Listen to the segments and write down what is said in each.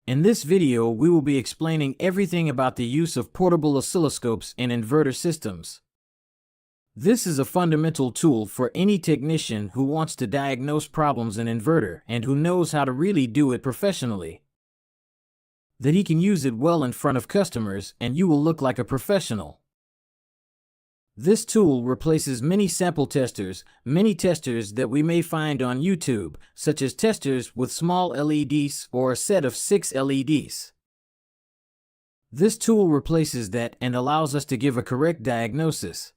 In this video, we will be explaining everything about the use of portable oscilloscopes in inverter systems. This is a fundamental tool for any technician who wants to diagnose problems in inverter and who knows how to really do it professionally. That he can use it well in front of customers and you will look like a professional. This tool replaces many sample testers, many testers that we may find on YouTube, such as testers with small LEDs or a set of 6 LEDs. This tool replaces that and allows us to give a correct diagnosis.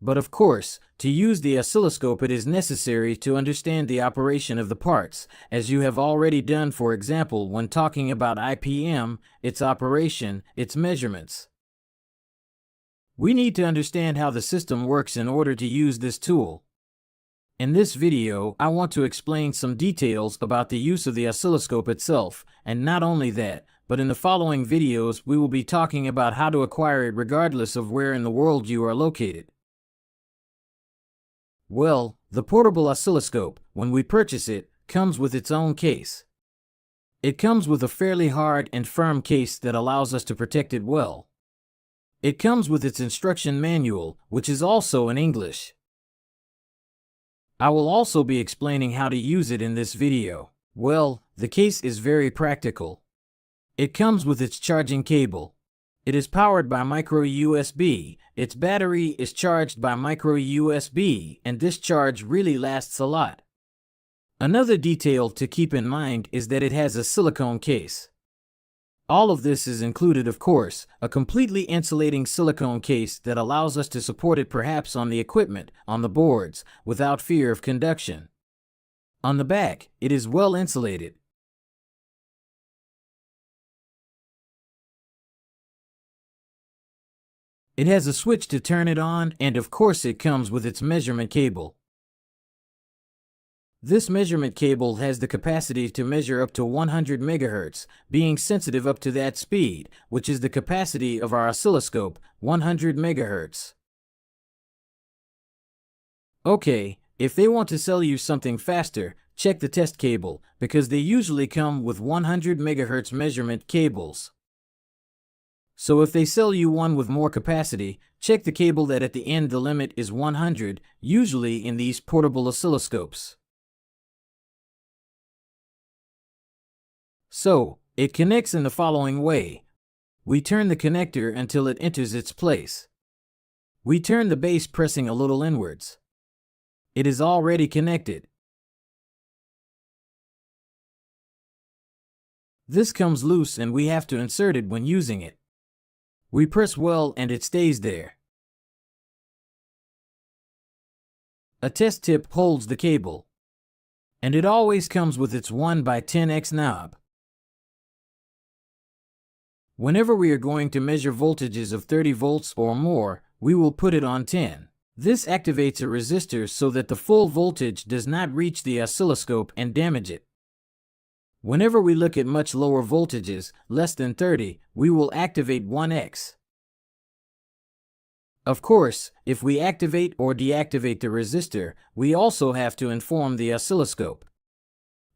But of course, to use the oscilloscope it is necessary to understand the operation of the parts, as you have already done, for example, when talking about IPM, its operation, its measurements. We need to understand how the system works in order to use this tool. In this video, I want to explain some details about the use of the oscilloscope itself, and not only that, but in the following videos we will be talking about how to acquire it regardless of where in the world you are located. Well, the portable oscilloscope, when we purchase it, comes with its own case. It comes with a fairly hard and firm case that allows us to protect it well. It comes with its instruction manual, which is also in English. I will also be explaining how to use it in this video. Well, the case is very practical. It comes with its charging cable. It is powered by micro USB, its battery is charged by micro USB, and this charge really lasts a lot. Another detail to keep in mind is that it has a silicone case. All of this is included, of course, a completely insulating silicone case that allows us to support it perhaps on the equipment, on the boards, without fear of conduction. On the back, it is well insulated. It has a switch to turn it on, and of course it comes with its measurement cable. This measurement cable has the capacity to measure up to 100 MHz, being sensitive up to that speed, which is the capacity of our oscilloscope, 100 MHz. Okay, if they want to sell you something faster, check the test cable, because they usually come with 100 MHz measurement cables. So if they sell you one with more capacity, check the cable that at the end the limit is 100, usually in these portable oscilloscopes. So, it connects in the following way. We turn the connector until it enters its place. We turn the base pressing a little inwards. It is already connected. This comes loose and we have to insert it when using it. We press well and it stays there. A test tip holds the cable. And it always comes with its 1x10x knob. Whenever we are going to measure voltages of 30 volts or more, we will put it on 10. This activates a resistor so that the full voltage does not reach the oscilloscope and damage it. Whenever we look at much lower voltages, less than 30, we will activate 1x. Of course, if we activate or deactivate the resistor, we also have to inform the oscilloscope.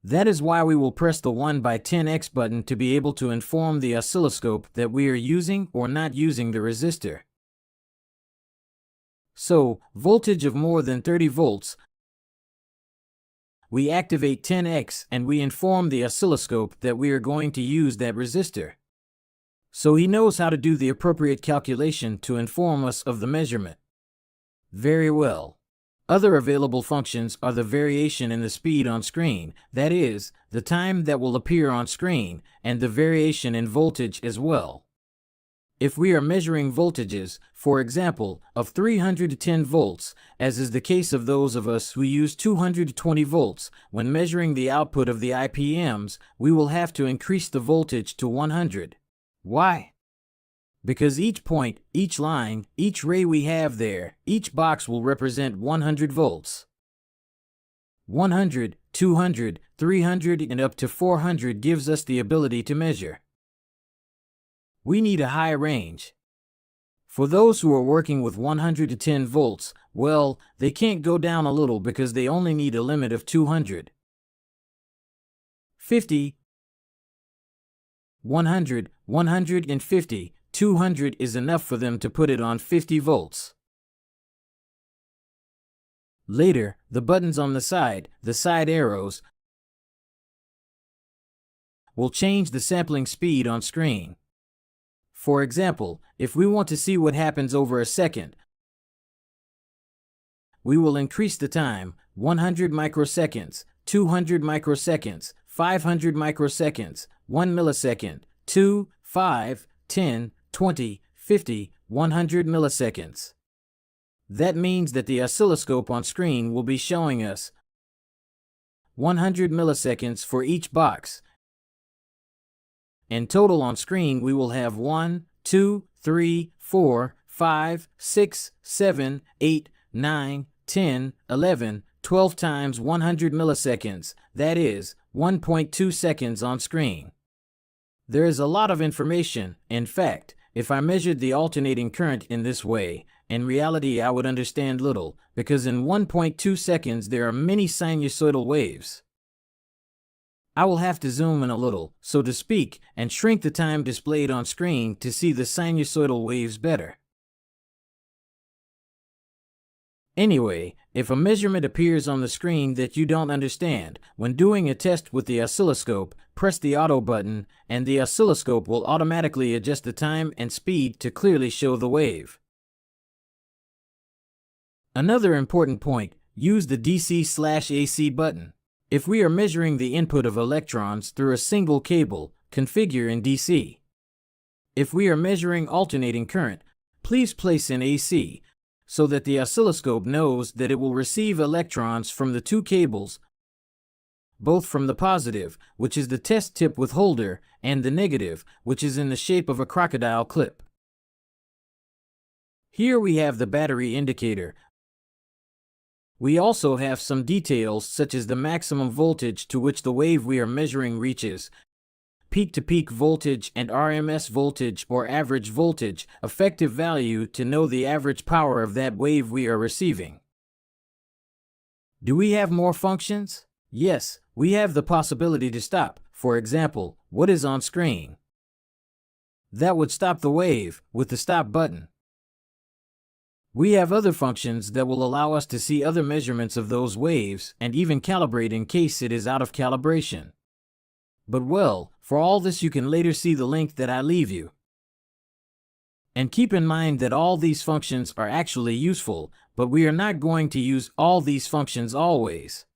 That is why we will press the 1x10x button to be able to inform the oscilloscope that we are using or not using the resistor. So, voltage of more than 30 volts, we activate 10x and we inform the oscilloscope that we are going to use that resistor. So he knows how to do the appropriate calculation to inform us of the measurement. Very well. Other available functions are the variation in the speed on screen, that is, the time that will appear on screen, and the variation in voltage as well. If we are measuring voltages, for example, of 310 volts, as is the case of those of us who use 220 volts, when measuring the output of the IPMs, we will have to increase the voltage to 100. Why? Because each point, each line, each ray we have there, each box will represent 100 volts. 100, 200, 300 and up to 400 gives us the ability to measure. We need a high range. For those who are working with 110 volts, well, they can't go down a little because they only need a limit of 200. 50, 100, 150, 200 is enough for them to put it on 50 volts. Later, the buttons on the side arrows, will change the sampling speed on screen. For example, if we want to see what happens over a second, we will increase the time, 100 microseconds, 200 microseconds, 500 microseconds, 1 millisecond, 2, 5, 10, 20, 50, 100 milliseconds. That means that the oscilloscope on screen will be showing us 100 milliseconds for each box. In total on screen we will have 1, 2, 3, 4, 5, 6, 7, 8, 9, 10, 11, 12 times 100 milliseconds, that is, 1.2 seconds on screen. There is a lot of information. In fact, if I measured the alternating current in this way, in reality I would understand little, because in 1.2 seconds there are many sinusoidal waves. I will have to zoom in a little, so to speak, and shrink the time displayed on screen to see the sinusoidal waves better. Anyway, if a measurement appears on the screen that you don't understand, when doing a test with the oscilloscope, press the auto button, and the oscilloscope will automatically adjust the time and speed to clearly show the wave. Another important point, use the DC/AC button. If we are measuring the input of electrons through a single cable, configure in DC. If we are measuring alternating current, please place in AC, so that the oscilloscope knows that it will receive electrons from the two cables, both from the positive, which is the test tip with holder, and the negative, which is in the shape of a crocodile clip. Here we have the battery indicator. We also have some details such as the maximum voltage to which the wave we are measuring reaches, peak-to-peak voltage and RMS voltage or average voltage, effective value to know the average power of that wave we are receiving. Do we have more functions? Yes, we have the possibility to stop. For example, what is on screen? That would stop the wave with the stop button. We have other functions that will allow us to see other measurements of those waves and even calibrate in case it is out of calibration. But well, for all this you can later see the link that I leave you. And keep in mind that all these functions are actually useful, but we are not going to use all these functions always.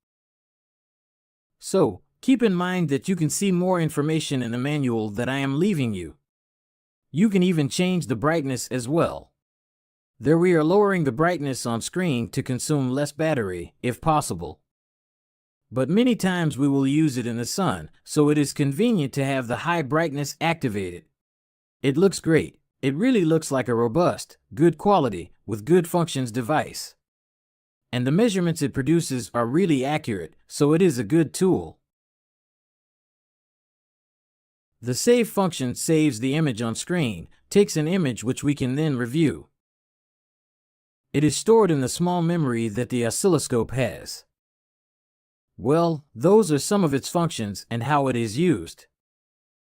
So, keep in mind that you can see more information in the manual that I am leaving you. You can even change the brightness as well. There we are lowering the brightness on screen to consume less battery, if possible. But many times we will use it in the sun, so it is convenient to have the high brightness activated. It looks great. It really looks like a robust, good quality, with good functions device. And the measurements it produces are really accurate, so it is a good tool. The save function saves the image on screen, takes an image which we can then review. It is stored in the small memory that the oscilloscope has. Well, those are some of its functions and how it is used.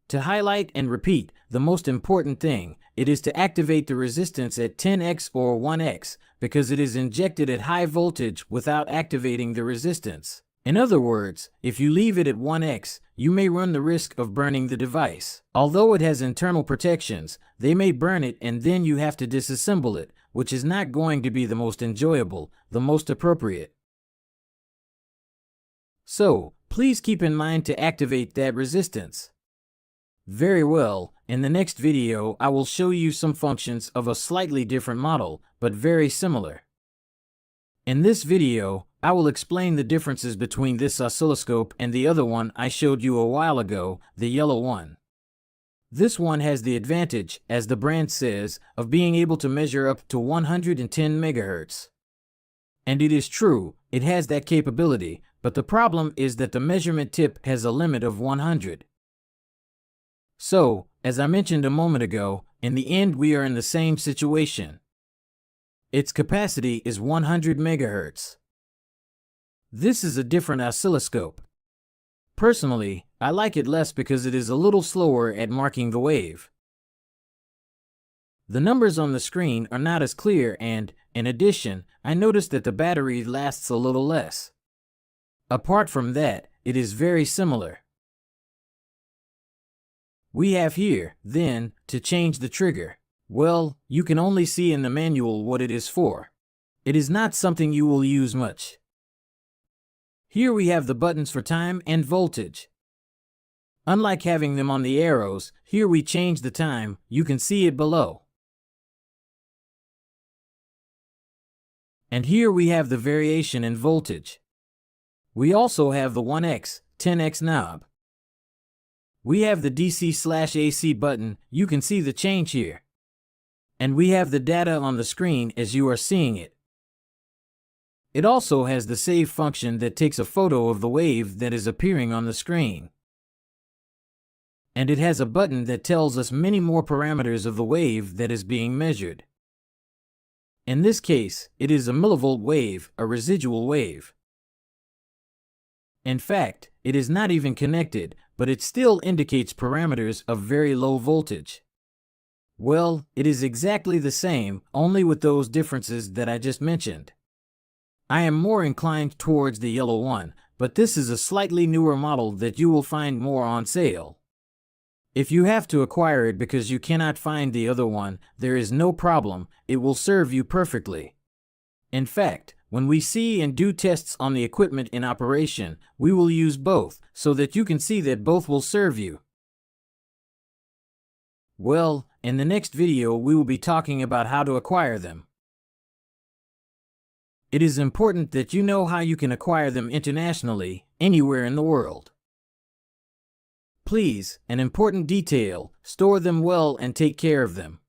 To highlight and repeat, the most important thing, it is to activate the resistance at 10x or 1x, because it is injected at high voltage without activating the resistance. In other words, if you leave it at 1x, you may run the risk of burning the device. Although it has internal protections, they may burn it and then you have to disassemble it, which is not going to be the most enjoyable, the most appropriate. So, please keep in mind to activate that resistance. Very well, in the next video I will show you some functions of a slightly different model, but very similar. In this video, I will explain the differences between this oscilloscope and the other one I showed you a while ago, the yellow one. This one has the advantage, as the brand says, of being able to measure up to 110 MHz. And it is true, it has that capability, but the problem is that the measurement tip has a limit of 100. So, as I mentioned a moment ago, in the end we are in the same situation. Its capacity is 100 MHz. This is a different oscilloscope. Personally, I like it less because it is a little slower at marking the wave. The numbers on the screen are not as clear and, in addition, I noticed that the battery lasts a little less. Apart from that, it is very similar. We have here, then, to change the trigger. Well, you can only see in the manual what it is for. It is not something you will use much. Here we have the buttons for time and voltage. Unlike having them on the arrows, here we change the time, you can see it below. And here we have the variation in voltage. We also have the 1x, 10x knob. We have the DC/AC button, you can see the change here. And we have the data on the screen as you are seeing it. It also has the save function that takes a photo of the wave that is appearing on the screen. And it has a button that tells us many more parameters of the wave that is being measured. In this case, it is a millivolt wave, a residual wave. In fact, it is not even connected, but it still indicates parameters of very low voltage. Well, it is exactly the same, only with those differences that I just mentioned. I am more inclined towards the yellow one, but this is a slightly newer model that you will find more on sale. If you have to acquire it because you cannot find the other one, there is no problem, it will serve you perfectly. In fact, when we see and do tests on the equipment in operation, we will use both, so that you can see that both will serve you. Well, in the next video we will be talking about how to acquire them. It is important that you know how you can acquire them internationally, anywhere in the world. Please, an important detail, store them well and take care of them.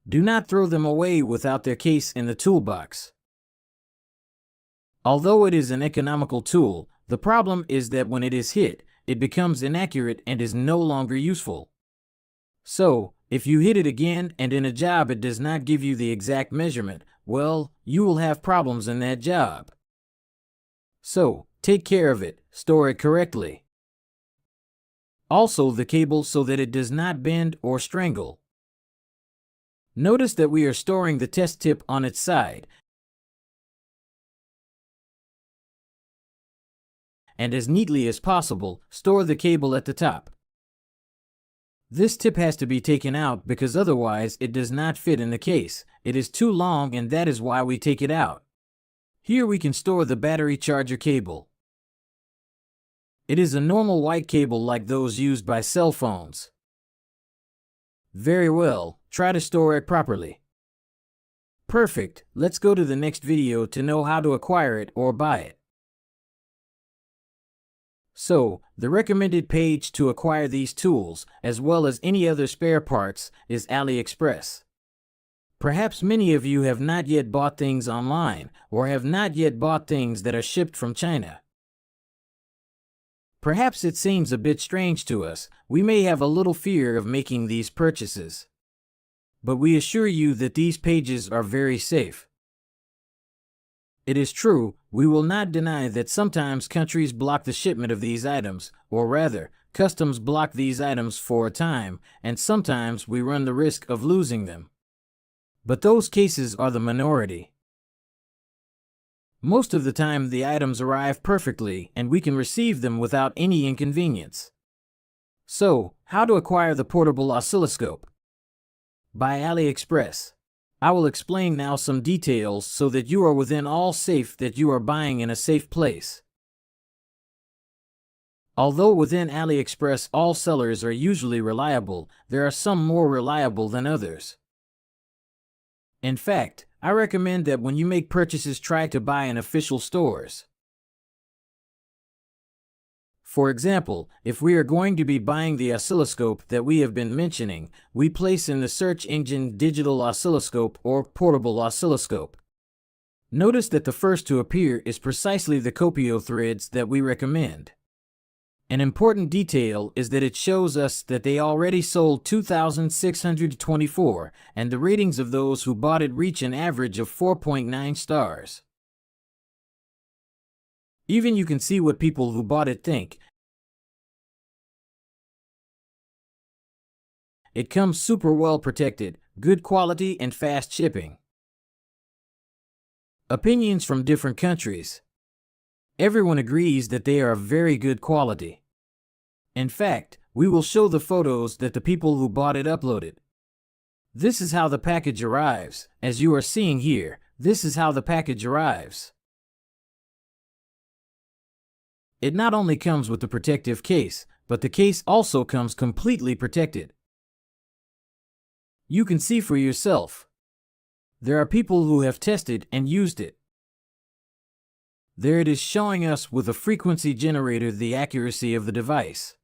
Do not throw them away without their case in the toolbox. Although it is an economical tool, the problem is that when it is hit, it becomes inaccurate and is no longer useful. So, if you hit it again and in a job it does not give you the exact measurement, well, you will have problems in that job. So, take care of it, store it correctly. Also the cable so that it does not bend or strangle. Notice that we are storing the test tip on its side. And as neatly as possible, store the cable at the top. This tip has to be taken out because otherwise it does not fit in the case. It is too long and that is why we take it out. Here we can store the battery charger cable. It is a normal white cable like those used by cell phones. Very well, try to store it properly. Perfect, let's go to the next video to know how to acquire it or buy it. So, the recommended page to acquire these tools, as well as any other spare parts, is AliExpress. Perhaps many of you have not yet bought things online, or have not yet bought things that are shipped from China. Perhaps it seems a bit strange to us, we may have a little fear of making these purchases. But we assure you that these pages are very safe. It is true, we will not deny that sometimes countries block the shipment of these items, or rather, customs block these items for a time, and sometimes we run the risk of losing them. But those cases are the minority. Most of the time the items arrive perfectly and we can receive them without any inconvenience. So, how to acquire the portable oscilloscope? By AliExpress. I will explain now some details so that you are within all safe that you are buying in a safe place. Although within AliExpress all sellers are usually reliable, there are some more reliable than others. In fact, I recommend that when you make purchases try to buy in official stores. For example, if we are going to be buying the oscilloscope that we have been mentioning, we place in the search engine digital oscilloscope or portable oscilloscope. Notice that the first to appear is precisely the copio threads that we recommend. An important detail is that it shows us that they already sold 2,624, and the ratings of those who bought it reach an average of 4.9 stars. Even you can see what people who bought it think. it comes super well protected, good quality and fast shipping. Opinions from different countries. Everyone agrees that they are very good quality. In fact, we will show the photos that the people who bought it uploaded. This is how the package arrives. As you are seeing here, this is how the package arrives. It not only comes with the protective case, but the case also comes completely protected. You can see for yourself. There are people who have tested and used it. There it is showing us with a frequency generator the accuracy of the device.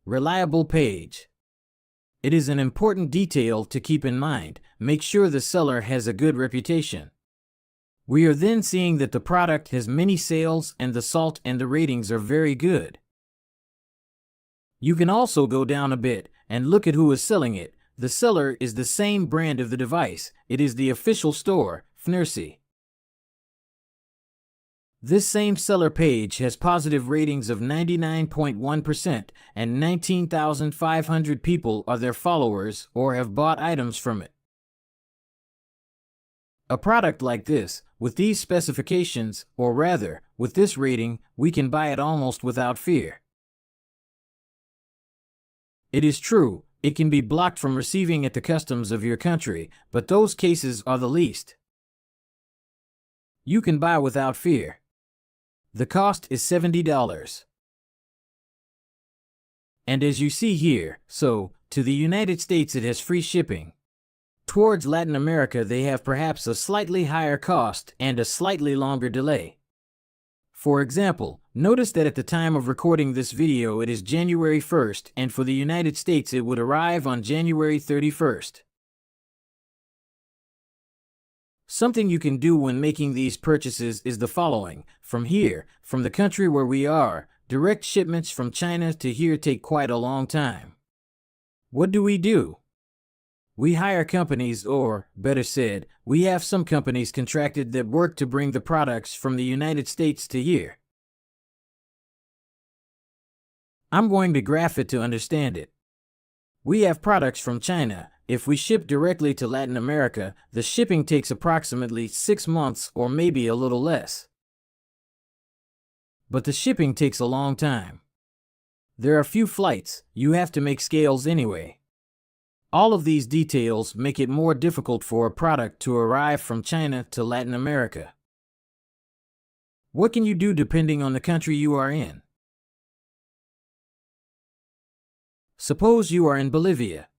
Reliable page. It is an important detail to keep in mind. Make sure the seller has a good reputation. We are then seeing that the product has many sales and the salt and the ratings are very good. You can also go down a bit and look at who is selling it. The seller is the same brand of the device. It is the official store, Fnercy. This same seller page has positive ratings of 99.1% and 19,500 people are their followers or have bought items from it. A product like this, with these specifications, or rather, with this rating, we can buy it almost without fear. It is true, it can be blocked from receiving at the customs of your country, but those cases are the least. You can buy without fear. The cost is $70. And as you see here, to the United States it has free shipping. Towards Latin America they have perhaps a slightly higher cost and a slightly longer delay. For example, notice that at the time of recording this video it is January 1st and for the United States it would arrive on January 31st. Something you can do when making these purchases is the following. From here, from the country where we are, direct shipments from China to here take quite a long time. What do? We hire companies or, better said, we have some companies contracted that work to bring the products from the United States to here. I'm going to graph it to understand it. We have products from China. If we ship directly to Latin America, the shipping takes approximately 6 months or maybe a little less. But the shipping takes a long time. There are few flights, you have to make scales anyway. All of these details make it more difficult for a product to arrive from China to Latin America. What can you do depending on the country you are in? Suppose you are in Bolivia.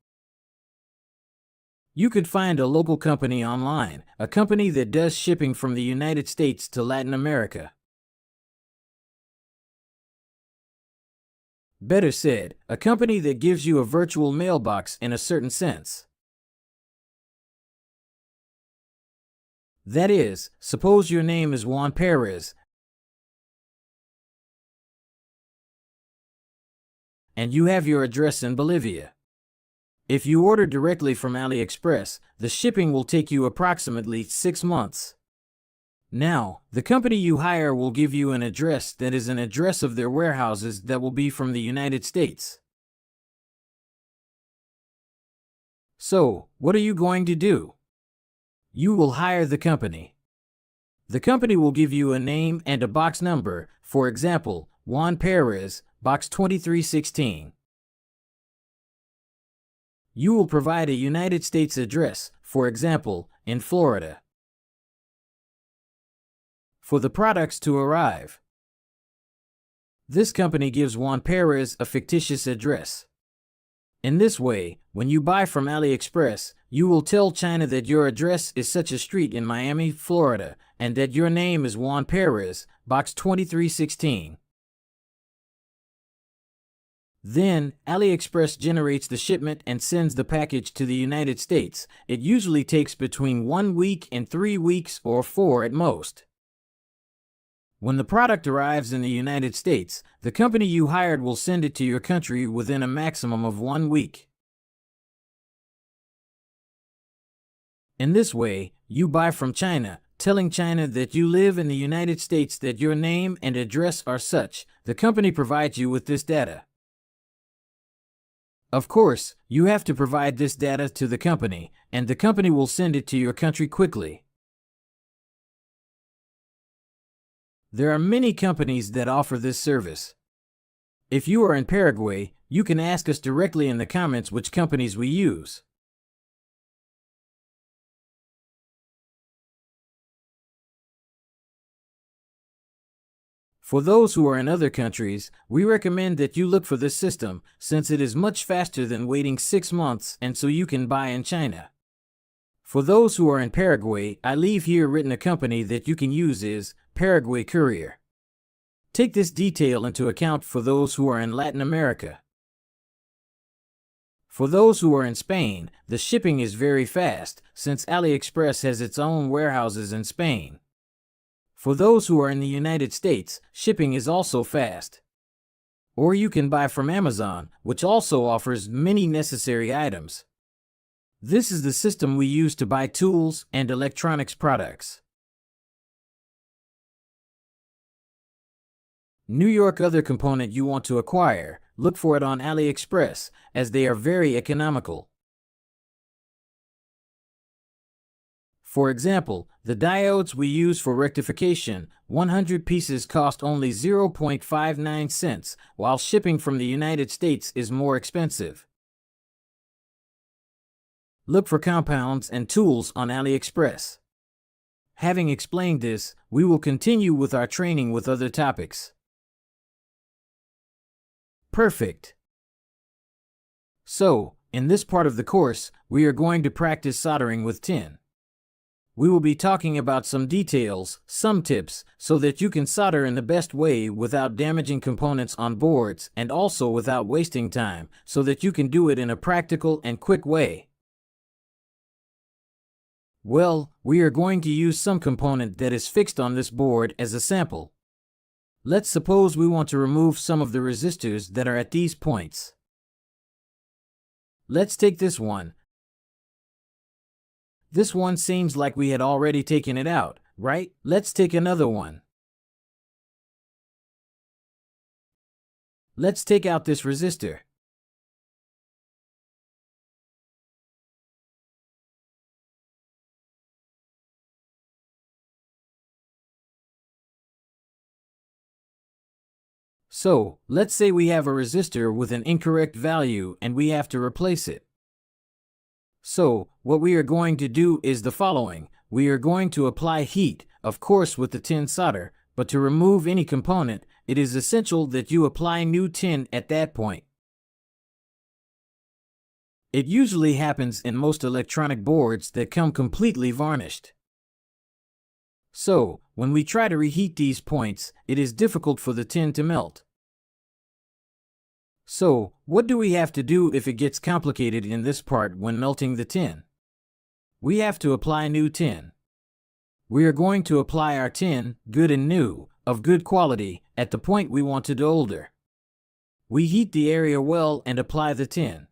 You could find a local company online, a company that does shipping from the United States to Latin America. Better said, a company that gives you a virtual mailbox in a certain sense. That is, suppose your name is Juan Perez, and you have your address in Bolivia. If you order directly from AliExpress, the shipping will take you approximately 6 months. Now, the company you hire will give you an address that is an address of their warehouses that will be from the United States. So, what are you going to do? You will hire the company. The company will give you a name and a box number, for example, Juan Perez, box 2316. You will provide a United States address, for example, in Florida. For the products to arrive, this company gives Juan Perez a fictitious address. In this way, when you buy from AliExpress, you will tell China that your address is such a street in Miami, Florida, and that your name is Juan Perez, box 2316. Then, AliExpress generates the shipment and sends the package to the United States. It usually takes between 1 week and 3 weeks or 4 at most. When the product arrives in the United States, the company you hired will send it to your country within a maximum of 1 week. In this way, you buy from China, telling China that you live in the United States, that your name and address are such. The company provides you with this data. Of course, you have to provide this data to the company, and the company will send it to your country quickly. There are many companies that offer this service. If you are in Paraguay, you can ask us directly in the comments which companies we use. For those who are in other countries, we recommend that you look for this system, since it is much faster than waiting 6 months and so you can buy in China. For those who are in Paraguay, I leave here written a company that you can use is Paraguay Courier. Take this detail into account for those who are in Latin America. For those who are in Spain, the shipping is very fast, since AliExpress has its own warehouses in Spain. For those who are in the United States, shipping is also fast. Or you can buy from Amazon, which also offers many necessary items. This is the system we use to buy tools and electronics products. New York other component you want to acquire, look for it on AliExpress, as they are very economical. For example, the diodes we use for rectification, 100 pieces cost only 0.59 cents, while shipping from the United States is more expensive. Look for compounds and tools on AliExpress. Having explained this, we will continue with our training with other topics. Perfect. So, in this part of the course, we are going to practice soldering with tin. We will be talking about some details, some tips, so that you can solder in the best way without damaging components on boards and also without wasting time, so that you can do it in a practical and quick way. Well, we are going to use some component that is fixed on this board as a sample. Let's suppose we want to remove some of the resistors that are at these points. Let's take this one. This one seems like we had already taken it out, right? Let's take another one. Let's take out this resistor. So, let's say we have a resistor with an incorrect value and we have to replace it. So, what we are going to do is the following. We are going to apply heat, of course with the tin solder, but to remove any component, it is essential that you apply new tin at that point. It usually happens in most electronic boards that come completely varnished. So, when we try to reheat these points, it is difficult for the tin to melt. So, what do we have to do if it gets complicated in this part when melting the tin? We have to apply new tin. We are going to apply our tin, good and new, of good quality, at the point we wanted older. We heat the area well and apply the tin.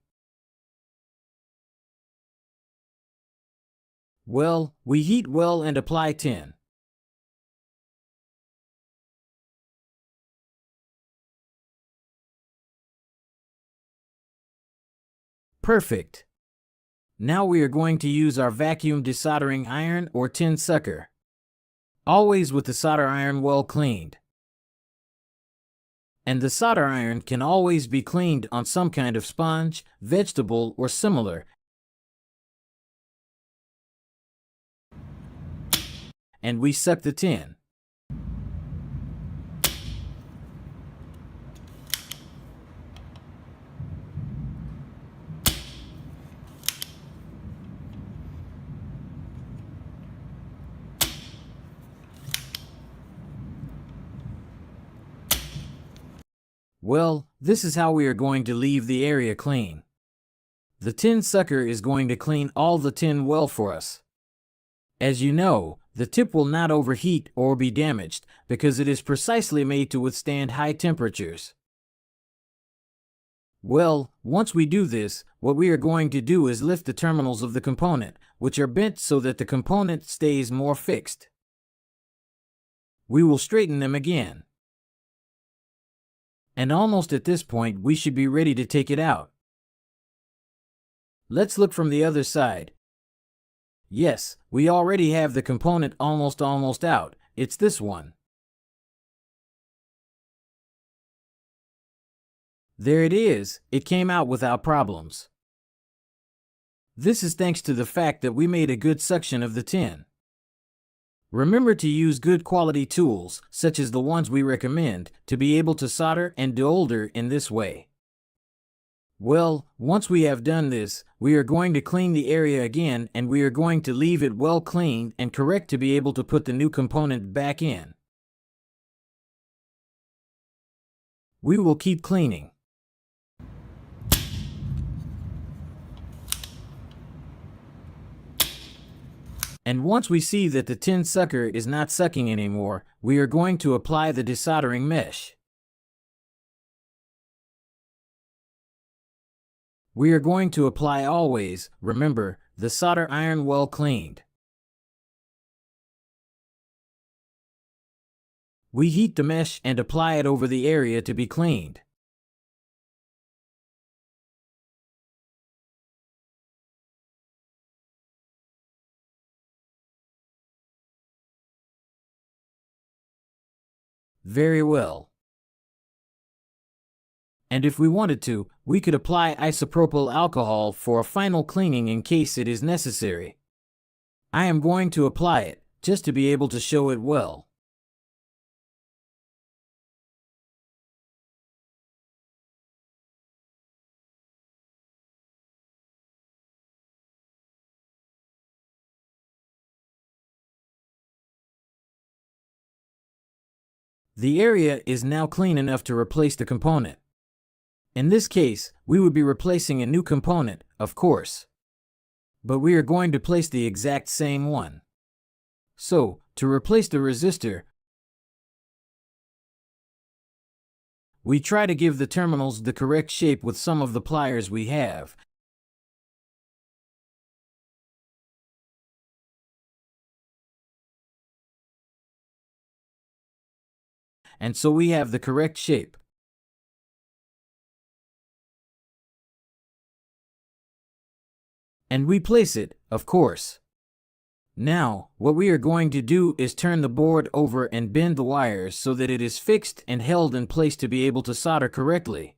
Well, we heat well and apply tin. Perfect. Now we are going to use our vacuum desoldering iron or tin sucker. Always with the solder iron well cleaned. And the solder iron can always be cleaned on some kind of sponge, vegetable, or similar. And we suck the tin. Well, this is how we are going to leave the area clean. The tin sucker is going to clean all the tin well for us. As you know, the tip will not overheat or be damaged because it is precisely made to withstand high temperatures. Well, once we do this, what we are going to do is lift the terminals of the component, which are bent so that the component stays more fixed. We will straighten them again. And almost at this point, we should be ready to take it out. Let's look from the other side. Yes, we already have the component almost out. It's this one. There it is. It came out without problems. This is thanks to the fact that we made a good suction of the tin. Remember to use good quality tools, such as the ones we recommend, to be able to solder and desolder in this way. Well, once we have done this, we are going to clean the area again, and we are going to leave it well cleaned and correct to be able to put the new component back in. We will keep cleaning. And once we see that the tin sucker is not sucking anymore, we are going to apply the desoldering mesh. We are going to apply always, remember, the solder iron well cleaned. We heat the mesh and apply it over the area to be cleaned. Very well. And if we wanted to, we could apply isopropyl alcohol for a final cleaning in case it is necessary. I am going to apply it, just to be able to show it well. The area is now clean enough to replace the component. In this case, we would be replacing a new component, of course. But we are going to place the exact same one. So, to replace the resistor, we try to give the terminals the correct shape with some of the pliers we have. And so we have the correct shape. And we place it, of course. Now, what we are going to do is turn the board over and bend the wires so that it is fixed and held in place to be able to solder correctly.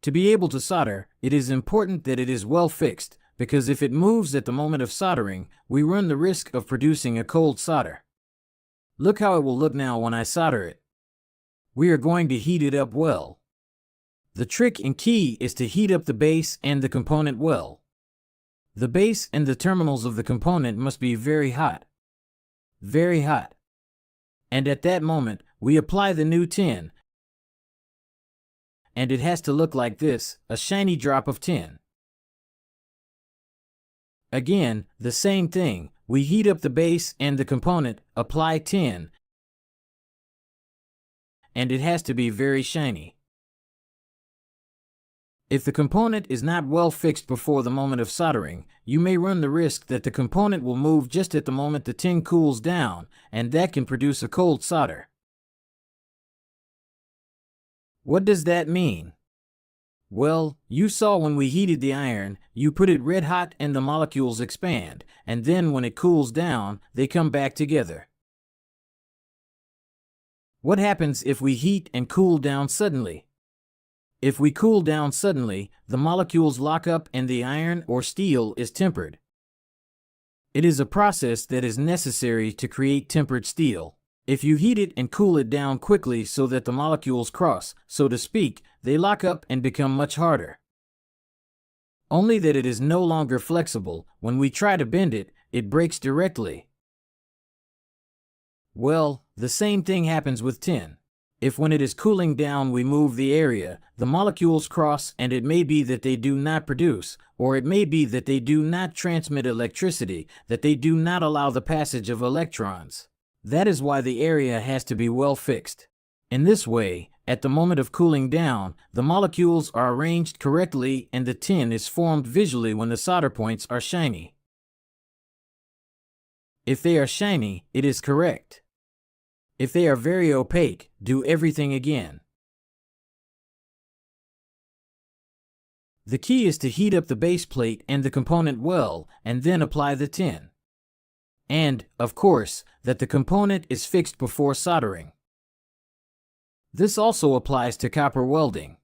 To be able to solder, it is important that it is well fixed, because if it moves at the moment of soldering, we run the risk of producing a cold solder. Look how it will look now when I solder it. We are going to heat it up well. The trick and key is to heat up the base and the component well. The base and the terminals of the component must be very hot. Very hot. And at that moment, we apply the new tin. And it has to look like this, a shiny drop of tin. Again, the same thing. We heat up the base and the component, apply tin, and it has to be very shiny. If the component is not well fixed before the moment of soldering, you may run the risk that the component will move just at the moment the tin cools down, and that can produce a cold solder. What does that mean? Well, you saw when we heated the iron, you put it red hot and the molecules expand, and then when it cools down, they come back together. What happens if we heat and cool down suddenly? If we cool down suddenly, the molecules lock up and the iron or steel is tempered. It is a process that is necessary to create tempered steel. If you heat it and cool it down quickly so that the molecules cross, so to speak, they lock up and become much harder. Only that it is no longer flexible. When we try to bend it, it breaks directly. Well, the same thing happens with tin. If when it is cooling down we move the area, the molecules cross and it may be that they do not produce, or it may be that they do not transmit electricity, that they do not allow the passage of electrons. That is why the area has to be well fixed. In this way, at the moment of cooling down, the molecules are arranged correctly and the tin is formed visually when the solder points are shiny. If they are shiny, it is correct. If they are very opaque, do everything again. The key is to heat up the base plate and the component well, and then apply the tin. And, of course, that the component is fixed before soldering. This also applies to copper welding.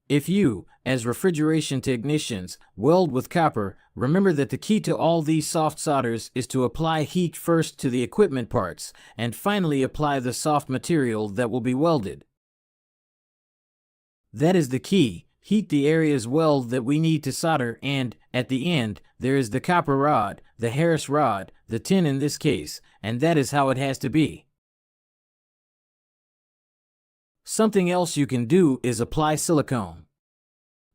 If you, as refrigeration technicians, weld with copper, remember that the key to all these soft solders is to apply heat first to the equipment parts, and finally apply the soft material that will be welded. That is the key. Heat the areas weld that we need to solder, and, at the end, there is the copper rod, the Harris rod, the tin in this case, and that is how it has to be. Something else you can do is apply silicone.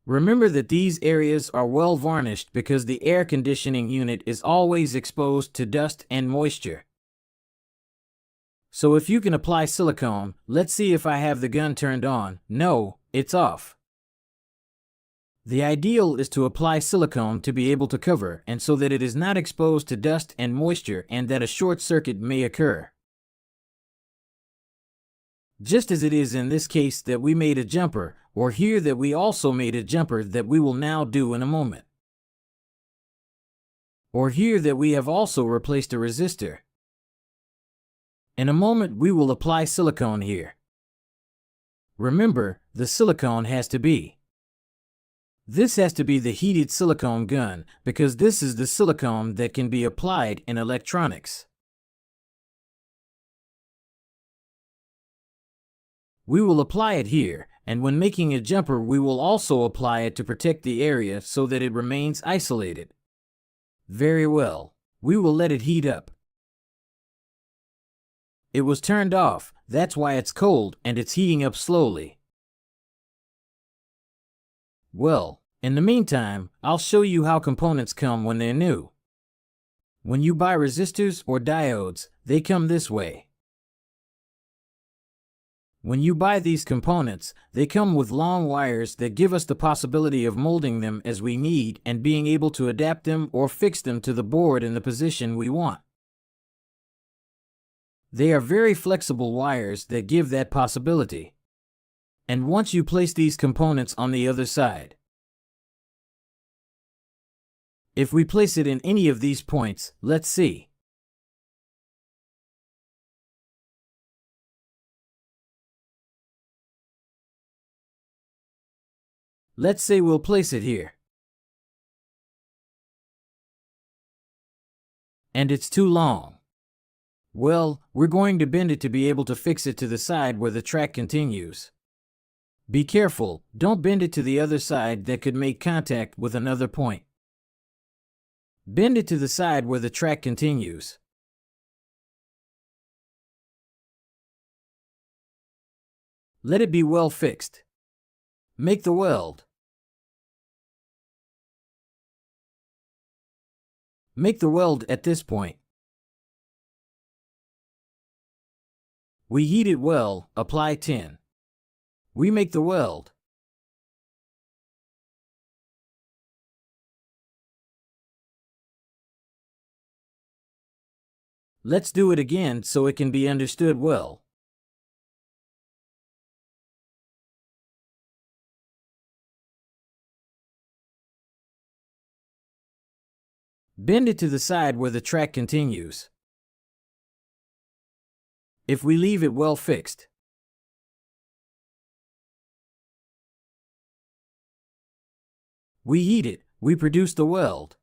Remember that these areas are well varnished because the air conditioning unit is always exposed to dust and moisture. So if you can apply silicone, let's see if I have the gun turned on. No, it's off. The ideal is to apply silicone to be able to cover and so that it is not exposed to dust and moisture and that a short circuit may occur. Just as it is in this case that we made a jumper, or here that we also made a jumper that we will now do in a moment. Or here that we have also replaced a resistor. In a moment we will apply silicone here. Remember, the silicone has to be. This has to be the heated silicone gun, because this is the silicone that can be applied in electronics. We will apply it here, and when making a jumper we will also apply it to protect the area so that it remains isolated. Very well. We will let it heat up. It was turned off, that's why it's cold and it's heating up slowly. Well, in the meantime, I'll show you how components come when they're new. When you buy resistors or diodes, they come this way. When you buy these components, they come with long wires that give us the possibility of molding them as we need and being able to adapt them or fix them to the board in the position we want. They are very flexible wires that give that possibility. And once you place these components on the other side, if we place it in any of these points, let's see. Let's say we'll place it here. And it's too long. Well, we're going to bend it to be able to fix it to the side where the track continues. Be careful, don't bend it to the other side that could make contact with another point. Bend it to the side where the track continues. Let it be well fixed. Make the weld. Make the weld at this point. We heat it well, apply tin. We make the weld. Let's do it again so it can be understood well. Bend it to the side where the track continues. If we leave it well fixed, we heat it, we produce the weld.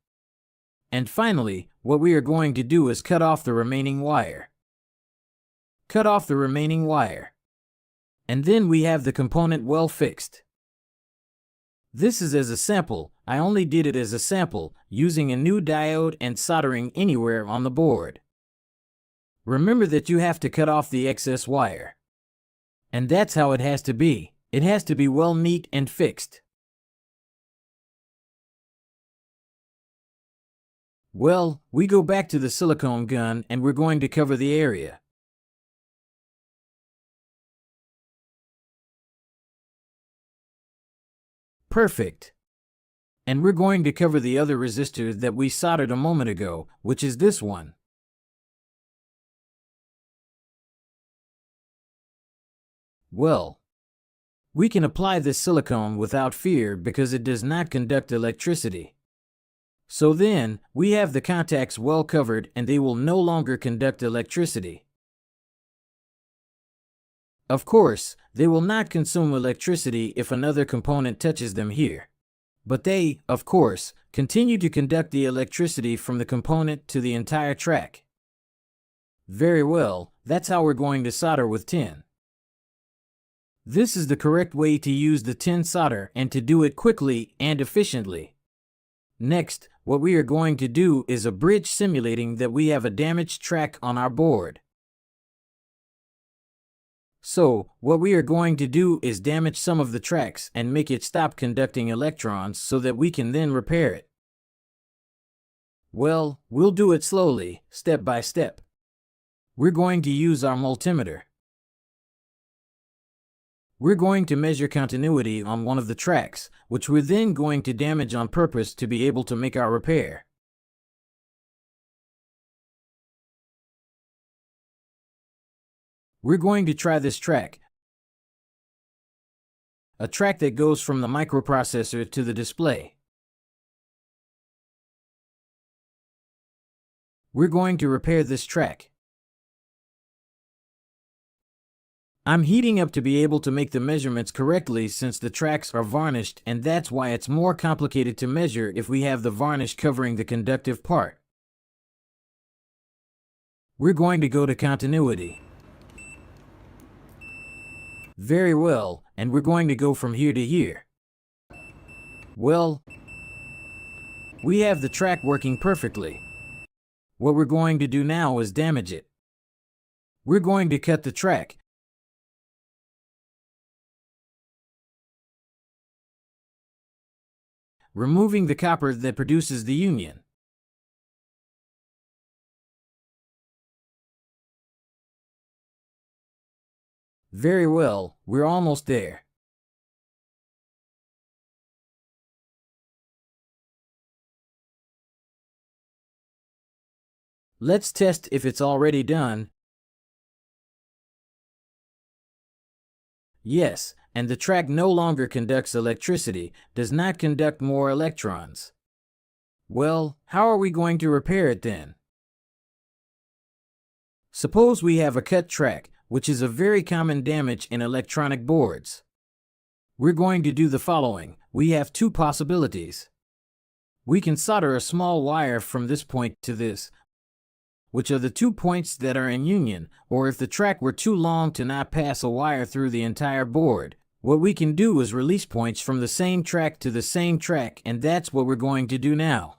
And finally, what we are going to do is cut off the remaining wire. Cut off the remaining wire. And then we have the component well fixed. This is as a sample. I only did it as a sample, using a new diode and soldering anywhere on the board. Remember that you have to cut off the excess wire. And that's how it has to be. It has to be well neat and fixed. Well, we go back to the silicone gun and we're going to cover the area. Perfect. And we're going to cover the other resistor that we soldered a moment ago, which is this one. Well, we can apply this silicone without fear because it does not conduct electricity. So then, we have the contacts well covered and they will no longer conduct electricity. Of course, they will not consume electricity if another component touches them here. But they, of course, continue to conduct the electricity from the component to the entire track. Very well, that's how we're going to solder with tin. This is the correct way to use the tin solder and to do it quickly and efficiently. Next, what we are going to do is a bridge simulating that we have a damaged track on our board. So, what we are going to do is damage some of the tracks and make it stop conducting electrons so that we can then repair it. Well, we'll do it slowly, step by step. We're going to use our multimeter. We're going to measure continuity on one of the tracks, which we're then going to damage on purpose to be able to make our repair. We're going to try this track, a track that goes from the microprocessor to the display. We're going to repair this track. I'm heating up to be able to make the measurements correctly since the tracks are varnished, and that's why it's more complicated to measure if we have the varnish covering the conductive part. We're going to go to continuity. Very well, and we're going to go from here to here. Well, we have the track working perfectly. What we're going to do now is damage it. We're going to cut the track. Removing the copper that produces the union. Very well, we're almost there. Let's test if it's already done. Yes, and the track no longer conducts electricity, does not conduct more electrons. Well, how are we going to repair it then? Suppose we have a cut track, which is a very common damage in electronic boards. We're going to do the following. We have two possibilities. We can solder a small wire from this point to this, which are the 2 points that are in union, or if the track were too long to not pass a wire through the entire board, what we can do is release points from the same track to the same track, and that's what we're going to do now.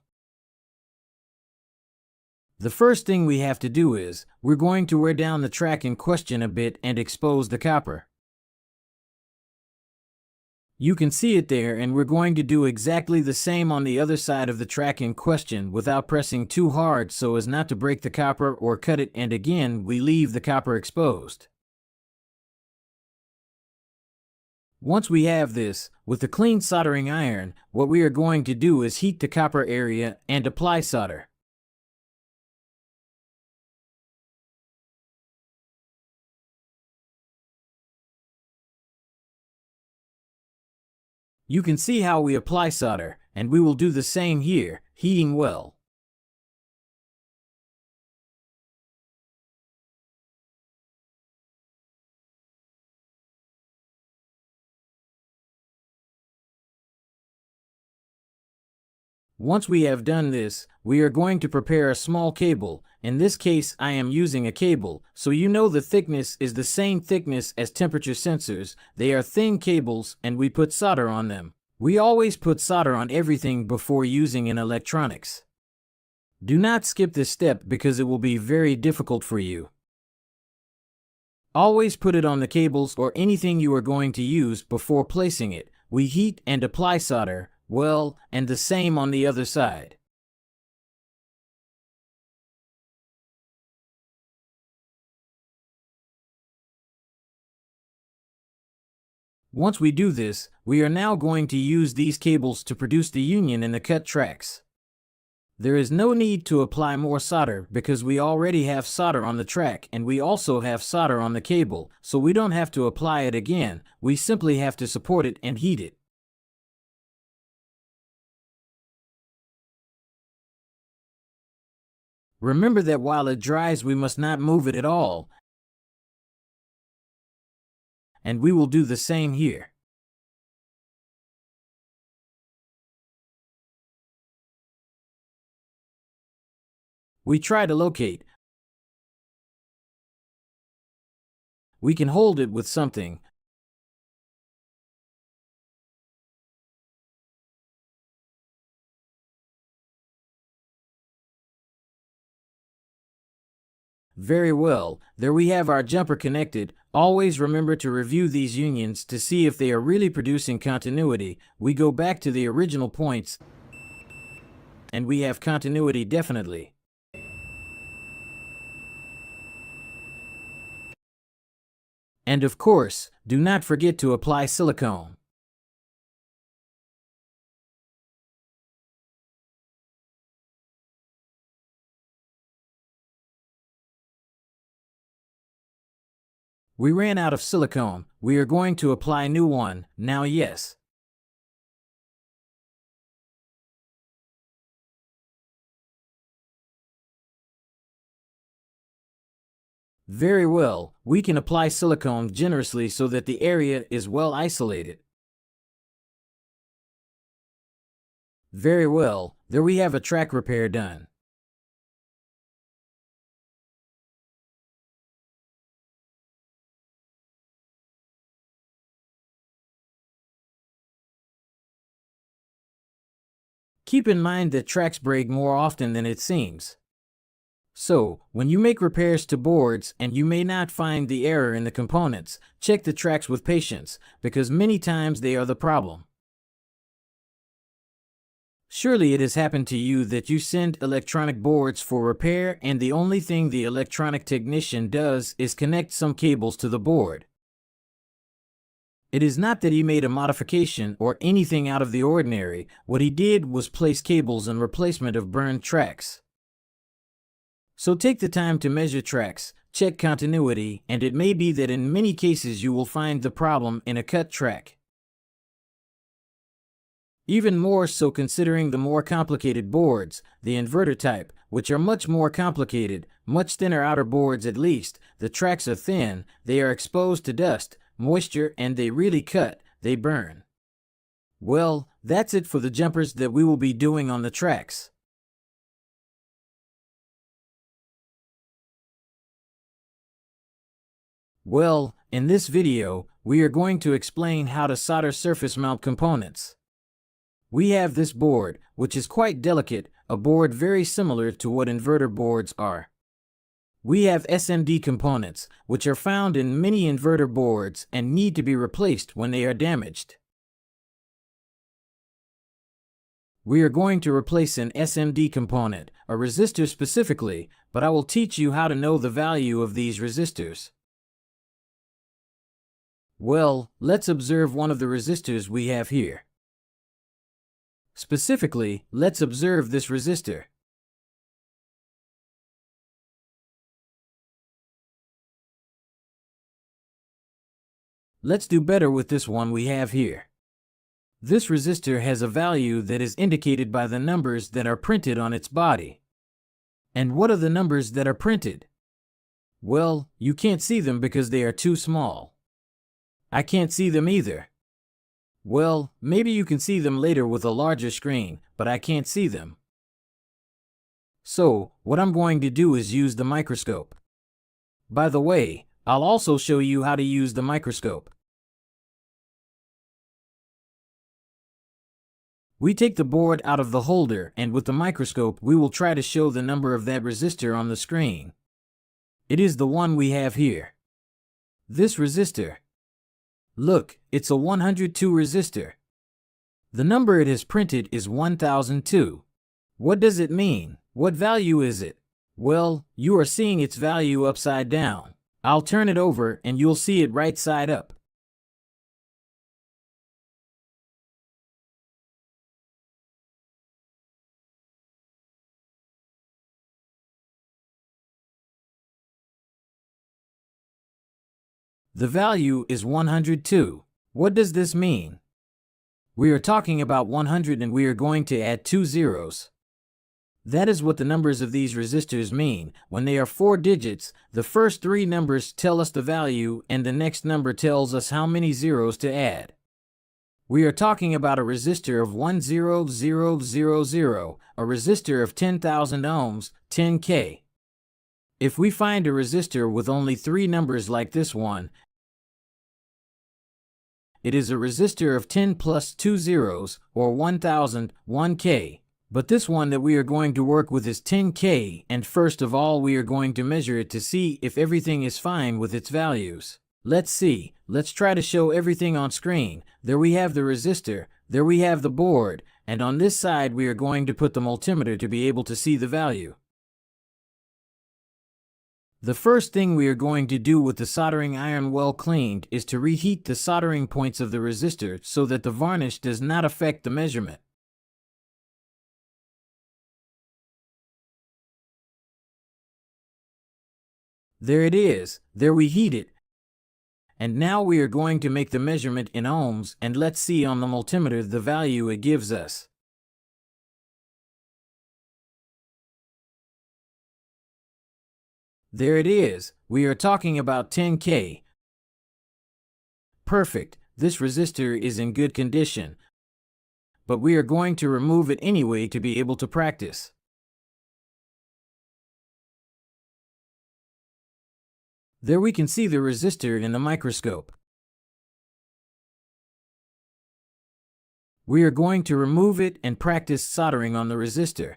The first thing we have to do is, we're going to wear down the track in question a bit and expose the copper. You can see it there, and we're going to do exactly the same on the other side of the track in question without pressing too hard so as not to break the copper or cut it, and again we leave the copper exposed. Once we have this, with a clean soldering iron, what we are going to do is heat the copper area and apply solder. You can see how we apply solder, and we will do the same here, heating well. Once we have done this, we are going to prepare a small cable. In this case, I am using a cable, so you know the thickness is the same thickness as temperature sensors. They are thin cables, and we put solder on them. We always put solder on everything before using in electronics. Do not skip this step because it will be very difficult for you. Always put it on the cables or anything you are going to use before placing it. We heat and apply solder, well, and the same on the other side. Once we do this, we are now going to use these cables to produce the union in the cut tracks. There is no need to apply more solder because we already have solder on the track and we also have solder on the cable, so we don't have to apply it again, we simply have to support it and heat it. Remember that while it dries we must not move it at all, and we will do the same here. We try to locate. We can hold it with something. Very well, there we have our jumper connected. Always remember to review these unions to see if they are really producing continuity. We go back to the original points, and we have continuity definitely. And of course, do not forget to apply silicone. We ran out of silicone. We are going to apply new one. Now yes. Very well, we can apply silicone generously so that the area is well isolated. Very well, there we have a track repair done. Keep in mind that tracks break more often than it seems. So, when you make repairs to boards and you may not find the error in the components, check the tracks with patience, because many times they are the problem. Surely it has happened to you that you send electronic boards for repair and the only thing the electronic technician does is connect some cables to the board. It is not that he made a modification or anything out of the ordinary. What he did was place cables in replacement of burned tracks. So take the time to measure tracks, check continuity, and it may be that in many cases you will find the problem in a cut track. Even more so considering the more complicated boards, the inverter type, which are much more complicated, much thinner outer boards at least, the tracks are thin, they are exposed to dust, moisture, and they really cut, they burn. Well, that's it for the jumpers that we will be doing on the tracks. Well, in this video, we are going to explain how to solder surface mount components. We have this board, which is quite delicate, a board very similar to what inverter boards are. We have SMD components, which are found in many inverter boards and need to be replaced when they are damaged. We are going to replace an SMD component, a resistor specifically, but I will teach you how to know the value of these resistors. Well, let's observe one of the resistors we have here. Specifically, let's observe this resistor. Let's do better with this one we have here. This resistor has a value that is indicated by the numbers that are printed on its body. And what are the numbers that are printed? Well, you can't see them because they are too small. I can't see them either. Well, maybe you can see them later with a larger screen, but I can't see them. So, what I'm going to do is use the microscope. By the way, I'll also show you how to use the microscope. We take the board out of the holder and with the microscope we will try to show the number of that resistor on the screen. It is the one we have here. This resistor. Look, it's a 102 resistor. The number it has printed is 1002. What does it mean? What value is it? Well, you are seeing its value upside down. I'll turn it over and you'll see it right side up. The value is 102. What does this mean? We are talking about 100 and we are going to add 2 zeros. That is what the numbers of these resistors mean. When they are 4 digits, the first 3 numbers tell us the value and the next number tells us how many zeros to add. We are talking about a resistor of 10000, a resistor of 10,000 ohms, 10K. If we find a resistor with only 3 numbers like this one, it is a resistor of 10 plus 2 zeros, or 1000, 1K. But this one that we are going to work with is 10K, and first of all we are going to measure it to see if everything is fine with its values. Let's see. Let's try to show everything on screen. There we have the resistor, there we have the board, and on this side we are going to put the multimeter to be able to see the value. The first thing we are going to do with the soldering iron well cleaned is to reheat the soldering points of the resistor so that the varnish does not affect the measurement. There it is. There we heat it. And now we are going to make the measurement in ohms, and let's see on the multimeter the value it gives us. There it is. We are talking about 10K. Perfect. This resistor is in good condition. But we are going to remove it anyway to be able to practice. There we can see the resistor in the microscope. We are going to remove it and practice soldering on the resistor.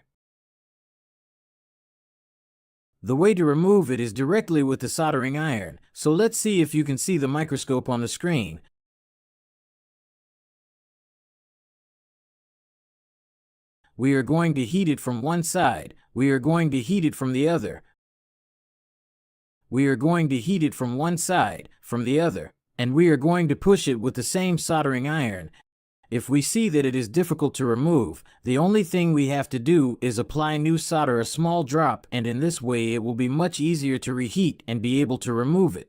The way to remove it is directly with the soldering iron, so let's see if you can see the microscope on the screen. We are going to heat it from one side, we are going to heat it from the other. We are going to heat it from one side, from the other, and we are going to push it with the same soldering iron. If we see that it is difficult to remove, the only thing we have to do is apply new solder a small drop, and in this way it will be much easier to reheat and be able to remove it.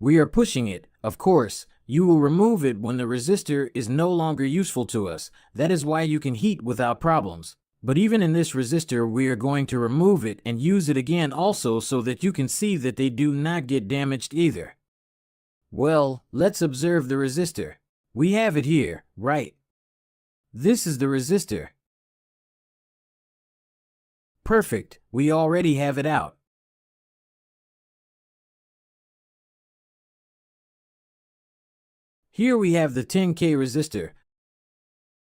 We are pushing it, of course. You will remove it when the resistor is no longer useful to us. That is why you can heat without problems. But even in this resistor we are going to remove it and use it again also so that you can see that they do not get damaged either. Well, let's observe the resistor. We have it here, right? This is the resistor. Perfect, we already have it out. Here we have the 10K resistor.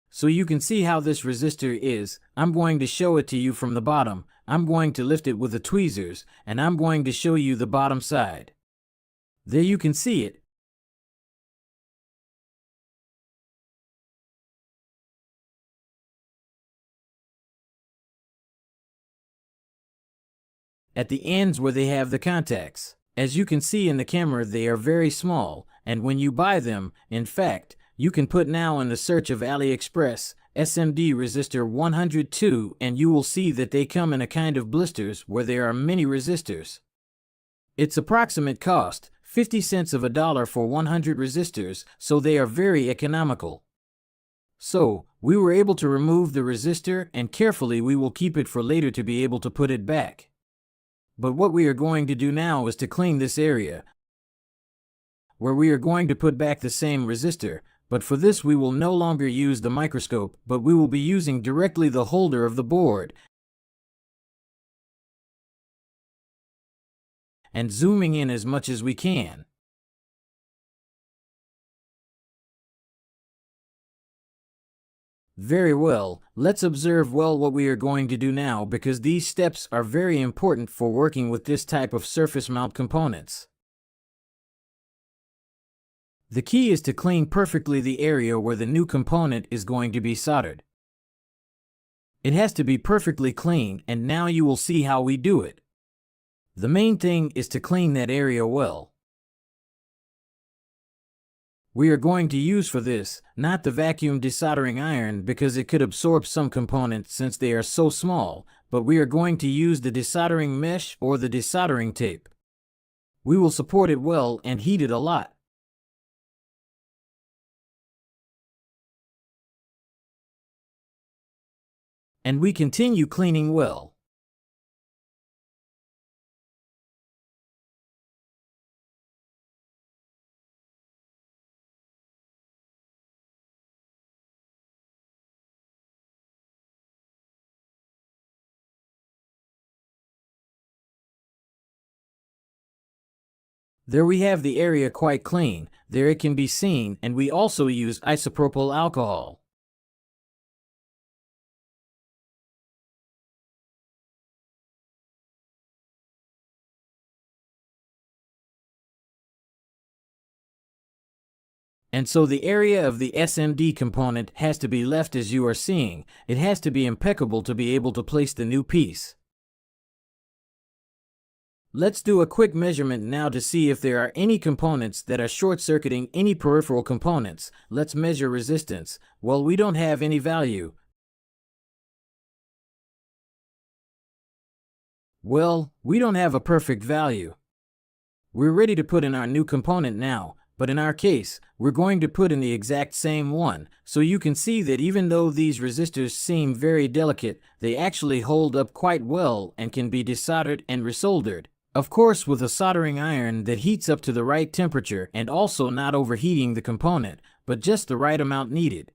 So you can see how this resistor is. I'm going to show it to you from the bottom. I'm going to lift it with the tweezers, and I'm going to show you the bottom side. There you can see it. At the ends where they have the contacts. As you can see in the camera, they are very small, and when you buy them, in fact, you can put now in the search of AliExpress, SMD resistor 102, and you will see that they come in a kind of blisters where there are many resistors. Its approximate cost, 50 cents of a dollar for 100 resistors, so they are very economical. So, we were able to remove the resistor, and carefully we will keep it for later to be able to put it back. But what we are going to do now is to clean this area, where we are going to put back the same resistor. But for this we will no longer use the microscope, but we will be using directly the holder of the board and zooming in as much as we can. Very well, let's observe well what we are going to do now, because these steps are very important for working with this type of surface mount components. The key is to clean perfectly the area where the new component is going to be soldered. It has to be perfectly clean, and now you will see how we do it. The main thing is to clean that area well. We are going to use for this, not the vacuum desoldering iron because it could absorb some components since they are so small, but we are going to use the desoldering mesh or the desoldering tape. We will support it well and heat it a lot. And we continue cleaning well. There we have the area quite clean. There it can be seen, and we also use isopropyl alcohol. And so the area of the SMD component has to be left as you are seeing. It has to be impeccable to be able to place the new piece. Let's do a quick measurement now to see if there are any components that are short-circuiting any peripheral components. Let's measure resistance. Well, we don't have any value. Well, we don't have a perfect value. We're ready to put in our new component now, but in our case, we're going to put in the exact same one, so you can see that even though these resistors seem very delicate, they actually hold up quite well and can be desoldered and resoldered. Of course, with a soldering iron that heats up to the right temperature and also not overheating the component, but just the right amount needed.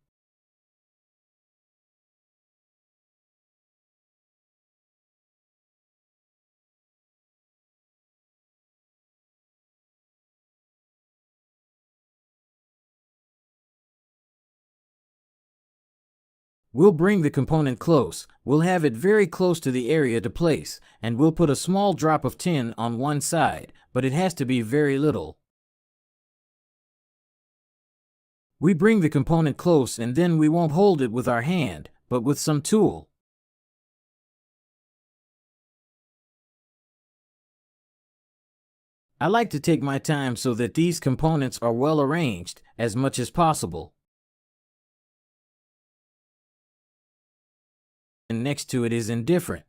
We'll bring the component close, we'll have it very close to the area to place, and we'll put a small drop of tin on one side, but it has to be very little. We bring the component close and then we won't hold it with our hand, but with some tool. I like to take my time so that these components are well arranged, as much as possible. And next to it is indifferent.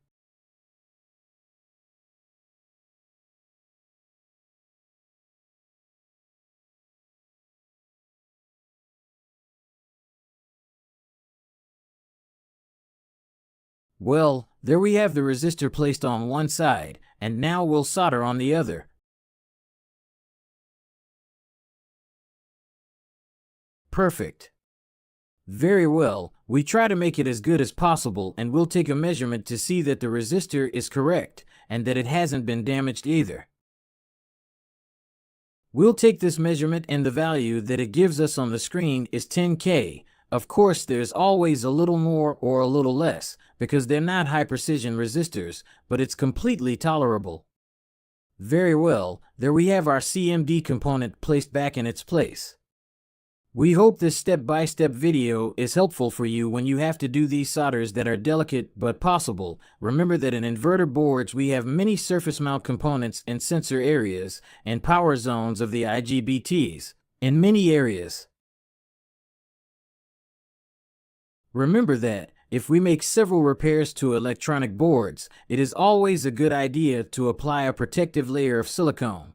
Well, there we have the resistor placed on one side, and now we'll solder on the other. Perfect. Very well, we try to make it as good as possible, and we'll take a measurement to see that the resistor is correct and that it hasn't been damaged either. We'll take this measurement and the value that it gives us on the screen is 10K. Of course, there's always a little more or a little less because they're not high precision resistors, but it's completely tolerable. Very well, there we have our CMD component placed back in its place. We hope this step-by-step video is helpful for you when you have to do these solders that are delicate but possible. Remember that in inverter boards we have many surface mount components in sensor areas and power zones of the IGBTs in many areas. Remember that if we make several repairs to electronic boards, it is always a good idea to apply a protective layer of silicone.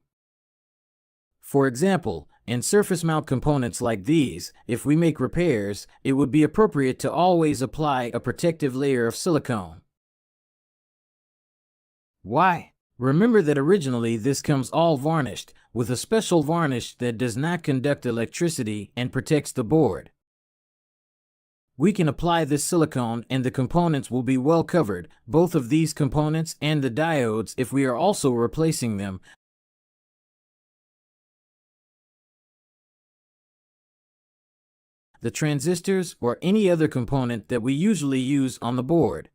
For example, in surface mount components like these, if we make repairs, it would be appropriate to always apply a protective layer of silicone. Why? Remember that originally this comes all varnished, with a special varnish that does not conduct electricity and protects the board. We can apply this silicone and the components will be well covered, both of these components and the diodes if we are also replacing them. The transistors or any other component that we usually use on the board.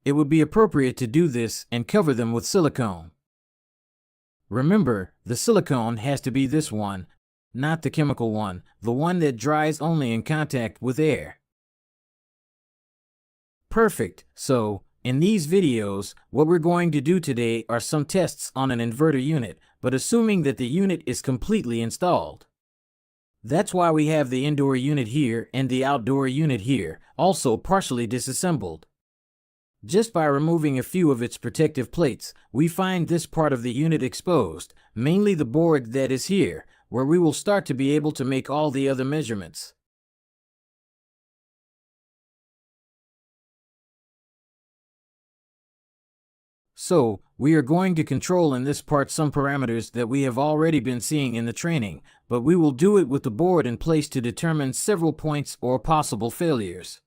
It would be appropriate to do this and cover them with silicone. Remember, the silicone has to be this one, not the chemical one, the one that dries only in contact with air. Perfect. So, in these videos, what we're going to do today are some tests on an inverter unit, but assuming that the unit is completely installed. That's why we have the indoor unit here and the outdoor unit here, also partially disassembled. Just by removing a few of its protective plates, we find this part of the unit exposed, mainly the board that is here, where we will start to be able to make all the other measurements. So, we are going to control in this part some parameters that we have already been seeing in the training, but we will do it with the board in place to determine several points or possible failures.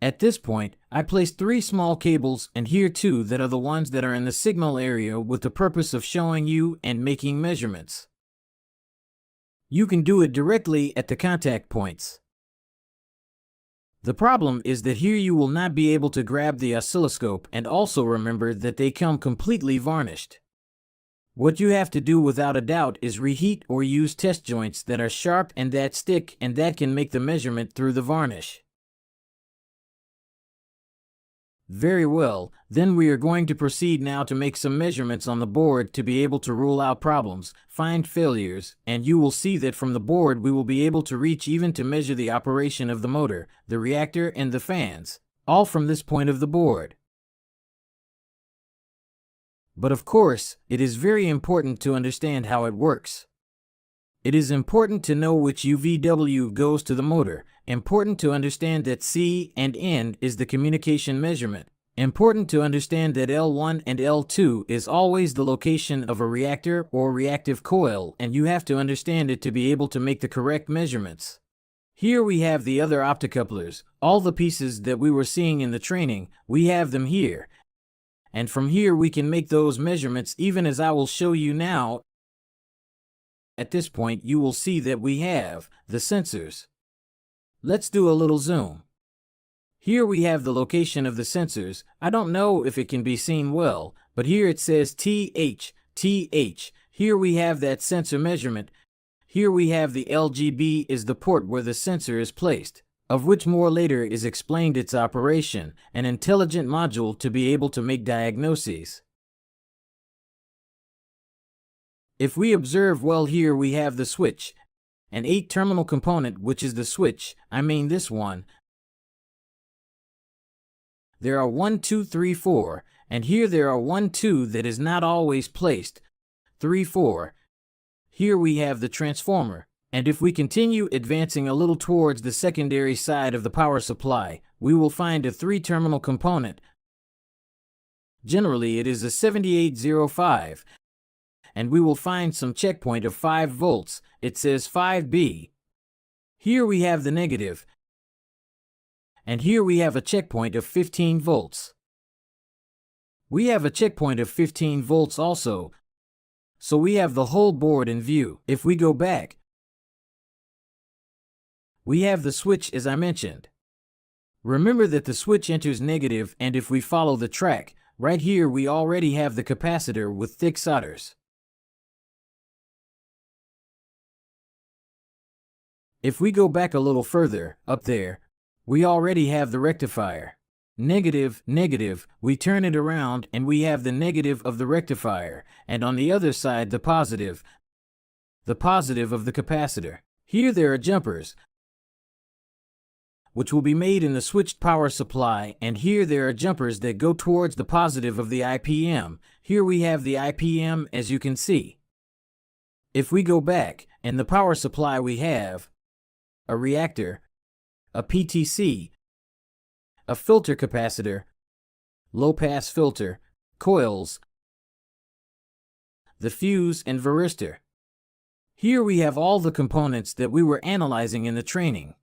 At this point, I placed 3 small cables and here 2 that are the ones that are in the signal area with the purpose of showing you and making measurements. You can do it directly at the contact points. The problem is that here you will not be able to grab the oscilloscope, and also remember that they come completely varnished. What you have to do without a doubt is reheat or use test joints that are sharp and that stick, and that can make the measurement through the varnish. Very well, then we are going to proceed now to make some measurements on the board to be able to rule out problems, find failures, and you will see that from the board we will be able to reach even to measure the operation of the motor, the reactor, and the fans, all from this point of the board. But of course, it is very important to understand how it works. It is important to know which UVW goes to the motor, important to understand that C and N is the communication measurement, important to understand that L1 and L2 is always the location of a reactor or reactive coil, and you have to understand it to be able to make the correct measurements. Here we have the other optocouplers, all the pieces that we were seeing in the training, we have them here. And from here we can make those measurements even as I will show you now. At this point you will see that we have the sensors. Let's do a little zoom. Here we have the location of the sensors. I don't know if it can be seen well, but here it says TH. Here we have that sensor measurement. Here we have the LGB is the port where the sensor is placed, of which more later is explained its operation, an intelligent module to be able to make diagnoses. If we observe well, here we have the switch, an 8-terminal component which is the switch, I mean this one. There are 1, 2, 3, 4, and here there are 1, 2 that is not always placed, 3, 4. Here we have the transformer, and if we continue advancing a little towards the secondary side of the power supply, we will find a 3-terminal component. Generally it is a 7805. And we will find some checkpoint of 5 volts, it says 5B. Here we have the negative, and here we have a checkpoint of 15 volts. We have a checkpoint of 15 volts also, so we have the whole board in view. If we go back, we have the switch as I mentioned. Remember that the switch enters negative, and if we follow the track, right here we already have the capacitor with thick solders. If we go back a little further, up there, we already have the rectifier. Negative, we turn it around and we have the negative of the rectifier, and on the other side the positive of the capacitor. Here there are jumpers, which will be made in the switched power supply, and here there are jumpers that go towards the positive of the IPM. Here we have the IPM as you can see. If we go back, in the power supply we have a reactor, a PTC, a filter capacitor, low-pass filter, coils, the fuse and varistor. Here we have all the components that we were analyzing in the training.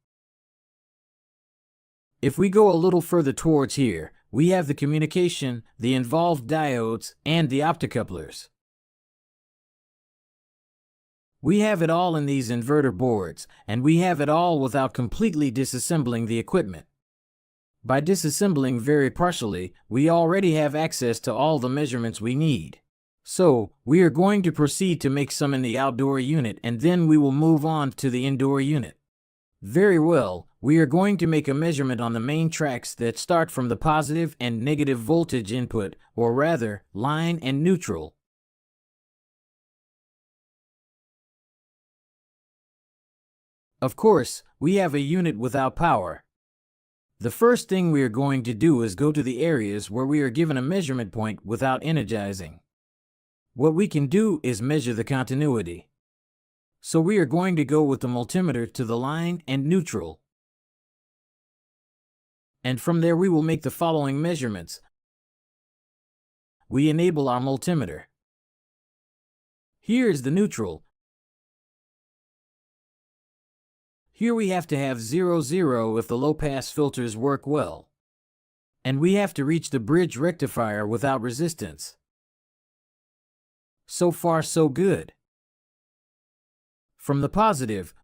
If we go a little further towards here, we have the communication, the involved diodes, and the optocouplers. We have it all in these inverter boards, and we have it all without completely disassembling the equipment. By disassembling very partially, we already have access to all the measurements we need. So, we are going to proceed to make some in the outdoor unit, and then we will move on to the indoor unit. Very well, we are going to make a measurement on the main tracks that start from the positive and negative voltage input, or rather, line and neutral. Of course, we have a unit without power. The first thing we are going to do is go to the areas where we are given a measurement point without energizing. What we can do is measure the continuity. So we are going to go with the multimeter to the line and neutral. And from there we will make the following measurements. We enable our multimeter. Here is the neutral. Here we have to have 0, if the low-pass filters work well. And we have to reach the bridge rectifier without resistance. So far, so good. From the positive,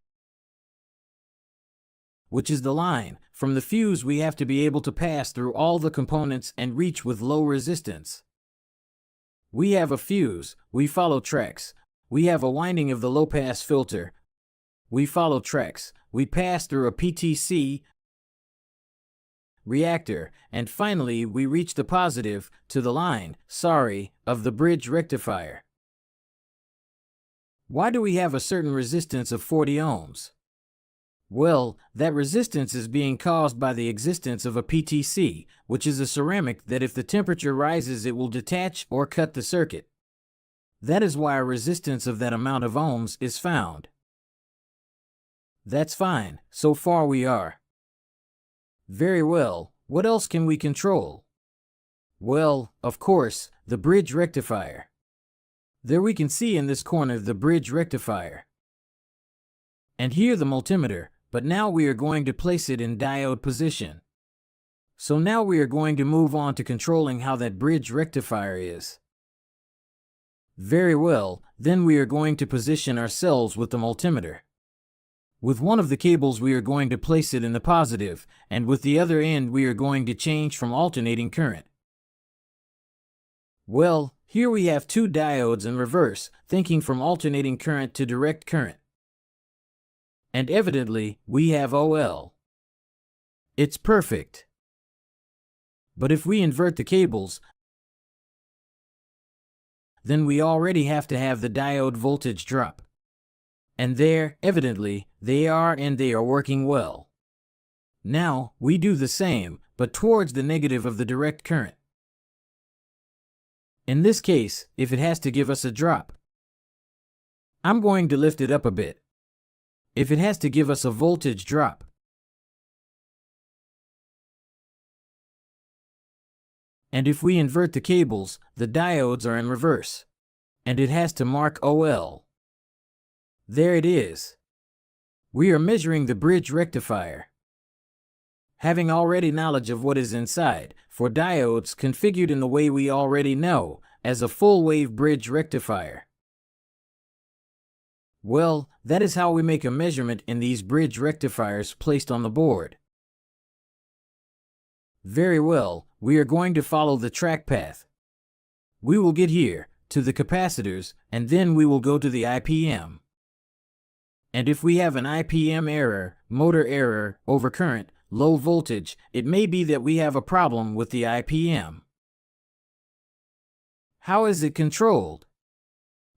which is the line, from the fuse we have to be able to pass through all the components and reach with low resistance. We have a fuse, we follow tracks. We have a winding of the low-pass filter. We follow tracks. We pass through a PTC reactor, and finally we reach the positive, to the line, of the bridge rectifier. Why do we have a certain resistance of 40 ohms? Well, that resistance is being caused by the existence of a PTC, which is a ceramic that if the temperature rises it will detach or cut the circuit. That is why a resistance of that amount of ohms is found. That's fine, so far we are. Very well, what else can we control? Well, of course, the bridge rectifier. There we can see in this corner the bridge rectifier. And here the multimeter, but now we are going to place it in diode position. So now we are going to move on to controlling how that bridge rectifier is. Very well, then we are going to position ourselves with the multimeter. With one of the cables we are going to place it in the positive, and with the other end we are going to change from alternating current. Well, here we have two diodes in reverse, thinking from alternating current to direct current. And evidently, we have OL. It's perfect. But if we invert the cables, then we already have to have the diode voltage drop. And there, evidently, they are, and they are working well. Now, we do the same, but towards the negative of the direct current. In this case, if it has to give us a drop, I'm going to lift it up a bit. If it has to give us a voltage drop, and if we invert the cables, the diodes are in reverse, and it has to mark OL. There it is. We are measuring the bridge rectifier. Having already knowledge of what is inside, for diodes configured in the way we already know, as a full-wave bridge rectifier. Well, that is how we make a measurement in these bridge rectifiers placed on the board. Very well, we are going to follow the track path. We will get here, to the capacitors, and then we will go to the IPM. And if we have an IPM error, motor error, overcurrent, low voltage, it may be that we have a problem with the IPM. How is it controlled?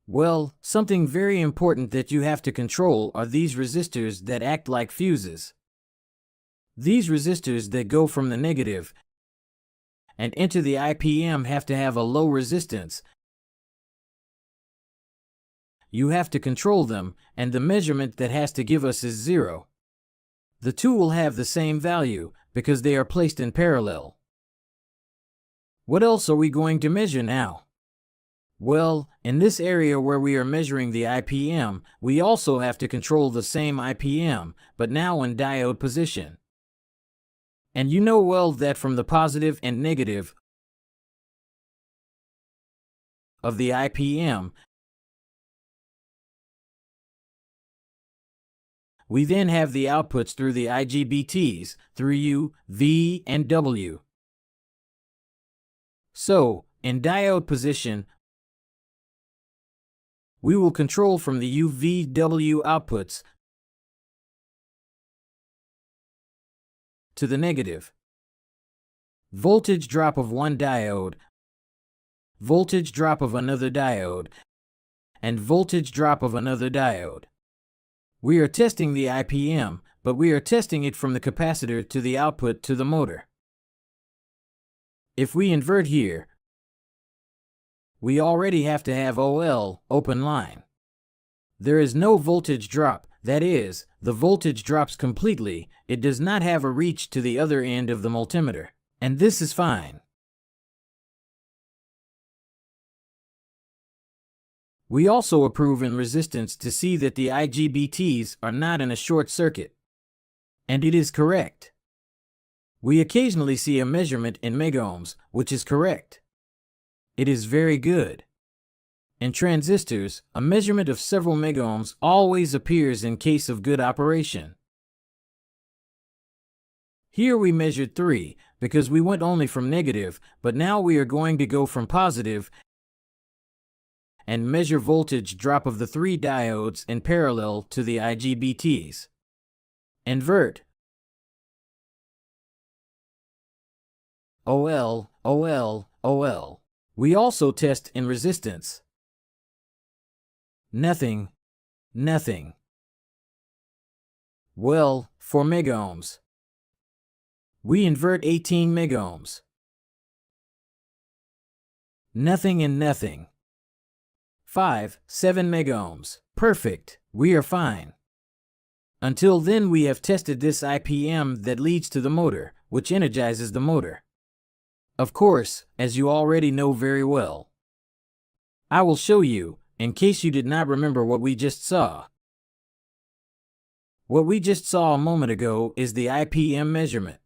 Well, something very important that you have to control are these resistors that act like fuses. These resistors that go from the negative and into the IPM have to have a low resistance. You have to control them, and the measurement that has to give us is 0. The two will have the same value, because they are placed in parallel. What else are we going to measure now? Well, in this area where we are measuring the IPM, we also have to control the same IPM, but now in diode position. And you know well that from the positive and negative of the IPM, we then have the outputs through the IGBTs, through U, V, and W. So, in diode position, we will control from the UVW outputs to the negative. Voltage drop of one diode, voltage drop of another diode, and voltage drop of another diode. We are testing the IPM, but we are testing it from the capacitor to the output to the motor. If we invert here, we already have to have OL, open line. There is no voltage drop, that is, the voltage drops completely, it does not have a reach to the other end of the multimeter, and this is fine. We also approve in resistance to see that the IGBTs are not in a short circuit. And it is correct. We occasionally see a measurement in megohms, which is correct. It is very good. In transistors, a measurement of several megohms always appears in case of good operation. Here we measured 3, because we went only from negative, but now we are going to go from positive and measure voltage drop of the 3 diodes in parallel to the IGBTs. Invert. OL, OL, OL. We also test in resistance. Nothing, nothing. Well, 4 megohms. We invert 18 megohms. Nothing and nothing. 5, 7 megohms. Perfect, we are fine. Until then we have tested this IPM that leads to the motor, which energizes the motor. Of course, as you already know very well. I will show you, in case you did not remember what we just saw. What we just saw a moment ago is the IPM measurement.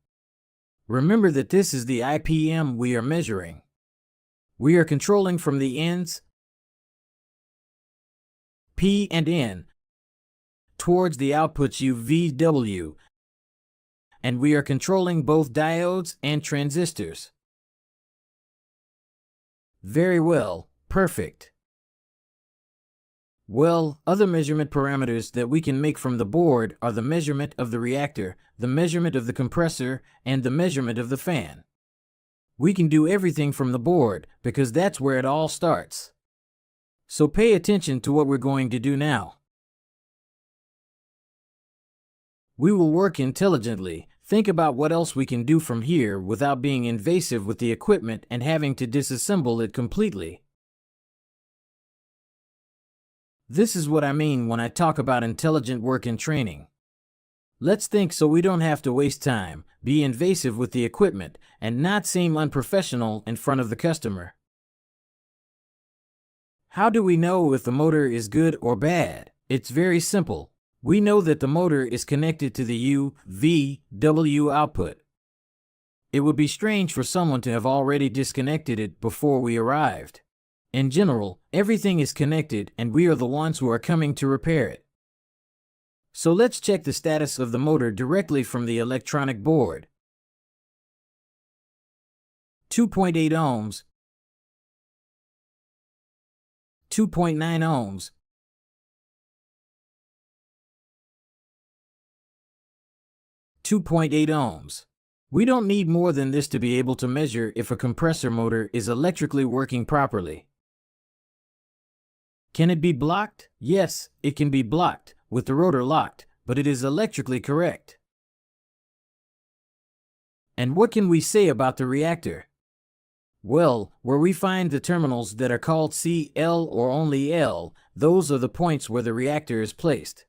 Remember that this is the IPM we are measuring. We are controlling from the ends P and N towards the outputs UVW, and we are controlling both diodes and transistors. Very well, perfect. Well, other measurement parameters that we can make from the board are the measurement of the reactor, the measurement of the compressor, and the measurement of the fan. We can do everything from the board because that's where it all starts. So pay attention to what we're going to do now. We will work intelligently, think about what else we can do from here without being invasive with the equipment and having to disassemble it completely. This is what I mean when I talk about intelligent work and training. Let's think so we don't have to waste time, be invasive with the equipment, and not seem unprofessional in front of the customer. How do we know if the motor is good or bad? It's very simple. We know that the motor is connected to the UVW output. It would be strange for someone to have already disconnected it before we arrived. In general, everything is connected and we are the ones who are coming to repair it. So let's check the status of the motor directly from the electronic board. 2.8 ohms, 2.9 ohms, 2.8 ohms. We don't need more than this to be able to measure if a compressor motor is electrically working properly. Can it be blocked? Yes, it can be blocked, with the rotor locked, but it is electrically correct. And what can we say about the reactor? Well, where we find the terminals that are called CL or only L, those are the points where the reactor is placed.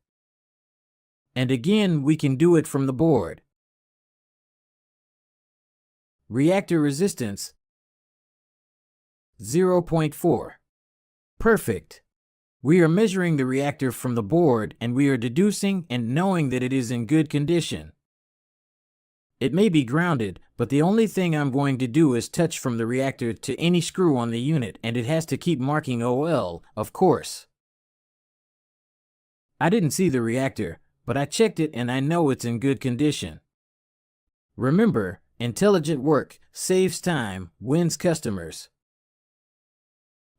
And again, we can do it from the board. Reactor resistance 0.4. Perfect. We are measuring the reactor from the board and we are deducing and knowing that it is in good condition. It may be grounded, but the only thing I'm going to do is touch from the reactor to any screw on the unit and it has to keep marking OL, of course. I didn't see the reactor, but I checked it and I know it's in good condition. Remember, intelligent work saves time, wins customers.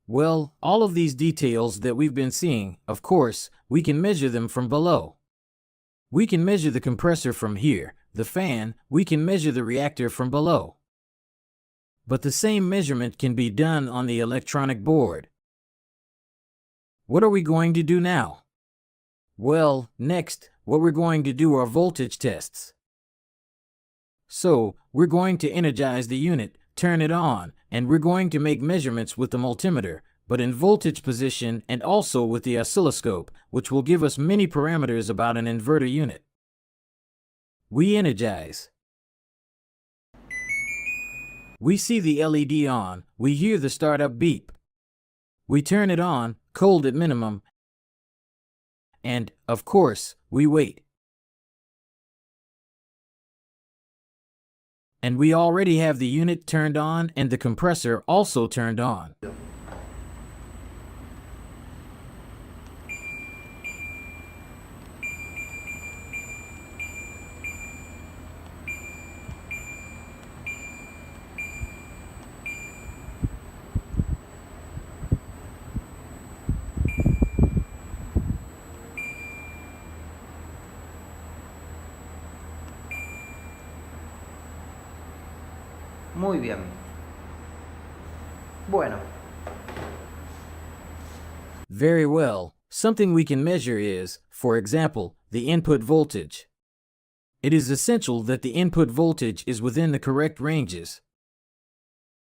Well, all of these details that we've been seeing, of course, we can measure them from below. We can measure the compressor from here, the fan, we can measure the reactor from below. But the same measurement can be done on the electronic board. What are we going to do now? Well, next, what we're going to do are voltage tests. So, we're going to energize the unit, turn it on, and we're going to make measurements with the multimeter, but in voltage position and also with the oscilloscope, which will give us many parameters about an inverter unit. We energize. We see the LED on, we hear the startup beep. We turn it on, cold at minimum, and, of course, we wait. And we already have the unit turned on and the compressor also turned on. Muy bien. Bueno. Very well. Something we can measure is, for example, the input voltage. It is essential that the input voltage is within the correct ranges.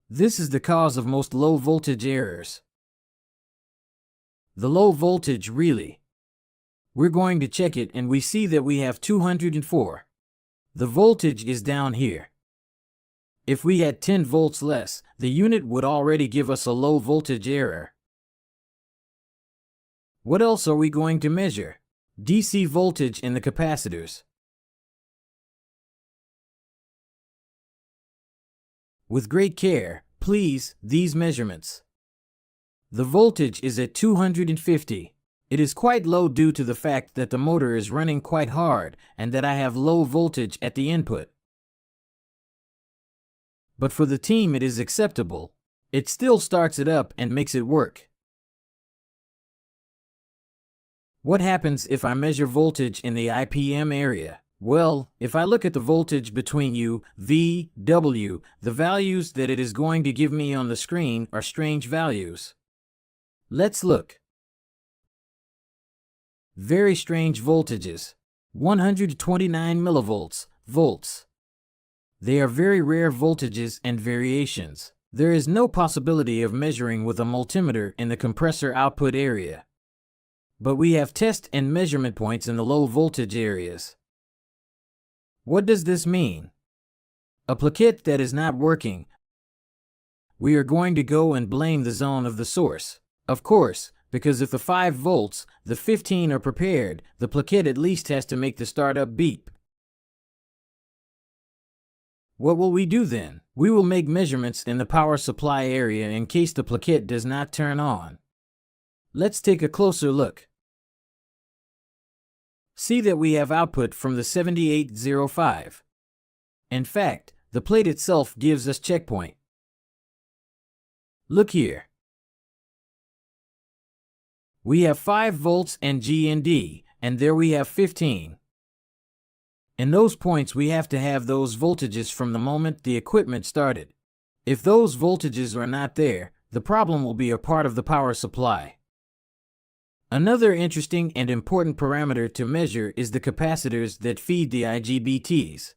This is the cause of most low voltage errors. The low voltage really. We're going to check it and we see that we have 204. The voltage is down here. If we had 10 volts less, the unit would already give us a low voltage error. What else are we going to measure? DC voltage in the capacitors. With great care, please, these measurements. The voltage is at 250. It is quite low due to the fact that the motor is running quite hard and that I have low voltage at the input. But for the team it is acceptable. It still starts it up and makes it work. What happens if I measure voltage in the IPM area? Well, if I look at the voltage between U, V, W, the values that it is going to give me on the screen are strange values. Let's look. Very strange voltages. 129 millivolts, volts. They are very rare voltages and variations. There is no possibility of measuring with a multimeter in the compressor output area. But we have test and measurement points in the low voltage areas. What does this mean? A plaquette that is not working. We are going to go and blame the zone of the source. Of course, because if the 5 volts, the 15 are prepared, the plaquette at least has to make the startup beep. What will we do then? We will make measurements in the power supply area in case the plaquette does not turn on. Let's take a closer look. See that we have output from the 7805. In fact, the plate itself gives us checkpoint. Look here. We have 5 volts and G and D, and there we have 15. In those points we have to have those voltages from the moment the equipment started. If those voltages are not there, the problem will be a part of the power supply. Another interesting and important parameter to measure is the capacitors that feed the IGBTs.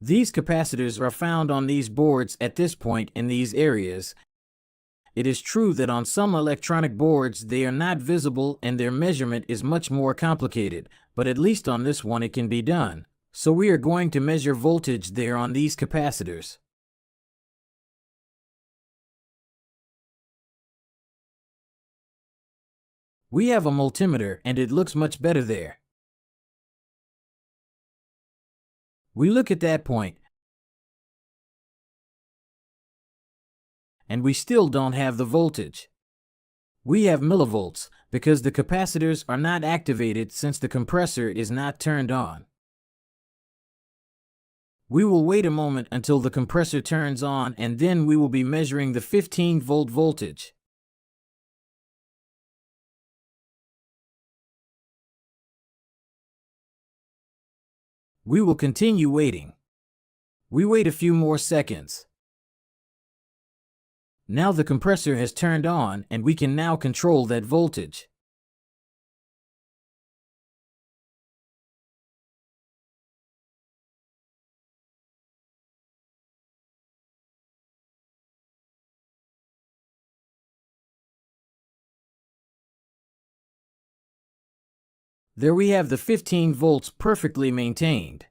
These capacitors are found on these boards at this point in these areas. It is true that on some electronic boards they are not visible and their measurement is much more complicated, but at least on this one it can be done. So we are going to measure voltage there on these capacitors. We have a multimeter and it looks much better there. We look at that point, and we still don't have the voltage. We have millivolts because the capacitors are not activated since the compressor is not turned on. We will wait a moment until the compressor turns on and then we will be measuring the 15-volt voltage. We will continue waiting. We wait a few more seconds. Now the compressor has turned on and we can now control that voltage. There we have the 15 volts perfectly maintained.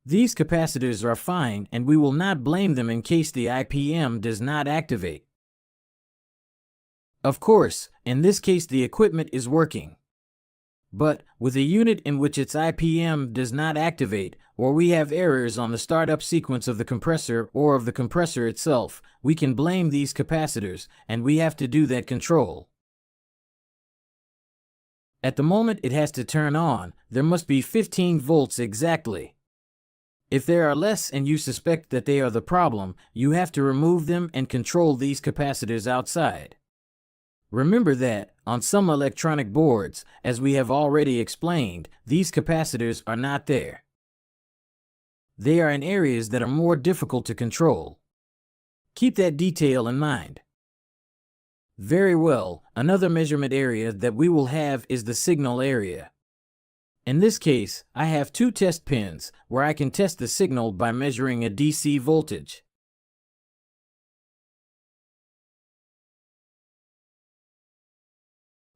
These capacitors are fine, and we will not blame them in case the IPM does not activate. Of course, in this case the equipment is working. But with a unit in which its IPM does not activate, or we have errors on the startup sequence of the compressor or of the compressor itself, we can blame these capacitors, and we have to do that control. At the moment it has to turn on, there must be 15 volts exactly. If there are less and you suspect that they are the problem, you have to remove them and control these capacitors outside. Remember that, on some electronic boards, as we have already explained, these capacitors are not there. They are in areas that are more difficult to control. Keep that detail in mind. Very well, another measurement area that we will have is the signal area. In this case, I have two test pins where I can test the signal by measuring a DC voltage.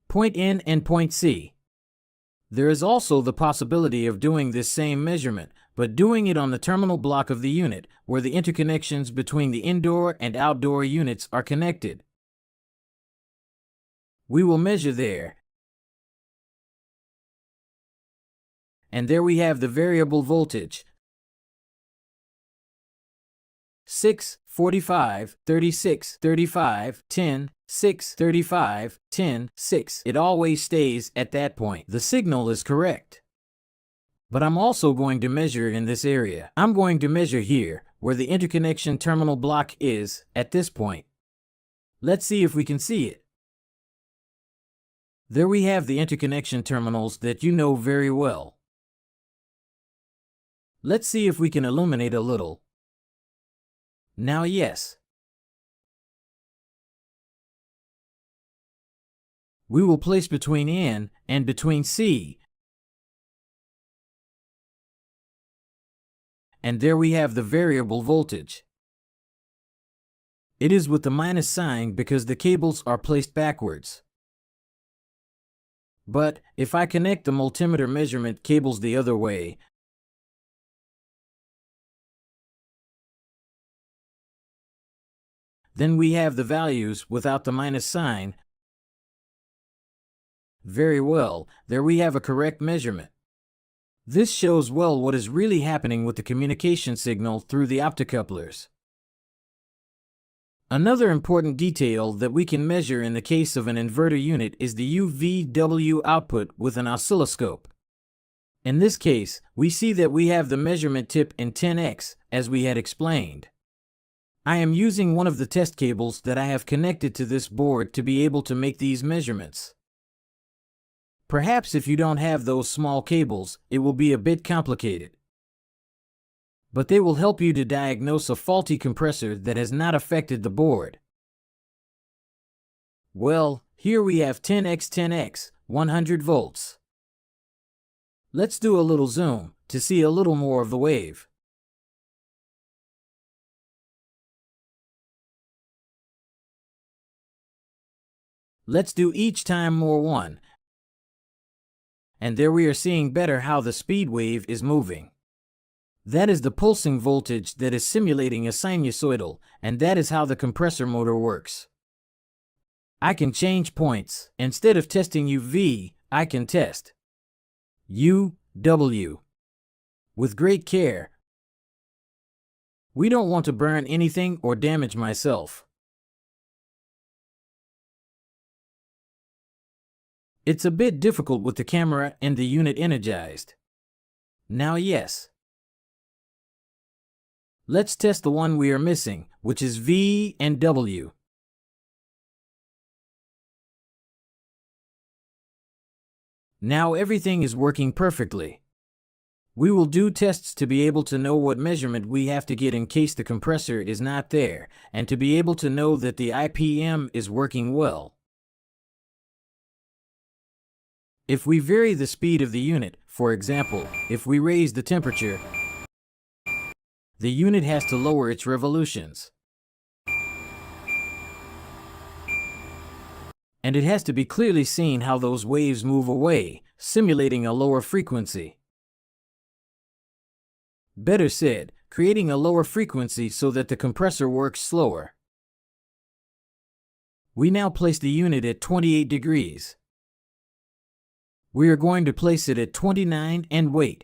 Point N and point C. There is also the possibility of doing this same measurement, but doing it on the terminal block of the unit, where the interconnections between the indoor and outdoor units are connected. We will measure there. And there we have the variable voltage. 6, 45, 36, 35, 10, 6, 35, 10, 6. It always stays at that point. The signal is correct. But I'm also going to measure in this area. I'm going to measure here, where the interconnection terminal block is, at this point. Let's see if we can see it. There we have the interconnection terminals that you know very well. Let's see if we can illuminate a little. Now yes. We will place between N and between C. And there we have the variable voltage. It is with the minus sign because the cables are placed backwards. But if I connect the multimeter measurement cables the other way, then we have the values without the minus sign. Very well, there we have a correct measurement. This shows well what is really happening with the communication signal through the optocouplers. Another important detail that we can measure in the case of an inverter unit is the UVW output with an oscilloscope. In this case, we see that we have the measurement tip in 10x, as we had explained. I am using one of the test cables that I have connected to this board to be able to make these measurements. Perhaps if you don't have those small cables, it will be a bit complicated. But they will help you to diagnose a faulty compressor that has not affected the board. Well, here we have 10x, 100 volts. Let's do a little zoom to see a little more of the wave. Let's do each time more 1. And there we are seeing better how the speed wave is moving. That is the pulsing voltage that is simulating a sinusoidal, and that is how the compressor motor works. I can change points. Instead of testing UV, I can test UW. With great care. We don't want to burn anything or damage myself. It's a bit difficult with the camera and the unit energized. Now yes. Let's test the one we are missing, which is V and W. Now everything is working perfectly. We will do tests to be able to know what measurement we have to get in case the compressor is not there, and to be able to know that the IPM is working well. If we vary the speed of the unit, for example, if we raise the temperature, the unit has to lower its revolutions. And it has to be clearly seen how those waves move away, simulating a lower frequency. Better said, creating a lower frequency so that the compressor works slower. We now place the unit at 28 degrees. We are going to place it at 29 and wait.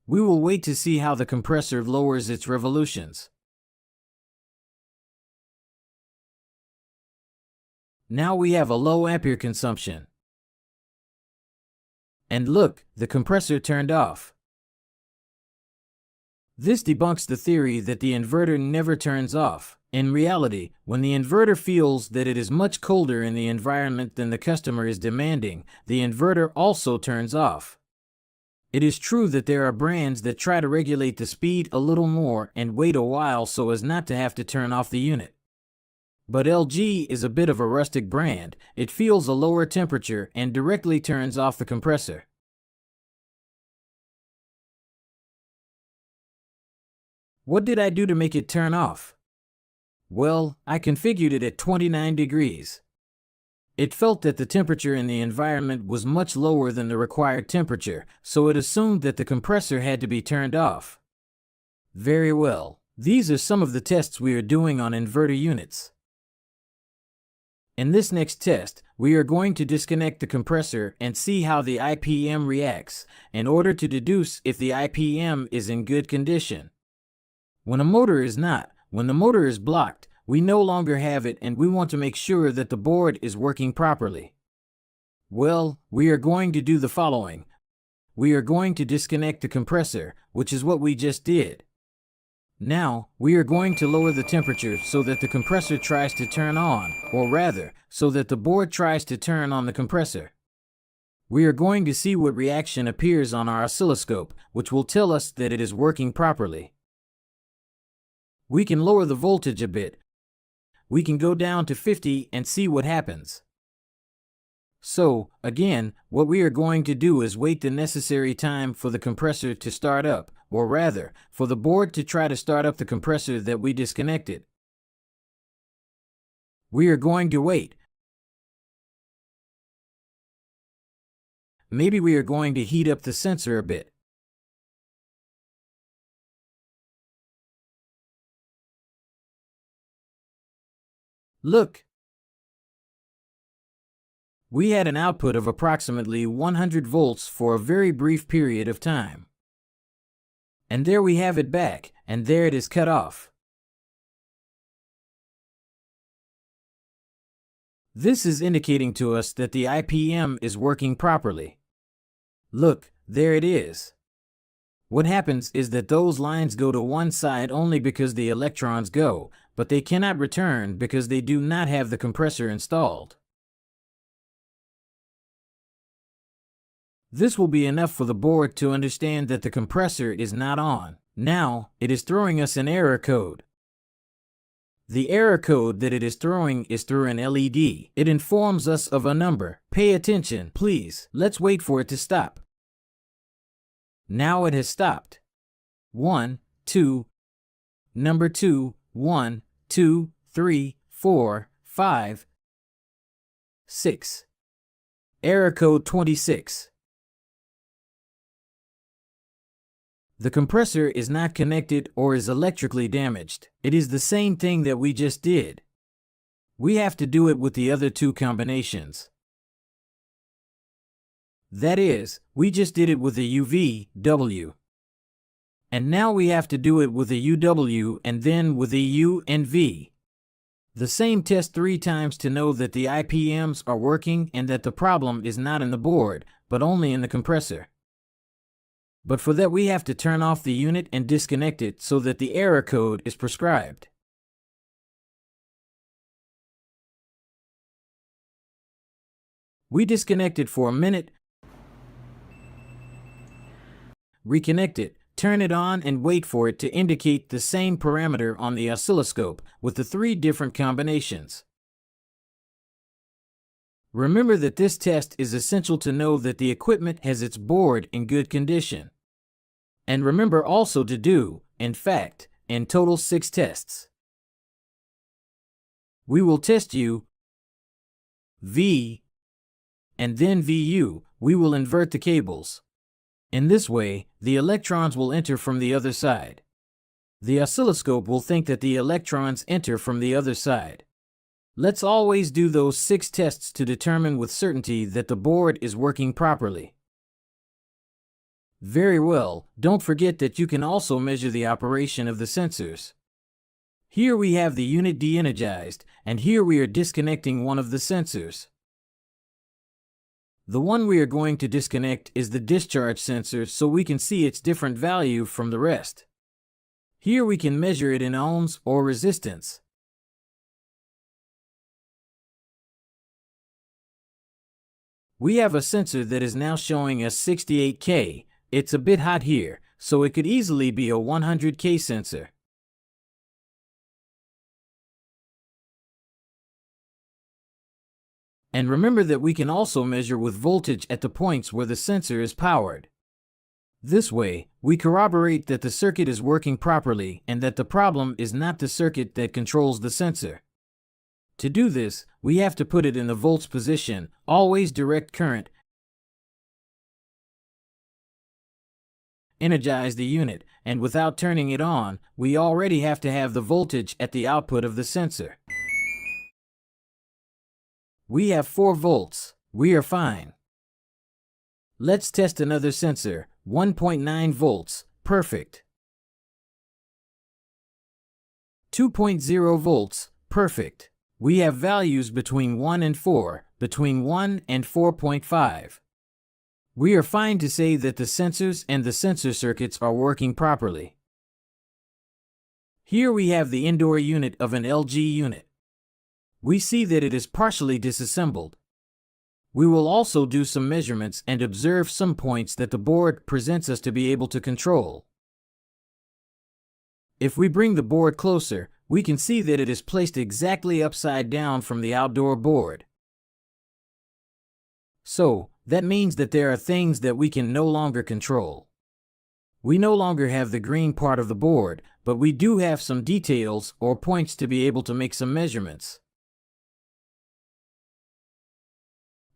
We will wait to see how the compressor lowers its revolutions. Now we have a low ampere consumption. And look, the compressor turned off. This debunks the theory that the inverter never turns off. In reality, when the inverter feels that it is much colder in the environment than the customer is demanding, the inverter also turns off. It is true that there are brands that try to regulate the speed a little more and wait a while so as not to have to turn off the unit. But LG is a bit of a rustic brand. It feels a lower temperature and directly turns off the compressor. What did I do to make it turn off? Well, I configured it at 29 degrees. It felt that the temperature in the environment was much lower than the required temperature, so it assumed that the compressor had to be turned off. Very well. These are some of the tests we are doing on inverter units. In this next test, we are going to disconnect the compressor and see how the IPM reacts, in order to deduce if the IPM is in good condition. When a motor is not, when the motor is blocked, we no longer have it and we want to make sure that the board is working properly. Well, we are going to do the following. We are going to disconnect the compressor, which is what we just did. Now, we are going to lower the temperature so that the compressor tries to turn on, or rather, so that the board tries to turn on the compressor. We are going to see what reaction appears on our oscilloscope, which will tell us that it is working properly. We can lower the voltage a bit. We can go down to 50 and see what happens. So, again, what we are going to do is wait the necessary time for the compressor to start up, or rather, for the board to try to start up the compressor that we disconnected. We are going to wait. Maybe we are going to heat up the sensor a bit. Look! We had an output of approximately 100 volts for a very brief period of time. And there we have it back, and there it is cut off. This is indicating to us that the IPM is working properly. Look, there it is. What happens is that those lines go to one side only because the electrons go, but they cannot return because they do not have the compressor installed. This will be enough for the board to understand that the compressor is not on. Now, it is throwing us an error code. The error code that it is throwing is through an LED. It informs us of a number. Pay attention, please. Let's wait for it to stop. Now it has stopped. 1, 2, number 2, 1, 2, 3, 4, 5, 6. Error code 26. The compressor is not connected or is electrically damaged. It is the same thing that we just did. We have to do it with the other two combinations. That is, we just did it with a UV, W. And now we have to do it with a UW and then with a U and V. The same test 3 times to know that the IPMs are working and that the problem is not in the board, but only in the compressor. But for that we have to turn off the unit and disconnect it so that the error code is prescribed. We disconnect it for a minute, reconnect it, turn it on, and wait for it to indicate the same parameter on the oscilloscope with the 3 different combinations. Remember that this test is essential to know that the equipment has its board in good condition. And remember also to do, in fact, in total 6 tests. We will test U, V, and then VU. We will invert the cables. In this way, the electrons will enter from the other side. The oscilloscope will think that the electrons enter from the other side. Let's always do those 6 tests to determine with certainty that the board is working properly. Very well, don't forget that you can also measure the operation of the sensors. Here we have the unit de-energized, and here we are disconnecting one of the sensors. The one we are going to disconnect is the discharge sensor, so we can see its different value from the rest. Here we can measure it in ohms or resistance. We have a sensor that is now showing us 68K. It's a bit hot here, so it could easily be a 100K sensor. And remember that we can also measure with voltage at the points where the sensor is powered. This way, we corroborate that the circuit is working properly and that the problem is not the circuit that controls the sensor. To do this, we have to put it in the volts position, always direct current, energize the unit, and without turning it on, we already have to have the voltage at the output of the sensor. We have 4 volts. We are fine. Let's test another sensor, 1.9 volts, perfect. 2.0 volts, perfect. We have values between 1 and 4, between 1 and 4.5. We are fine to say that the sensors and the sensor circuits are working properly. Here we have the indoor unit of an LG unit. We see that it is partially disassembled. We will also do some measurements and observe some points that the board presents us to be able to control. If we bring the board closer, we can see that it is placed exactly upside down from the outdoor board. So, that means that there are things that we can no longer control. We no longer have the green part of the board, but we do have some details or points to be able to make some measurements.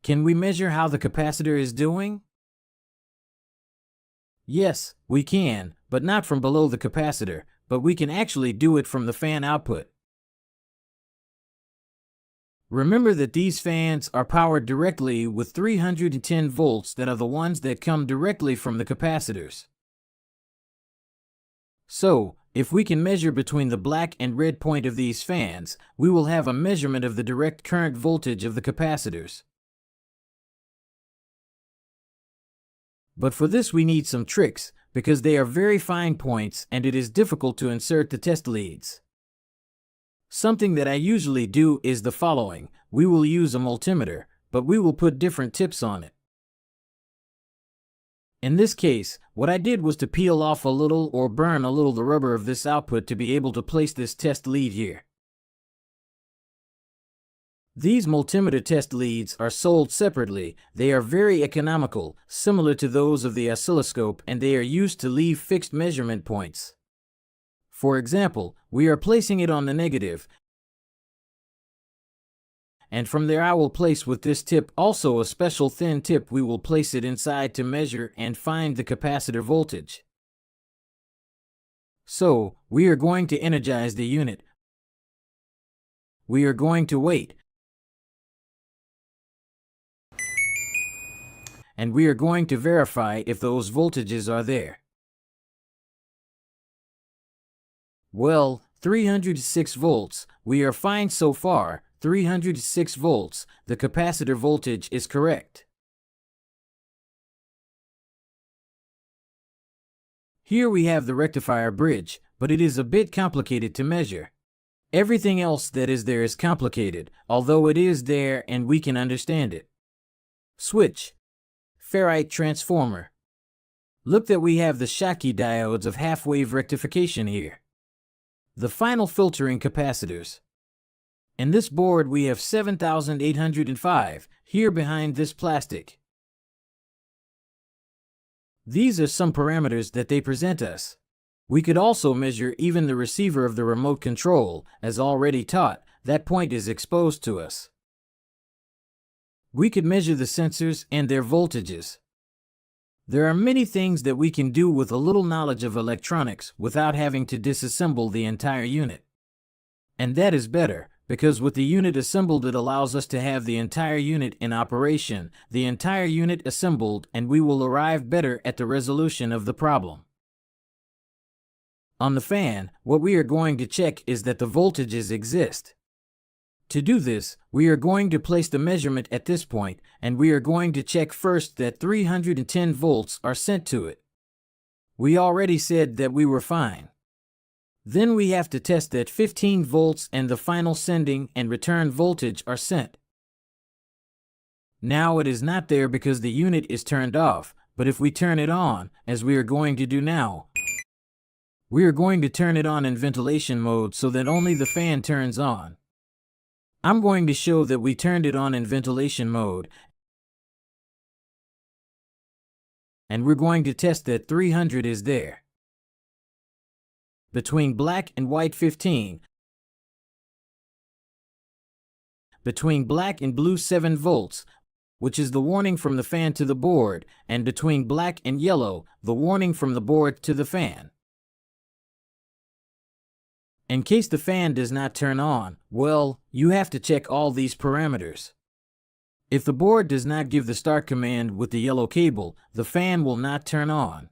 Can we measure how the capacitor is doing? Yes, we can, but not from below the capacitor, but we can actually do it from the fan output. Remember that these fans are powered directly with 310 volts that are the ones that come directly from the capacitors. So, if we can measure between the black and red point of these fans, we will have a measurement of the direct current voltage of the capacitors. But for this we need some tricks, because they are very fine points and it is difficult to insert the test leads. Something that I usually do is the following. We will use a multimeter, but we will put different tips on it. In this case, what I did was to peel off a little or burn a little the rubber of this output to be able to place this test lead here. These multimeter test leads are sold separately. They are very economical, similar to those of the oscilloscope, and they are used to leave fixed measurement points. For example, we are placing it on the negative, and from there I will place with this tip also a special thin tip. We will place it inside to measure and find the capacitor voltage. So, we are going to energize the unit. We are going to wait. And we are going to verify if those voltages are there. Well, 306 volts, we are fine so far. 306 volts, the capacitor voltage is correct. Here we have the rectifier bridge, but it is a bit complicated to measure. Everything else that is there is complicated, although it is there and we can understand it. Switch. Ferrite transformer. Look that we have the Schottky diodes of half-wave rectification here. The final filtering capacitors. In this board we have 7805 here behind this plastic. These are some parameters that they present us. We could also measure even the receiver of the remote control. As already taught, that point is exposed to us. We could measure the sensors and their voltages. There are many things that we can do with a little knowledge of electronics without having to disassemble the entire unit. And that is better, because with the unit assembled it allows us to have the entire unit in operation, the entire unit assembled, and we will arrive better at the resolution of the problem. On the fan, what we are going to check is that the voltages exist. To do this, we are going to place the measurement at this point, and we are going to check first that 310 volts are sent to it. We already said that we were fine. Then we have to test that 15 volts and the final sending and return voltage are sent. Now it is not there because the unit is turned off, but if we turn it on, as we are going to do now, we are going to turn it on in ventilation mode so that only the fan turns on. I'm going to show that we turned it on in ventilation mode, and we're going to test that 300 is there. Between black and white 15. Between black and blue 7 volts, which is the warning from the fan to the board, and between black and yellow, the warning from the board to the fan. In case the fan does not turn on, well, you have to check all these parameters. If the board does not give the start command with the yellow cable, the fan will not turn on.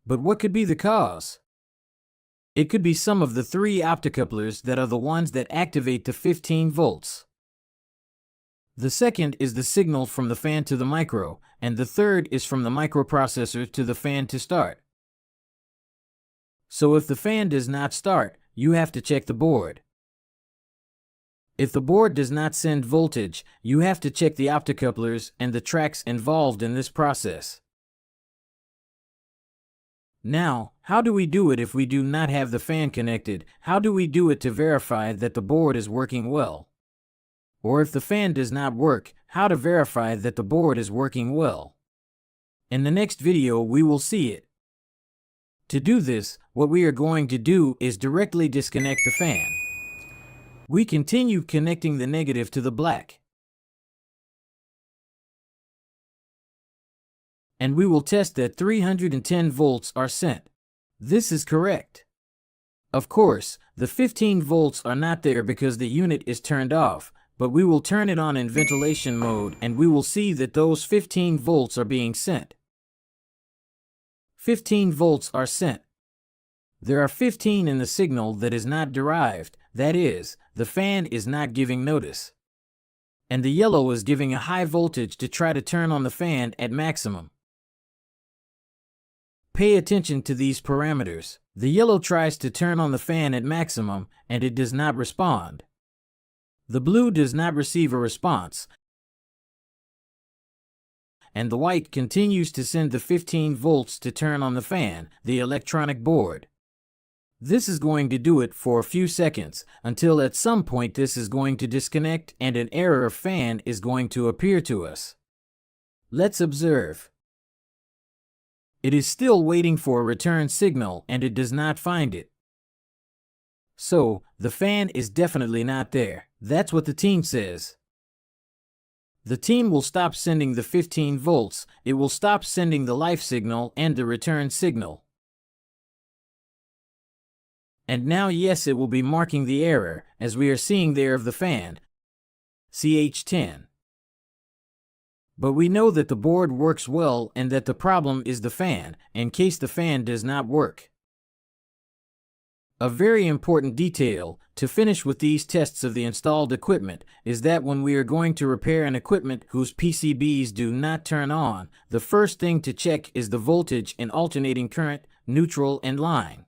But what could be the cause? It could be some of the 3 optocouplers that are the ones that activate the 15 volts. The second is the signal from the fan to the micro, and the third is from the microprocessor to the fan to start. So if the fan does not start, you have to check the board. If the board does not send voltage, you have to check the optocouplers and the tracks involved in this process. Now, how do we do it if we do not have the fan connected? How do we do it to verify that the board is working well? Or if the fan does not work, how to verify that the board is working well? In the next video we will see it. To do this, what we are going to do is directly disconnect the fan. We continue connecting the negative to the black. And we will test that 310 volts are sent. This is correct. Of course, the 15 volts are not there because the unit is turned off, but we will turn it on in ventilation mode and we will see that those 15 volts are being sent. 15 volts are sent. There are 15 in the signal that is not derived, that is, the fan is not giving notice. And the yellow is giving a high voltage to try to turn on the fan at maximum. Pay attention to these parameters. The yellow tries to turn on the fan at maximum, and it does not respond. The blue does not receive a response, and the white continues to send the 15 volts to turn on the fan, the electronic board. This is going to do it for a few seconds, until at some point this is going to disconnect and an error of fan is going to appear to us. Let's observe. It is still waiting for a return signal and it does not find it. So, the fan is definitely not there. That's what the team says. The team will stop sending the 15 volts, it will stop sending the life signal and the return signal. And now yes, it will be marking the error, as we are seeing there of the fan, CH10. But we know that the board works well and that the problem is the fan, in case the fan does not work. A very important detail, to finish with these tests of the installed equipment, is that when we are going to repair an equipment whose PCBs do not turn on, the first thing to check is the voltage in alternating current, neutral, and line.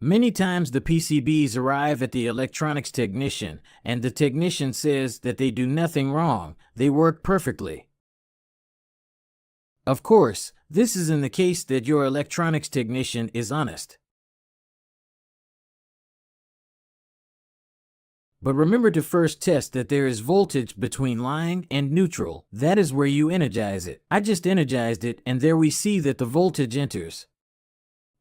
Many times the PCBs arrive at the electronics technician, and the technician says that they do nothing wrong, they work perfectly. Of course, this is in the case that your electronics technician is honest. But remember to first test that there is voltage between line and neutral. That is where you energize it. I just energized it, and there we see that the voltage enters.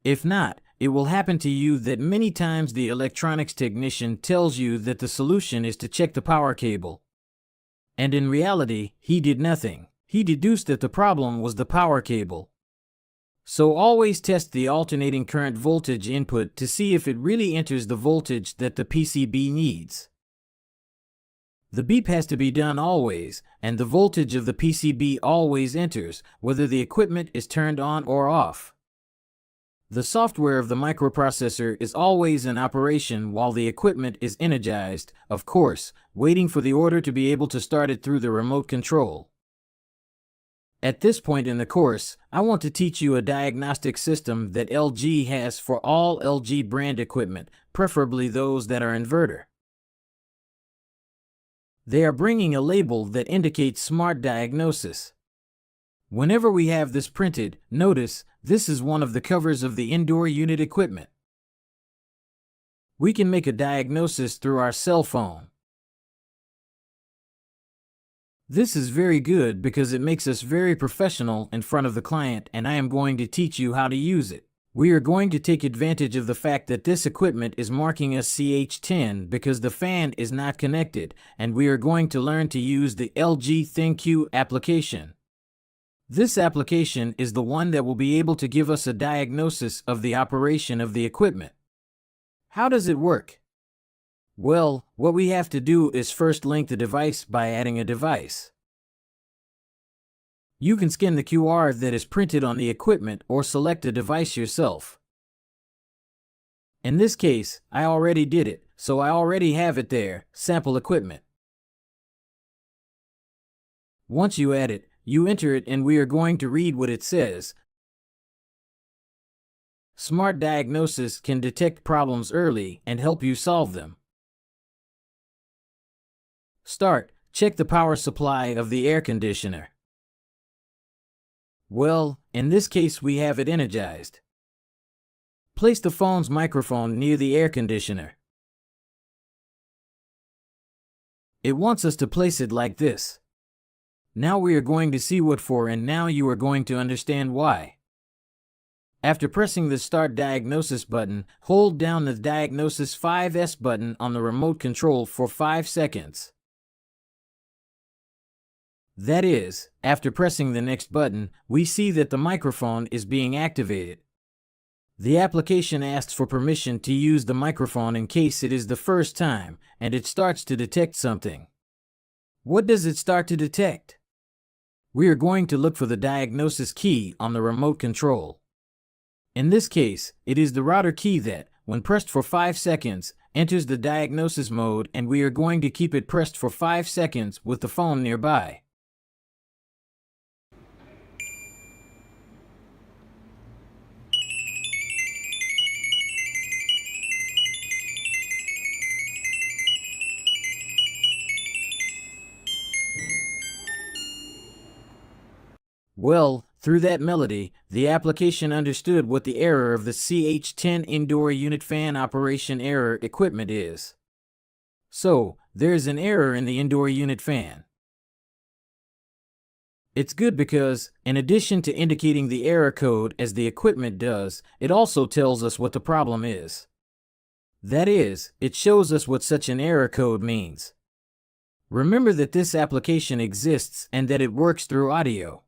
If not, it will happen to you that many times the electronics technician tells you that the solution is to check the power cable. And in reality, he did nothing. He deduced that the problem was the power cable. So always test the alternating current voltage input to see if it really enters the voltage that the PCB needs. The beep has to be done always, and the voltage of the PCB always enters, whether the equipment is turned on or off. The software of the microprocessor is always in operation while the equipment is energized, of course, waiting for the order to be able to start it through the remote control. At this point in the course, I want to teach you a diagnostic system that LG has for all LG brand equipment, preferably those that are inverter. They are bringing a label that indicates Smart Diagnosis. Whenever we have this printed, notice this is one of the covers of the indoor unit equipment. We can make a diagnosis through our cell phone. This is very good because it makes us very professional in front of the client, and I am going to teach you how to use it. We are going to take advantage of the fact that this equipment is marking us CH10 because the fan is not connected, and we are going to learn to use the LG ThinQ application. This application is the one that will be able to give us a diagnosis of the operation of the equipment. How does it work? Well, what we have to do is first link the device by adding a device. You can scan the QR that is printed on the equipment or select a device yourself. In this case, I already did it, so I already have it there, sample equipment. Once you add it, you enter it, and we are going to read what it says. Smart Diagnosis can detect problems early and help you solve them. Start. Check the power supply of the air conditioner. Well, in this case we have it energized. Place the phone's microphone near the air conditioner. It wants us to place it like this. Now we are going to see what for, and now you are going to understand why. After pressing the Start Diagnosis button, hold down the Diagnosis 5S button on the remote control for 5 seconds. That is, after pressing the next button, we see that the microphone is being activated. The application asks for permission to use the microphone in case it is the first time, and it starts to detect something. What does it start to detect? We are going to look for the diagnosis key on the remote control. In this case, it is the router key that, when pressed for 5 seconds, enters the diagnosis mode, and we are going to keep it pressed for 5 seconds with the phone nearby. Well, through that melody, the application understood what the error of the CH10 indoor unit fan operation error equipment is. So, there is an error in the indoor unit fan. It's good because, in addition to indicating the error code as the equipment does, it also tells us what the problem is. That is, it shows us what such an error code means. Remember that this application exists and that it works through audio.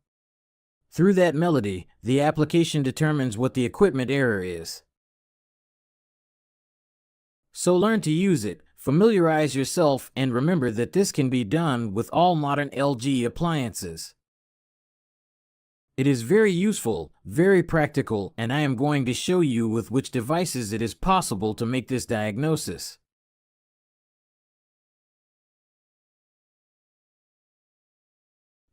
Through that melody, the application determines what the equipment error is. So learn to use it, familiarize yourself, and remember that this can be done with all modern LG appliances. It is very useful, very practical, and I am going to show you with which devices it is possible to make this diagnosis.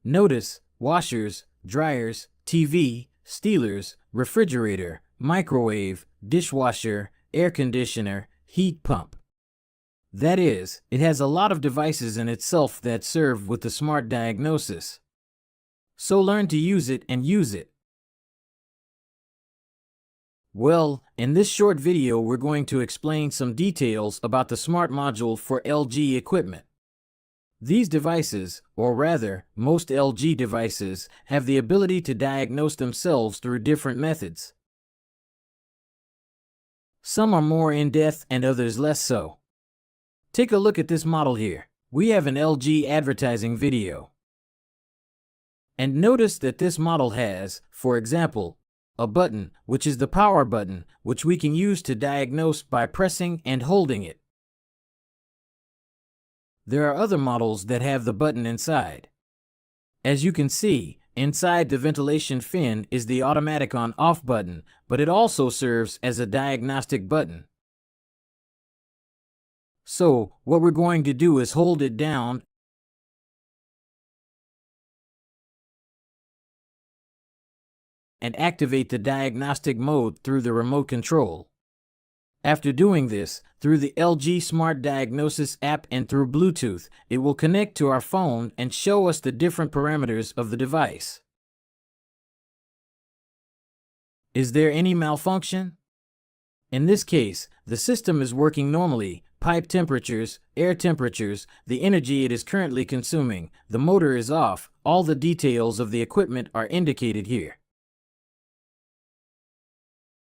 Notice, washers, dryers, TV, stealers, refrigerator, microwave, dishwasher, air conditioner, heat pump. That is, it has a lot of devices in itself that serve with the smart diagnosis. So learn to use it and use it. Well, in this short video we're going to explain some details about the smart module for LG equipment. These devices, or rather, most LG devices, have the ability to diagnose themselves through different methods. Some are more in-depth and others less so. Take a look at this model here. We have an LG advertising video. And notice that this model has, for example, a button, which is the power button, which we can use to diagnose by pressing and holding it. There are other models that have the button inside. As you can see, inside the ventilation fin is the automatic on-off button, but it also serves as a diagnostic button. So, what we're going to do is hold it down and activate the diagnostic mode through the remote control. After doing this, through the LG Smart Diagnosis app and through Bluetooth, it will connect to our phone and show us the different parameters of the device. Is there any malfunction? In this case, the system is working normally. Pipe temperatures, air temperatures, the energy it is currently consuming, the motor is off, all the details of the equipment are indicated here.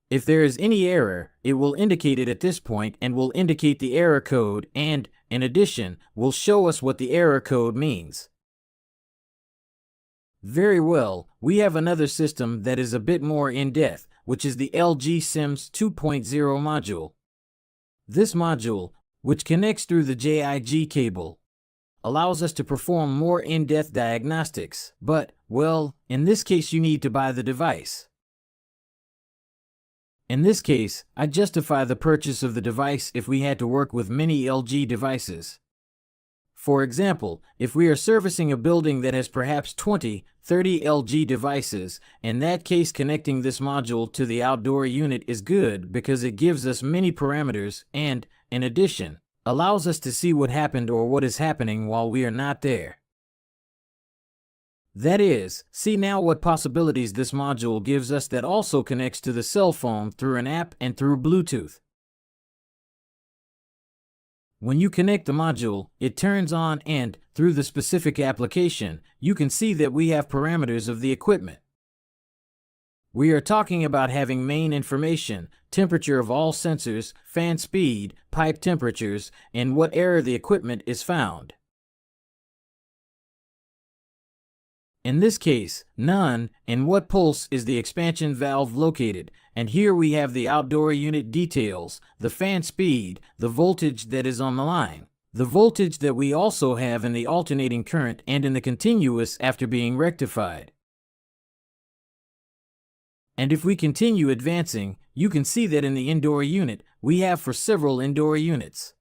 If there is any error, it will indicate it at this point and will indicate the error code and, in addition, will show us what the error code means. Very well, we have another system that is a bit more in-depth, which is the LG SIMS 2.0 module. This module, which connects through the JIG cable, allows us to perform more in-depth diagnostics, but, well, in this case you need to buy the device. In this case, I justify the purchase of the device if we had to work with many LG devices. For example, if we are servicing a building that has perhaps 20, 30 LG devices, in that case connecting this module to the outdoor unit is good because it gives us many parameters and, in addition, allows us to see what happened or what is happening while we are not there. That is, see now what possibilities this module gives us that also connects to the cell phone through an app and through Bluetooth. When you connect the module, it turns on and, through the specific application, you can see that we have parameters of the equipment. We are talking about having main information, temperature of all sensors, fan speed, pipe temperatures, and what error the equipment is found. In this case, none, and what pulse is the expansion valve located, and here we have the outdoor unit details, the fan speed, the voltage that is on the line, the voltage that we also have in the alternating current and in the continuous after being rectified. And if we continue advancing, you can see that in the indoor unit, we have for several indoor units.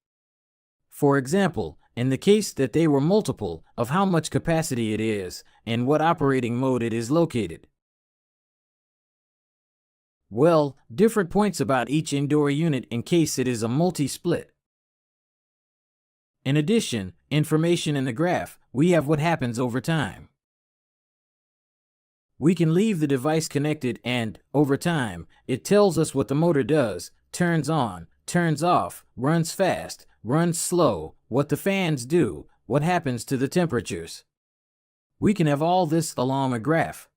For example, in the case that they were multiple, of how much capacity it is, and what operating mode it is located. Well, different points about each indoor unit in case it is a multi-split. In addition, information in the graph, we have what happens over time. We can leave the device connected and, over time, it tells us what the motor does, turns on, turns off, runs fast, runs slow, what the fans do, what happens to the temperatures. We can have all this along a graph.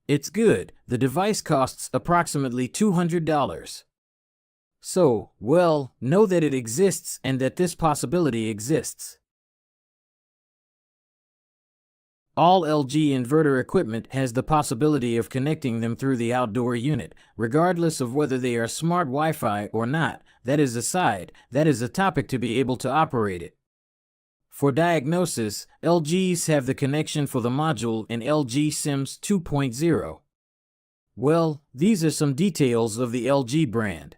It's good. The device costs approximately $200. So, well, know that it exists and that this possibility exists. All LG inverter equipment has the possibility of connecting them through the outdoor unit, regardless of whether they are smart Wi-Fi or not. That is aside, that is a topic to be able to operate it. For diagnosis, LGs have the connection for the module in LG SIMS 2.0. Well, these are some details of the LG brand.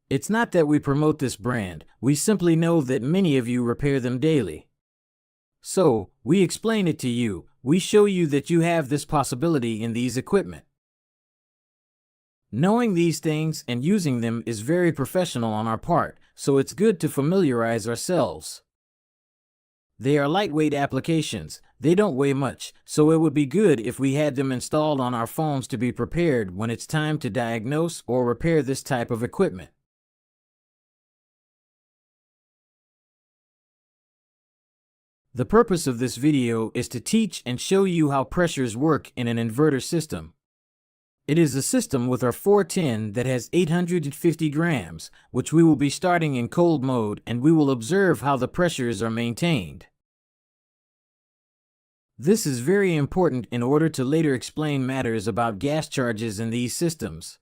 It's not that we promote this brand, we simply know that many of you repair them daily. So, we explain it to you, we show you that you have this possibility in these equipment. Knowing these things and using them is very professional on our part, so it's good to familiarize ourselves. They are lightweight applications, they don't weigh much, so it would be good if we had them installed on our phones to be prepared when it's time to diagnose or repair this type of equipment. The purpose of this video is to teach and show you how pressures work in an inverter system. It is a system with our 410 that has 850 grams, which we will be starting in cold mode, and we will observe how the pressures are maintained. This is very important in order to later explain matters about gas charges in these systems.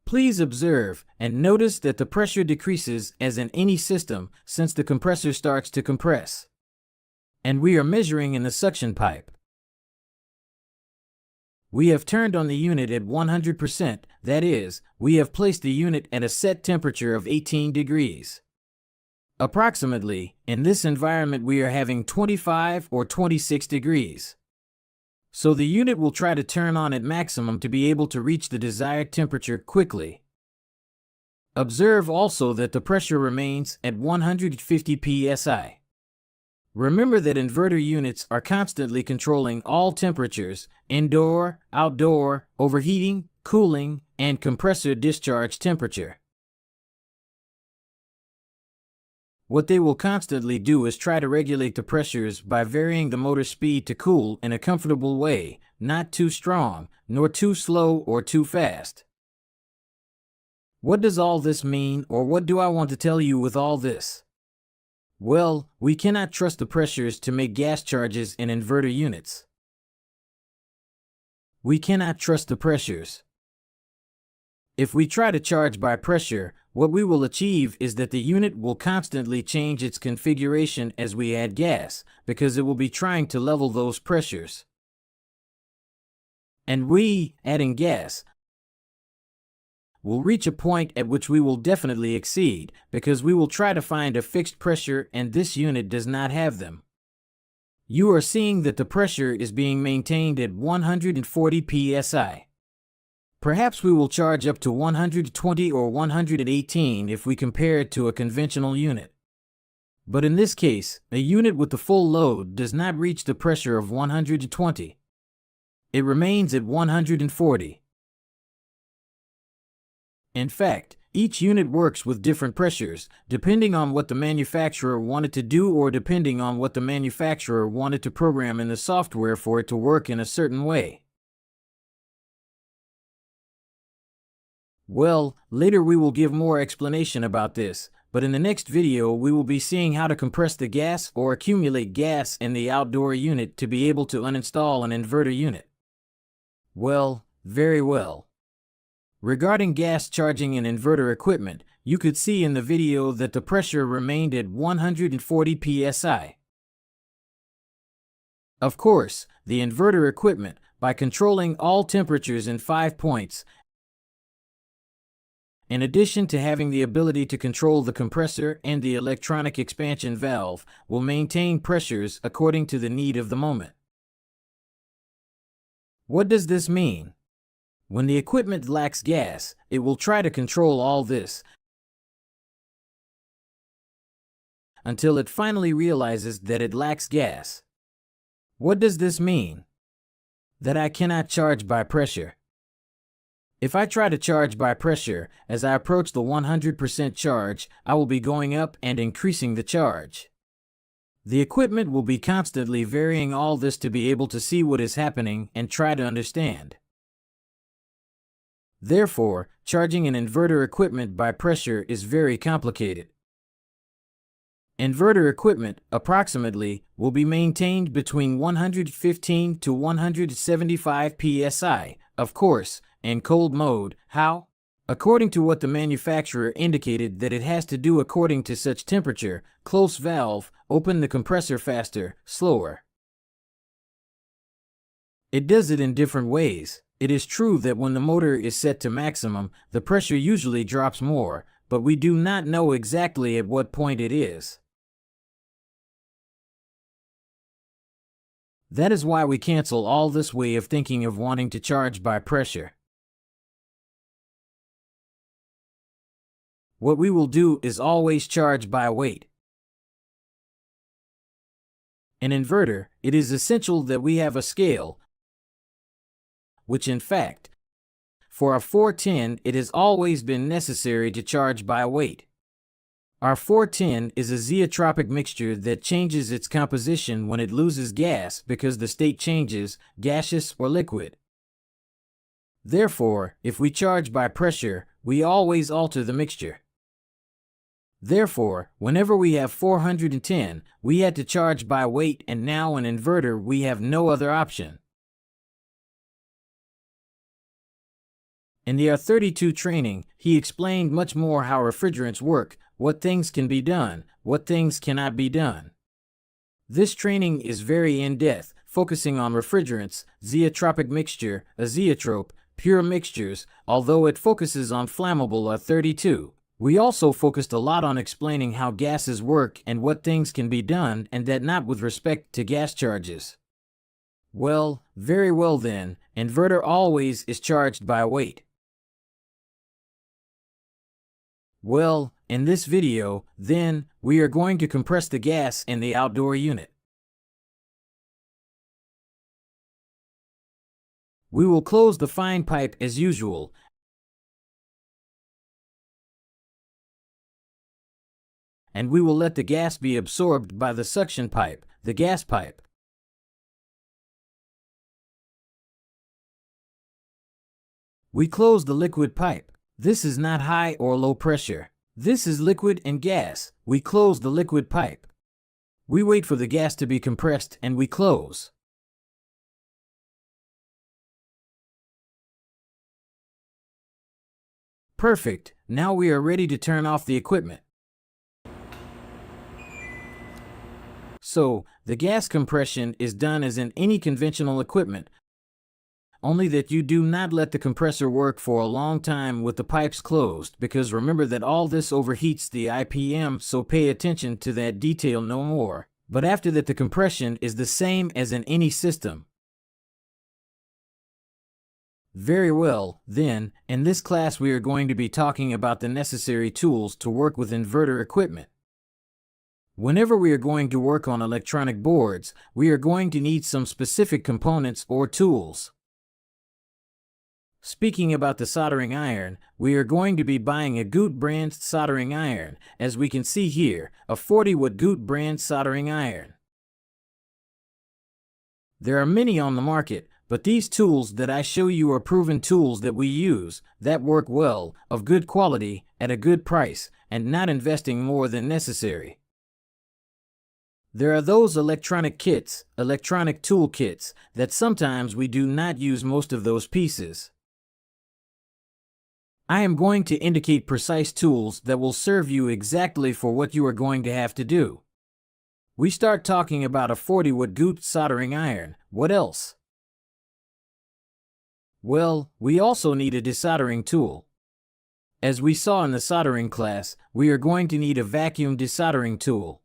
Please observe and notice that the pressure decreases as in any system since the compressor starts to compress. And we are measuring in the suction pipe. We have turned on the unit at 100%, that is, we have placed the unit at a set temperature of 18 degrees. Approximately, in this environment we are having 25 or 26 degrees. So the unit will try to turn on at maximum to be able to reach the desired temperature quickly. Observe also that the pressure remains at 150 psi. Remember that inverter units are constantly controlling all temperatures: indoor, outdoor, overheating, cooling, and compressor discharge temperature. What they will constantly do is try to regulate the pressures by varying the motor speed to cool in a comfortable way, not too strong, nor too slow or too fast. What does all this mean, or what do I want to tell you with all this? Well, we cannot trust the pressures to make gas charges in inverter units. We cannot trust the pressures. If we try to charge by pressure, what we will achieve is that the unit will constantly change its configuration as we add gas, because it will be trying to level those pressures. And we, adding gas, will reach a point at which we will definitely exceed, because we will try to find a fixed pressure and this unit does not have them. You are seeing that the pressure is being maintained at 140 psi. Perhaps we will charge up to 120 or 118 if we compare it to a conventional unit. But in this case, a unit with the full load does not reach the pressure of 120. It remains at 140. In fact, each unit works with different pressures, depending on what the manufacturer wanted to do or depending on what the manufacturer wanted to program in the software for it to work in a certain way. Well, later we will give more explanation about this, but in the next video we will be seeing how to compress the gas or accumulate gas in the outdoor unit to be able to uninstall an inverter unit. Well, very well. Regarding gas charging in inverter equipment, you could see in the video that the pressure remained at 140 psi. Of course, the inverter equipment, by controlling all temperatures in 5 points, in addition to having the ability to control the compressor and the electronic expansion valve, will maintain pressures according to the need of the moment. What does this mean? When the equipment lacks gas, it will try to control all this until it finally realizes that it lacks gas. What does this mean? That I cannot charge by pressure. If I try to charge by pressure, as I approach the 100% charge, I will be going up and increasing the charge. The equipment will be constantly varying all this to be able to see what is happening and try to understand. Therefore, charging an inverter equipment by pressure is very complicated. Inverter equipment, approximately, will be maintained between 115 to 175 psi, of course, in cold mode. How? According to what the manufacturer indicated that it has to do according to such temperature: close valve, open the compressor faster, slower. It does it in different ways. It is true that when the motor is set to maximum, the pressure usually drops more, but we do not know exactly at what point it is. That is why we cancel all this way of thinking of wanting to charge by pressure. what we will do is always charge by weight. In inverter, it is essential that we have a scale, which in fact, for a 410, it has always been necessary to charge by weight. Our 410 is a zeotropic mixture that changes its composition when it loses gas because the state changes, gaseous or liquid. Therefore, if we charge by pressure, we always alter the mixture. Therefore, whenever we have 410, we had to charge by weight, and now in inverter we have no other option. In the R32 training, he explained much more how refrigerants work, what things can be done, what things cannot be done. This training is very in-depth, focusing on refrigerants, zeotropic mixture, azeotrope, pure mixtures, although it focuses on flammable R32. We also focused a lot on explaining how gases work and what things can be done, and that not with respect to gas charges. Well, very well then, inverter always is charged by weight. Well, in this video, then, we are going to compress the gas in the outdoor unit. We will close the fine pipe as usual, and we will let the gas be absorbed by the suction pipe, the gas pipe. We close the liquid pipe. This is not high or low pressure. This is liquid and gas. We close the liquid pipe. We wait for the gas to be compressed and we close. Perfect. Now we are ready to turn off the equipment. So, the gas compression is done as in any conventional equipment, only that you do not let the compressor work for a long time with the pipes closed, because remember that all this overheats the IPM, so pay attention to that detail no more. But after that, the compression is the same as in any system. Very well, then, in this class we are going to be talking about the necessary tools to work with inverter equipment. Whenever we are going to work on electronic boards, we are going to need some specific components or tools. Speaking about the soldering iron, we are going to be buying a Goot brand soldering iron, as we can see here, a 40-watt Goot brand soldering iron. There are many on the market, but these tools that I show you are proven tools that we use, that work well, of good quality, at a good price, and not investing more than necessary. There are those electronic kits, electronic tool kits, that sometimes we do not use most of those pieces. I am going to indicate precise tools that will serve you exactly for what you are going to have to do. We start talking about a 40-watt Goot soldering iron. What else? Well, we also need a desoldering tool. As we saw in the soldering class, we are going to need a vacuum desoldering tool.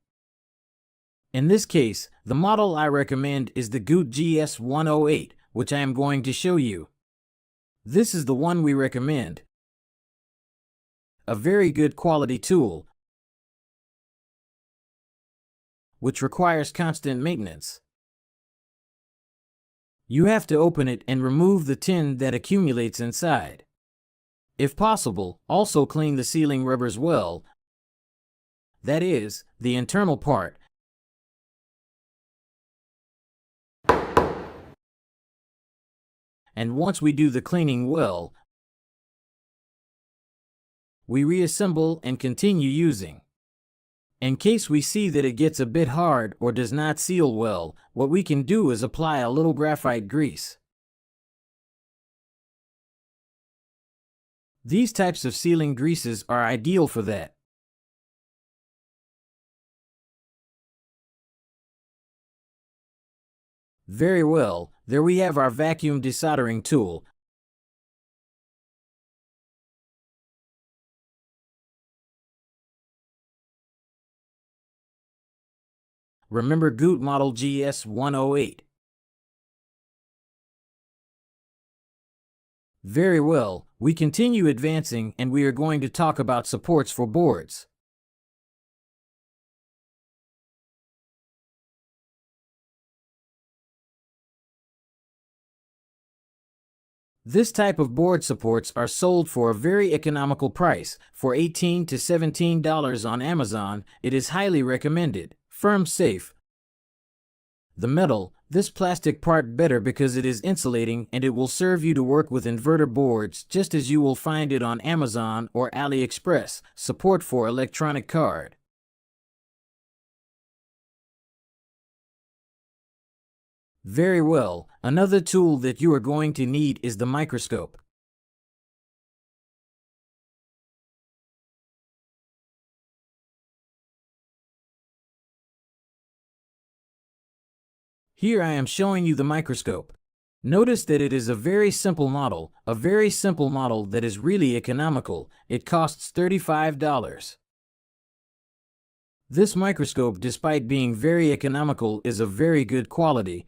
In this case, the model I recommend is the Goot GS108, which I am going to show you. This is the one we recommend. A very good quality tool, which requires constant maintenance. You have to open it and remove the tin that accumulates inside. If possible, also clean the sealing rubbers well, that is, the internal part. And once we do the cleaning well, we reassemble and continue using. In case we see that it gets a bit hard or does not seal well, what we can do is apply a little graphite grease. These types of sealing greases are ideal for that. Very well, there we have our vacuum desoldering tool. Remember Goot model GS108. Very well, we continue advancing and we are going to talk about supports for boards. This type of board supports are sold for a very economical price, for $18 to $17 on Amazon. It is highly recommended. Firm safe. The metal, this plastic part better because it is insulating and it will serve you to work with inverter boards just as you will find it on Amazon or AliExpress. Support for electronic card. Very well, another tool that you are going to need is the microscope. Here I am showing you the microscope. Notice that it is a very simple model that is really economical. It costs $35. This microscope, despite being very economical, is of very good quality.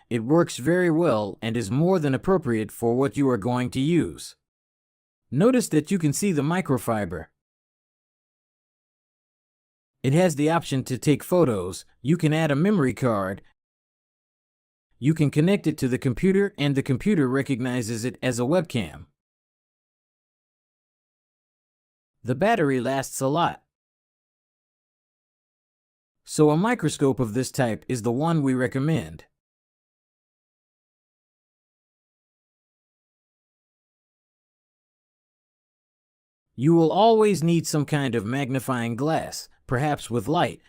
It works very well and is more than appropriate for what you are going to use. Notice that you can see the microfiber. It has the option to take photos. You can add a memory card. You can connect it to the computer and the computer recognizes it as a webcam. The battery lasts a lot. So a microscope of this type is the one we recommend. You will always need some kind of magnifying glass, perhaps with light,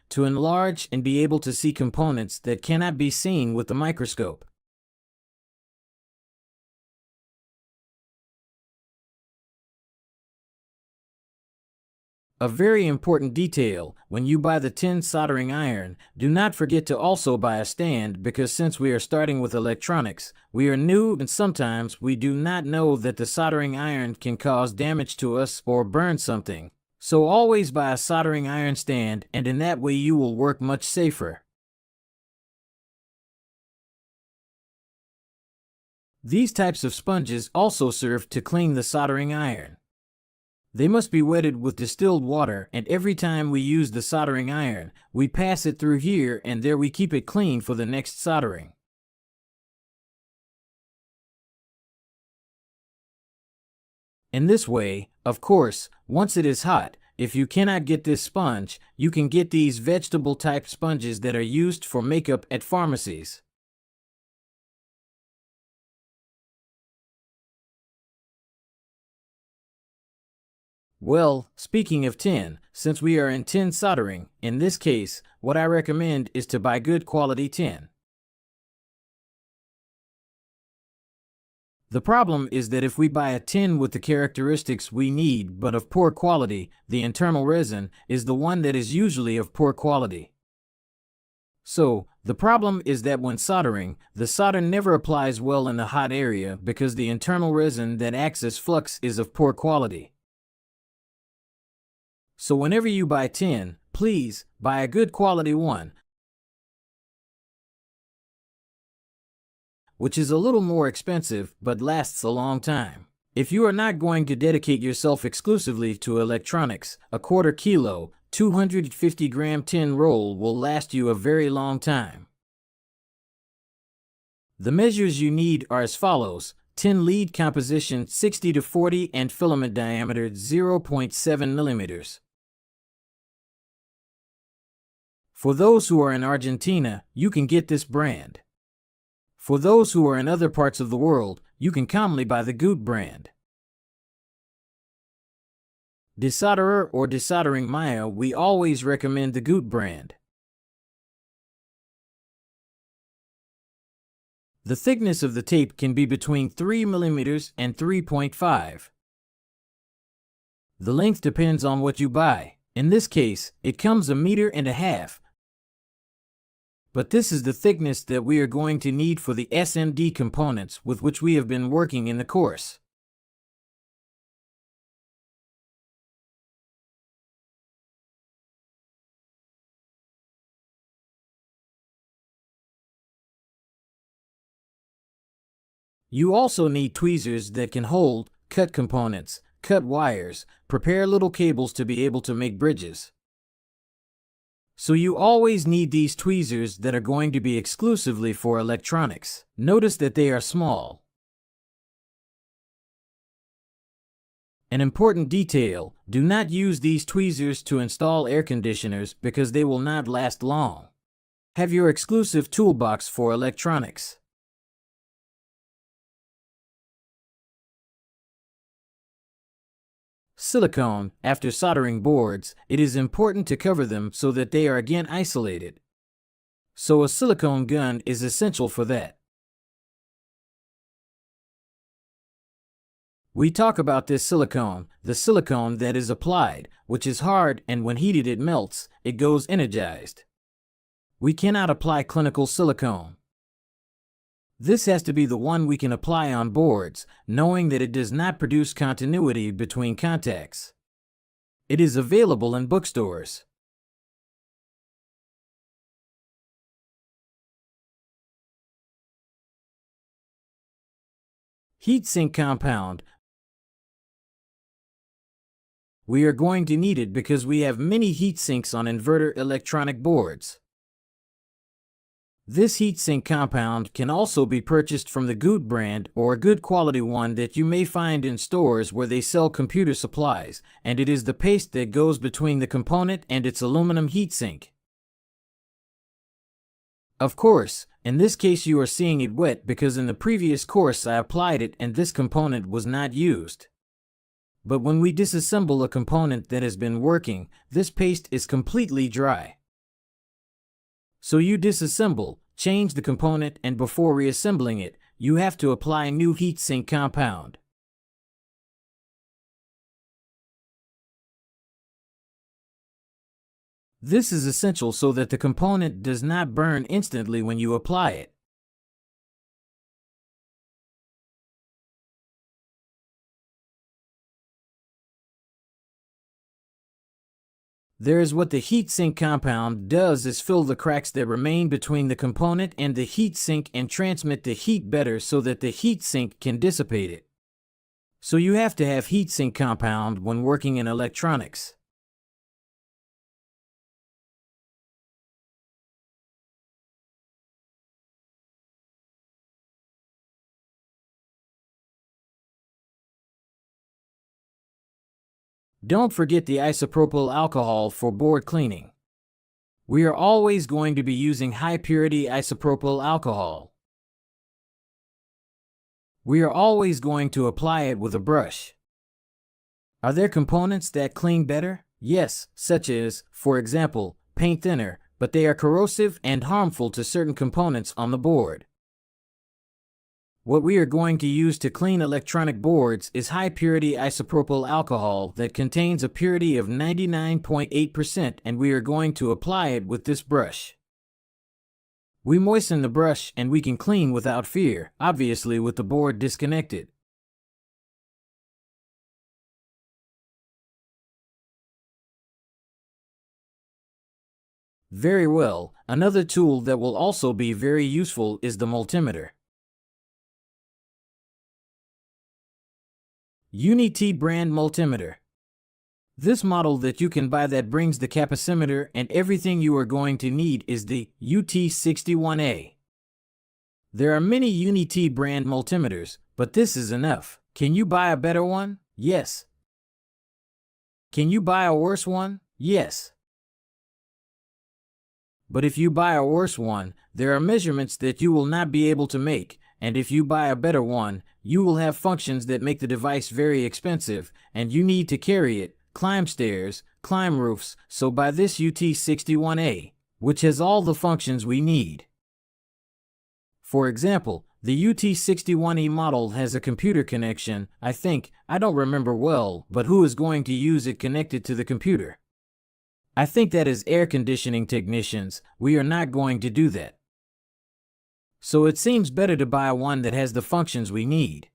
to enlarge and be able to see components that cannot be seen with the microscope. A very important detail, when you buy the tin soldering iron, do not forget to also buy a stand because since we are starting with electronics, we are new and sometimes we do not know that the soldering iron can cause damage to us or burn something. So always buy a soldering iron stand and in that way you will work much safer. These types of sponges also serve to clean the soldering iron. They must be wetted with distilled water, and every time we use the soldering iron, we pass it through here and there we keep it clean for the next soldering. In this way, of course, once it is hot, if you cannot get this sponge, you can get these vegetable type sponges that are used for makeup at pharmacies. Well, speaking of tin, since we are in tin soldering, in this case, what I recommend is to buy good quality tin. The problem is that if we buy a tin with the characteristics we need but of poor quality, the internal resin is the one that is usually of poor quality. So, the problem is that when soldering, the solder never applies well in the hot area because the internal resin that acts as flux is of poor quality. So whenever you buy tin, please buy a good quality one, which is a little more expensive but lasts a long time. If you are not going to dedicate yourself exclusively to electronics, a quarter kilo, 250-gram tin roll will last you a very long time. The measures you need are as follows: tin lead composition 60 to 40 and filament diameter 0.7 millimeters. For those who are in Argentina, you can get this brand. For those who are in other parts of the world, you can commonly buy the Goot brand. Desolderer or desoldering Maya, we always recommend the Goot brand. The thickness of the tape can be between 3 mm and 3.5. The length depends on what you buy. In this case, it comes 1.5 meters. But this is the thickness that we are going to need for the SMD components with which we have been working in the course. You also need tweezers that can hold, cut components, cut wires, prepare little cables to be able to make bridges. So you always need these tweezers that are going to be exclusively for electronics. Notice that they are small. An important detail: do not use these tweezers to install air conditioners because they will not last long. Have your exclusive toolbox for electronics. Silicone. After soldering boards, it is important to cover them so that they are again isolated. So a silicone gun is essential for that. We talk about this silicone, the silicone that is applied, which is hard, and when heated it melts, it goes energized. We cannot apply clinical silicone. This has to be the one we can apply on boards, knowing that it does not produce continuity between contacts. It is available in bookstores. Heatsink compound. We are going to need it because we have many heat sinks on inverter electronic boards. This heatsink compound can also be purchased from the Good brand or a good quality one that you may find in stores where they sell computer supplies, and it is the paste that goes between the component and its aluminum heatsink. Of course, in this case you are seeing it wet because in the previous course I applied it and this component was not used. But when we disassemble a component that has been working, this paste is completely dry. So you disassemble, change the component, and before reassembling it, you have to apply new heatsink compound. This is essential so that the component does not burn instantly when you apply it. What the heatsink compound does is fill the cracks that remain between the component and the heatsink and transmit the heat better so that the heatsink can dissipate it. So you have to have heatsink compound when working in electronics. Don't forget the isopropyl alcohol for board cleaning. We are always going to be using high purity isopropyl alcohol. We are always going to apply it with a brush. Are there components that clean better? Yes, such as, for example, paint thinner, but they are corrosive and harmful to certain components on the board. What we are going to use to clean electronic boards is high-purity isopropyl alcohol that contains a purity of 99.8%, and we are going to apply it with this brush. We moisten the brush and we can clean without fear, obviously with the board disconnected. Very well, another tool that will also be very useful is the multimeter. UT brand multimeter. This model that you can buy that brings the capacimeter and everything you are going to need is the UT61A. There are many UT brand multimeters, but this is enough. Can you buy a better one? Yes. Can you buy a worse one? Yes. But if you buy a worse one, there are measurements that you will not be able to make, and if you buy a better one, you will have functions that make the device very expensive, and you need to carry it, climb stairs, climb roofs, so buy this UT61A, which has all the functions we need. For example, the UT61E model has a computer connection, I don't remember well, but who is going to use it connected to the computer? I think that is air conditioning technicians. We are not going to do that. So it seems better to buy one that has the functions we need.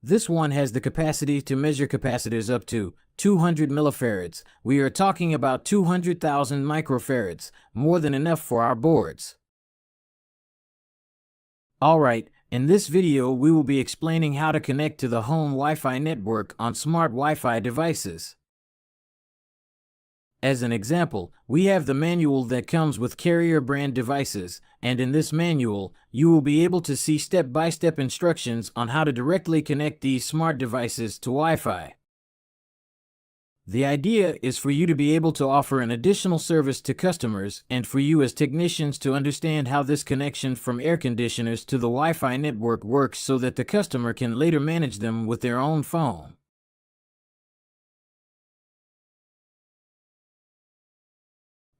This one has the capacity to measure capacitors up to 200 millifarads. We are talking about 200,000 microfarads, more than enough for our boards. Alright, In this video, we will be explaining how to connect to the home Wi-Fi network on smart Wi-Fi devices. As an example, we have the manual that comes with Carrier brand devices, and in this manual, you will be able to see step-by-step instructions on how to directly connect these smart devices to Wi-Fi. The idea is for you to be able to offer an additional service to customers and for you as technicians to understand how this connection from air conditioners to the Wi-Fi network works so that the customer can later manage them with their own phone.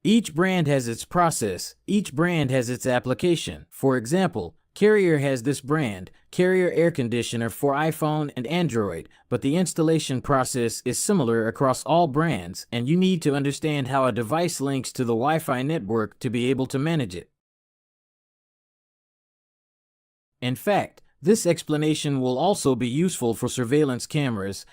Each brand has its process, each brand has its application. For example, Carrier has this brand, Carrier Air Conditioner for iPhone and Android, but the installation process is similar across all brands, and you need to understand how a device links to the Wi-Fi network to be able to manage it. In fact, this explanation will also be useful for surveillance cameras.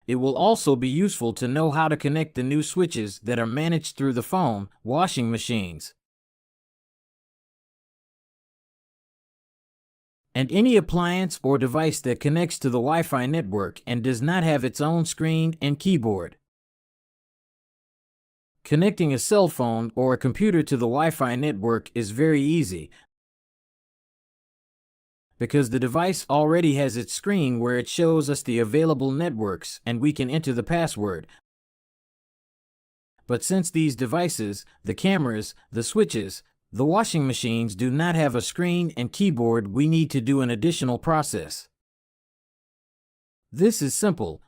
It will also be useful to know how to connect the new switches that are managed through the phone, washing machines, and any appliance or device that connects to the Wi-Fi network and does not have its own screen and keyboard. Connecting a cell phone or a computer to the Wi-Fi network is very easy, because the device already has its screen where it shows us the available networks and we can enter the password. But since these devices, the cameras, the switches, the washing machines do not have a screen and keyboard, we need to do an additional process. This is simple.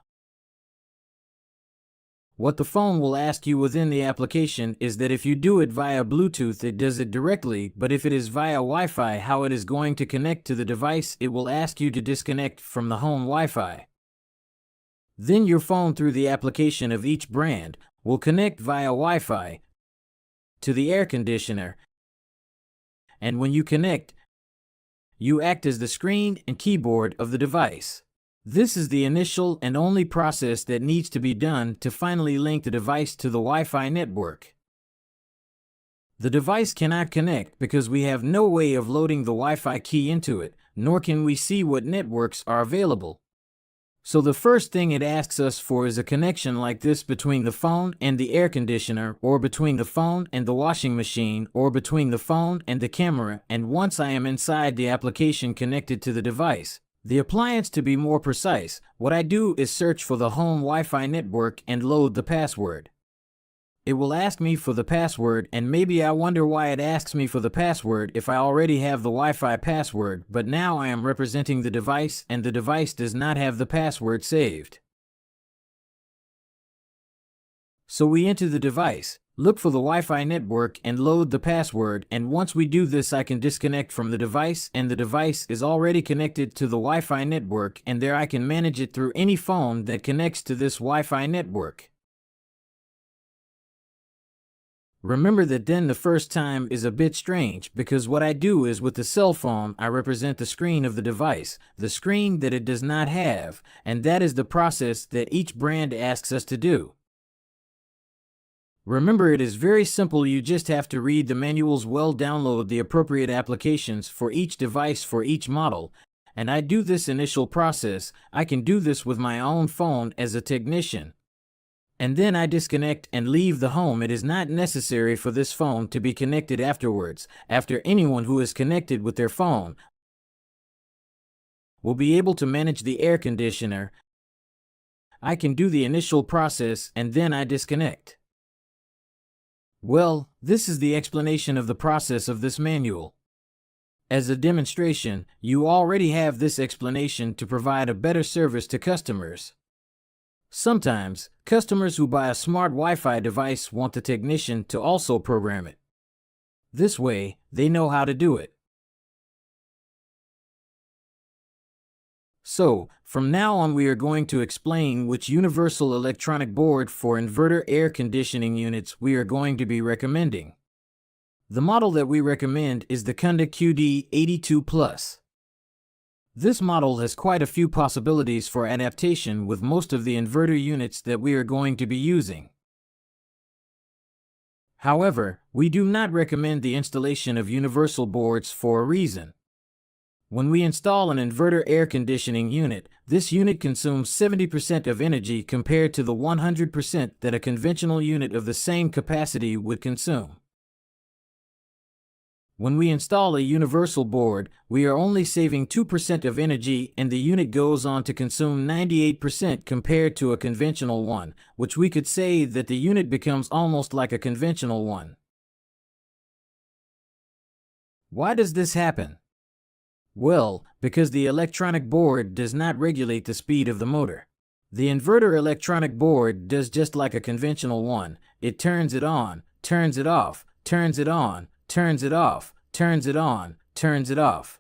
What the phone will ask you within the application is that if you do it via Bluetooth, it does it directly, but if it is via Wi-Fi, how it is going to connect to the device, it will ask you to disconnect from the home Wi-Fi. Then your phone, through the application of each brand, will connect via Wi-Fi to the air conditioner, and when you connect, you act as the screen and keyboard of the device. This is the initial and only process that needs to be done to finally link the device to the Wi-Fi network. The device cannot connect because we have no way of loading the Wi-Fi key into it, nor can we see what networks are available. So the first thing it asks us for is a connection like this between the phone and the air conditioner, or between the phone and the washing machine, or between the phone and the camera, and once I am inside the application connected to the device, the appliance to be more precise, what I do is search for the home Wi-Fi network and load the password. It will ask me for the password, and maybe I wonder why it asks me for the password if I already have the Wi-Fi password, but now I am representing the device and the device does not have the password saved. So we enter the device, look for the Wi-Fi network and load the password, and once we do this I can disconnect from the device and the device is already connected to the Wi-Fi network, and there I can manage it through any phone that connects to this Wi-Fi network. Remember that then the first time is a bit strange because what I do is with the cell phone I represent the screen of the device, the screen that it does not have, and that is the process that each brand asks us to do. Remember, it is very simple, you just have to read the manuals well, download the appropriate applications for each device for each model, and I do this initial process. I can do this with my own phone as a technician. And then I disconnect and leave the home. It is not necessary for this phone to be connected afterwards. After anyone who is connected with their phone will be able to manage the air conditioner, I can do the initial process and then I disconnect. Well, this is the explanation of the process of this manual. As a demonstration, you already have this explanation to provide a better service to customers. Sometimes, customers who buy a smart Wi-Fi device want the technician to also program it. This way, they know how to do it. So, from now on we are going to explain which universal electronic board for inverter air conditioning units we are going to be recommending. The model that we recommend is the Kunda QD82+. This model has quite a few possibilities for adaptation with most of the inverter units that we are going to be using. However, we do not recommend the installation of universal boards for a reason. When we install an inverter air conditioning unit, this unit consumes 70% of energy compared to the 100% that a conventional unit of the same capacity would consume. When we install a universal board, we are only saving 2% of energy and the unit goes on to consume 98% compared to a conventional one, which we could say that the unit becomes almost like a conventional one. Why does this happen? Well, because the electronic board does not regulate the speed of the motor. The inverter electronic board does just like a conventional one. It turns it on, turns it off, turns it on, turns it off, turns it on, turns it off.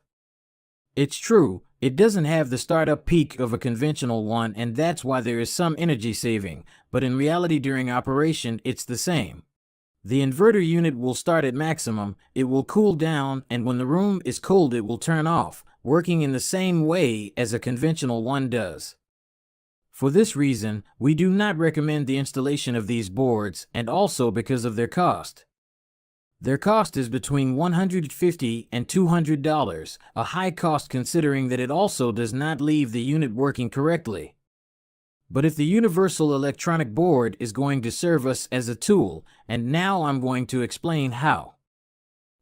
It's true, it doesn't have the startup peak of a conventional one, and that's why there is some energy saving, but in reality during operation it's the same. The inverter unit will start at maximum, it will cool down, and when the room is cold it will turn off, working in the same way as a conventional one does. For this reason, we do not recommend the installation of these boards, and also because of their cost. Their cost is between $150 and $200, a high cost considering that it also does not leave the unit working correctly. But if the universal electronic board is going to serve us as a tool, and now I'm going to explain how.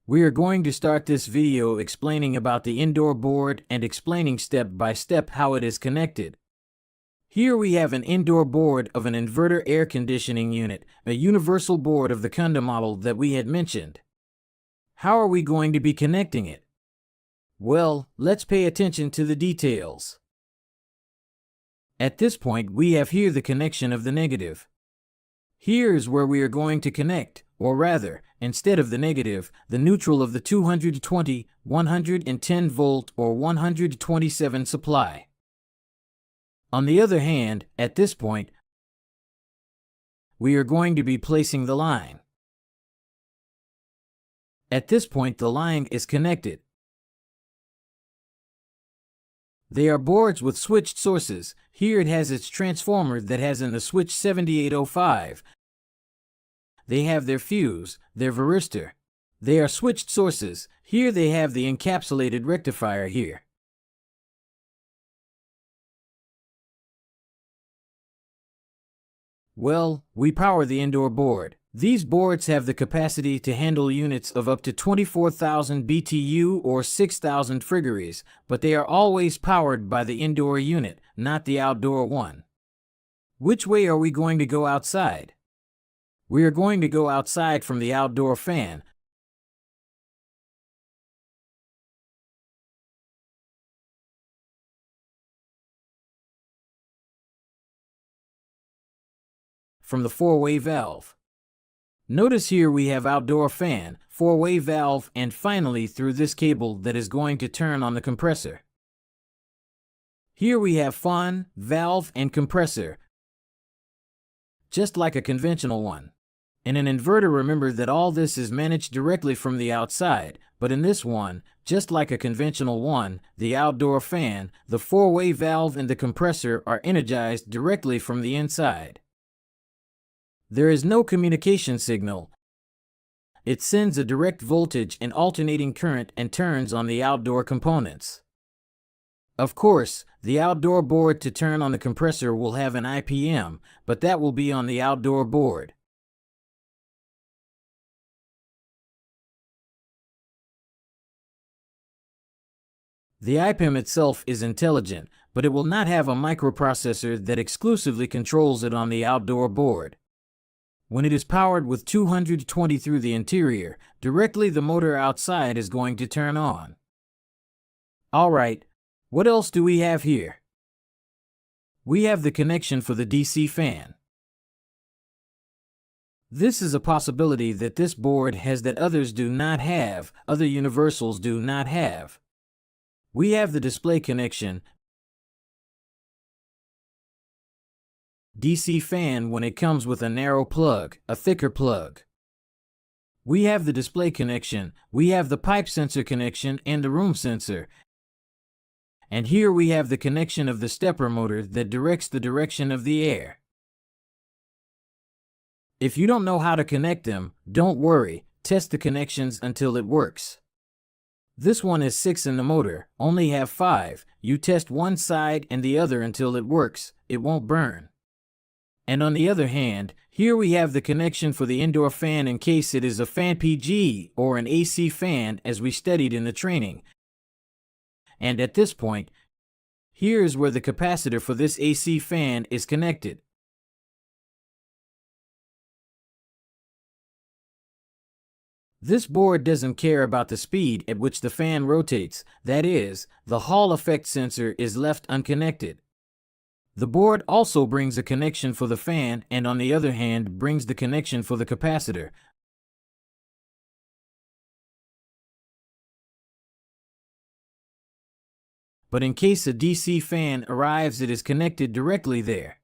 We are going to start this video explaining about the indoor board and explaining step by step how it is connected. Here we have an indoor board of an inverter air conditioning unit, a universal board of the Kunda model that we had mentioned. How are we going to be connecting it? Well, let's pay attention to the details. At this point, we have here the connection of the negative. Here is where we are going to connect, or rather, instead of the negative, the neutral of the 220, 110 volt or 127 supply. On the other hand, at this point, we are going to be placing the line. At this point, the line is connected. They are boards with switched sources. Here it has its transformer that has in the switch 7805. They have their fuse, their varistor. They are switched sources. Here they have the encapsulated rectifier here. Well, we power the indoor board. These boards have the capacity to handle units of up to 24,000 BTU or 6,000 frigaries, but they are always powered by the indoor unit, not the outdoor one. Which way are we going to go outside? We are going to go outside from the outdoor fan. From the four-way valve. Notice here we have outdoor fan, four-way valve, and finally through this cable that is going to turn on the compressor. Here we have fan, valve, and compressor, just like a conventional one. In an inverter, remember that all this is managed directly from the outside, but in this one, just like a conventional one, the outdoor fan, the four-way valve, and the compressor are energized directly from the inside. There is no communication signal. It sends a direct voltage and alternating current and turns on the outdoor components. Of course, the outdoor board to turn on the compressor will have an IPM, but that will be on the outdoor board. The IPM itself is intelligent, but it will not have a microprocessor that exclusively controls it on the outdoor board. When it is powered with 220 through the interior, directly the motor outside is going to turn on. Alright, what else do we have here? We have the connection for the DC fan. This is a possibility that this board has that others do not have, other universals do not have. We have the display connection, DC fan when it comes with a narrow plug, a thicker plug. We have the display connection, we have the pipe sensor connection and the room sensor. And here we have the connection of the stepper motor that directs the direction of the air. If you don't know how to connect them, don't worry, test the connections until it works. This one is 6 in the motor, only have 5, you test one side and the other until it works, it won't burn. And on the other hand, here we have the connection for the indoor fan in case it is a fan PG or an AC fan as we studied in the training. And at this point, here is where the capacitor for this AC fan is connected. This board doesn't care about the speed at which the fan rotates, that is, the Hall effect sensor is left unconnected. The board also brings a connection for the fan and on the other hand brings the connection for the capacitor. But in case a DC fan arrives, it is connected directly there.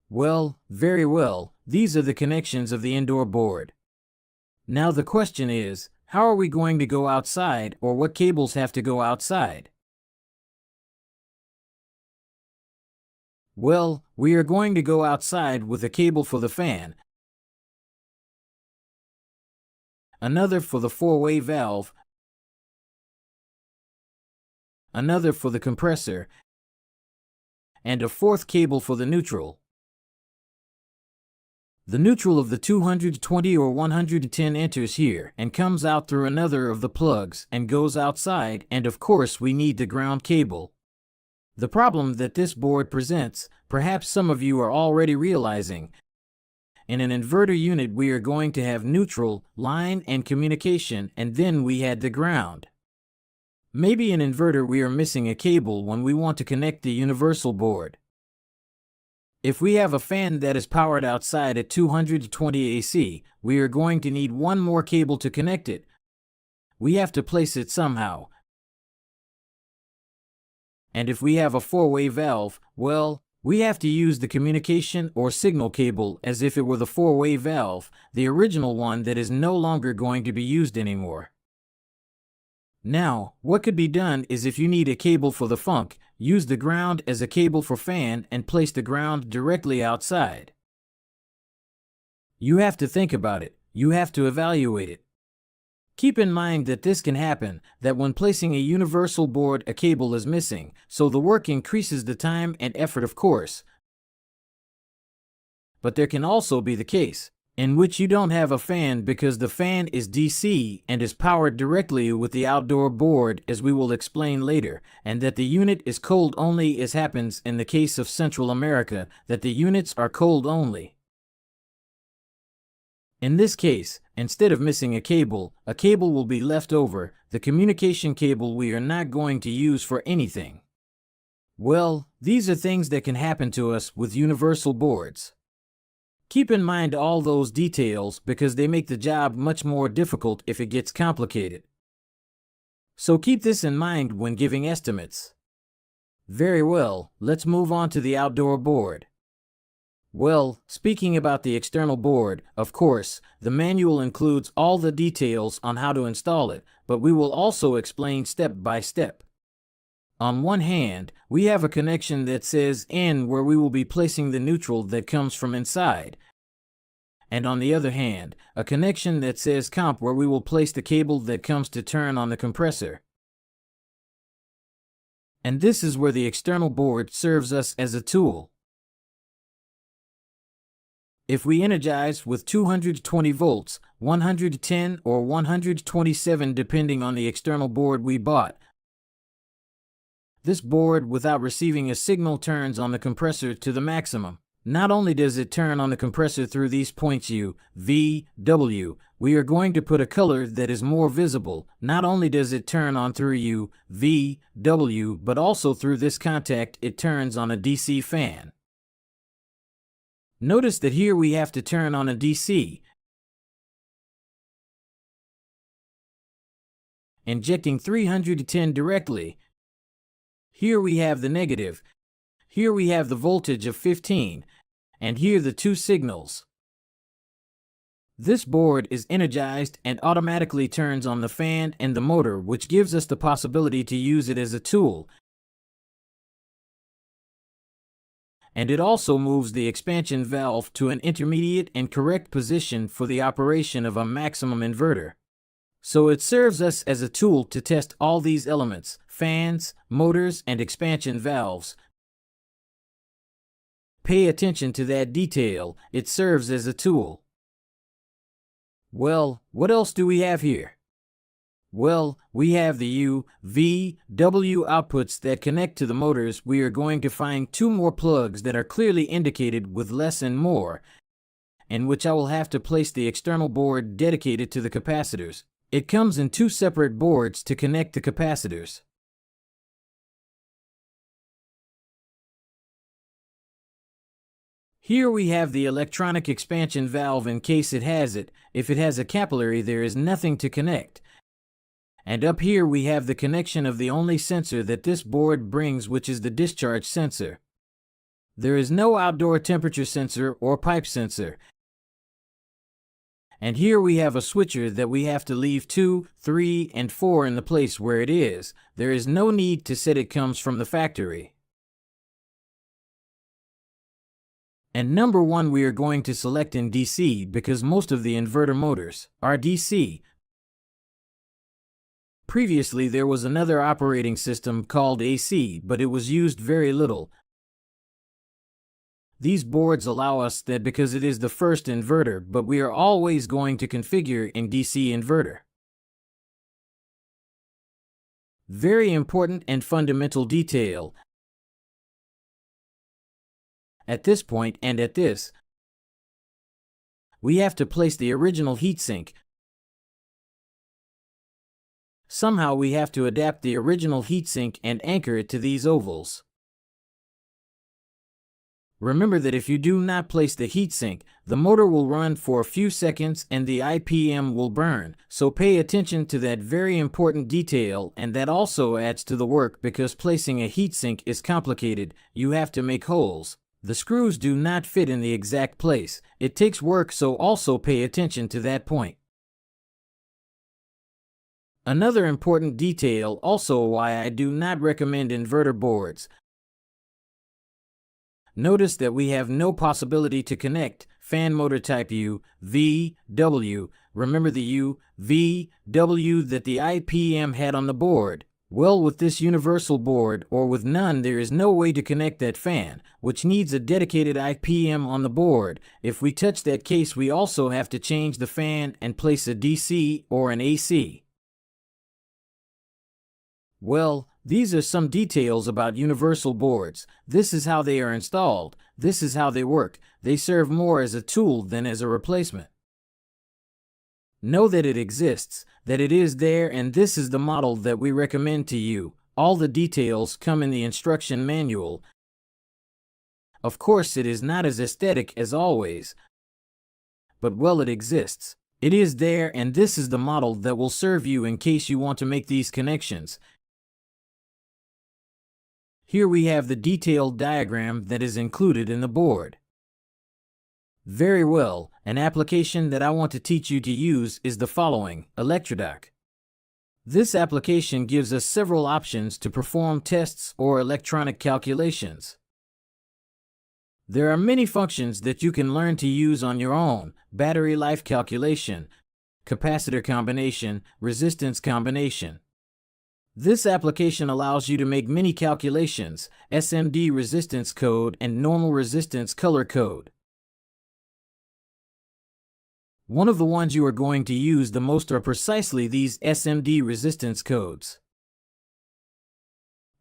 Well, very well, these are the connections of the indoor board. Now the question is, how are we going to go outside, or what cables have to go outside? Well, we are going to go outside with a cable for the fan, another for the four-way valve, another for the compressor, and a fourth cable for the neutral. The neutral of the 220 or 110 enters here and comes out through another of the plugs and goes outside, and of course we need the ground cable. The problem that this board presents, perhaps some of you are already realizing. In an inverter unit we are going to have neutral, line, and communication, and then we had the ground. Maybe in inverter we are missing a cable when we want to connect the universal board. If we have a fan that is powered outside at 220 AC, we are going to need one more cable to connect it. We have to place it somehow. And if we have a four-way valve, well, we have to use the communication or signal cable as if it were the four-way valve, the original one that is no longer going to be used anymore. Now, what could be done is if you need a cable for the funk, use the ground as a cable for fan and place the ground directly outside. You have to think about it, you have to evaluate it. Keep in mind that this can happen, that when placing a universal board a cable is missing, so the work increases the time and effort of course. But there can also be the case in which you don't have a fan because the fan is DC and is powered directly with the outdoor board, as we will explain later, and that the unit is cold only, as happens in the case of Central America, that the units are cold only. In this case, instead of missing a cable will be left over, the communication cable we are not going to use for anything. Well, these are things that can happen to us with universal boards. Keep in mind all those details because they make the job much more difficult if it gets complicated. So keep this in mind when giving estimates. Very well, let's move on to the outdoor board. Well, speaking about the external board, of course, the manual includes all the details on how to install it, but we will also explain step by step. On one hand, we have a connection that says N where we will be placing the neutral that comes from inside. And on the other hand, a connection that says comp where we will place the cable that comes to turn on the compressor. And this is where the external board serves us as a tool. If we energize with 220 volts, 110 or 127 depending on the external board we bought, this board without receiving a signal turns on the compressor to the maximum. Not only does it turn on the compressor through these points U, V, W, we are going to put a color that is more visible. Not only does it turn on through U, V, W, but also through this contact it turns on a DC fan. Notice that here we have to turn on a DC, injecting 310 directly. Here we have the negative, here we have the voltage of 15, and here the two signals. This board is energized and automatically turns on the fan and the motor, which gives us the possibility to use it as a tool. and it also moves the expansion valve to an intermediate and correct position for the operation of a maximum inverter. So it serves us as a tool to test all these elements: fans, motors, and expansion valves. Pay attention to that detail. It serves as a tool. Well, what else do we have here? Well, we have the U, V, W outputs that connect to the motors. We are going to find two more plugs that are clearly indicated with less and more, in which I will have to place the external board dedicated to the capacitors. It comes in two separate boards to connect the capacitors. Here we have the electronic expansion valve in case it has it. If it has a capillary, there is nothing to connect. And up here we have the connection of the only sensor that this board brings, which is the discharge sensor. There is no outdoor temperature sensor or pipe sensor. And here we have a switcher that we have to leave 2, 3, and 4 in the place where it is. There is no need to set it comes from the factory. And number 1 we are going to select in DC because most of the inverter motors are DC. Previously there was another operating system called AC, but it was used very little. These boards allow us that because it is the first inverter, but we are always going to configure in DC inverter. Very important and fundamental detail. At this point and at this, we have to place the original heatsink. Somehow we have to adapt the original heatsink and anchor it to these ovals. Remember that if you do not place the heatsink, the motor will run for a few seconds and the IPM will burn. So pay attention to that very important detail, and that also adds to the work because placing a heatsink is complicated. You have to make holes. The screws do not fit in the exact place. It takes work, so also pay attention to that point. Another important detail, also why I do not recommend inverter boards. Notice that we have no possibility to connect fan motor type U, V, W. Remember the U, V, W that the IPM had on the board. Well, with this universal board or with none, there is no way to connect that fan, which needs a dedicated IPM on the board. If we touch that case, we also have to change the fan and place a DC or an AC. Well, these are some details about universal boards. This is how they are installed. This is how they work. They serve more as a tool than as a replacement. Know that it exists, that it is there, and this is the model that we recommend to you. All the details come in the instruction manual. Of course, it is not as aesthetic as always, but well, it exists. It is there, and this is the model that will serve you in case you want to make these connections. Here we have the detailed diagram that is included in the board. Very well, an application that I want to teach you to use is the following: Electrodoc. This application gives us several options to perform tests or electronic calculations. There are many functions that you can learn to use on your own: battery life calculation, capacitor combination, resistance combination. This application allows you to make many calculations: SMD resistance code and normal resistance color code. One of the ones you are going to use the most are precisely these SMD resistance codes.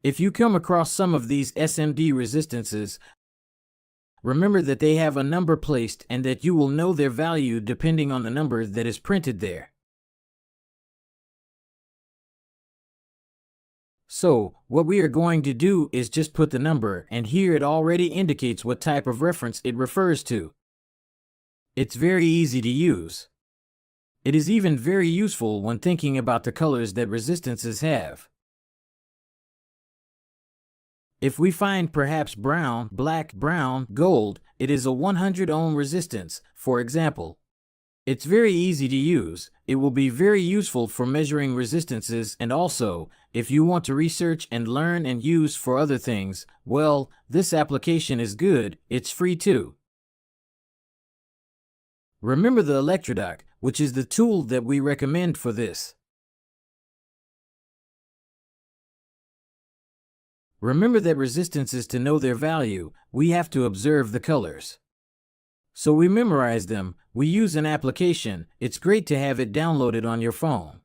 If you come across some of these SMD resistances, remember that they have a number placed and that you will know their value depending on the number that is printed there. So, what we are going to do is just put the number, and here it already indicates what type of reference it refers to. It's very easy to use. It is even very useful when thinking about the colors that resistances have. If we find perhaps brown, black, brown, gold, it is a 100 ohm resistance, for example. It's very easy to use. It will be very useful for measuring resistances, and also, if you want to research and learn and use for other things, well, this application is good. It's free too. Remember the electrodock, which is the tool that we recommend for this. Remember that resistances, to know their value, we have to observe the colors. So we memorize them. We use an application. It's great to have it downloaded on your phone.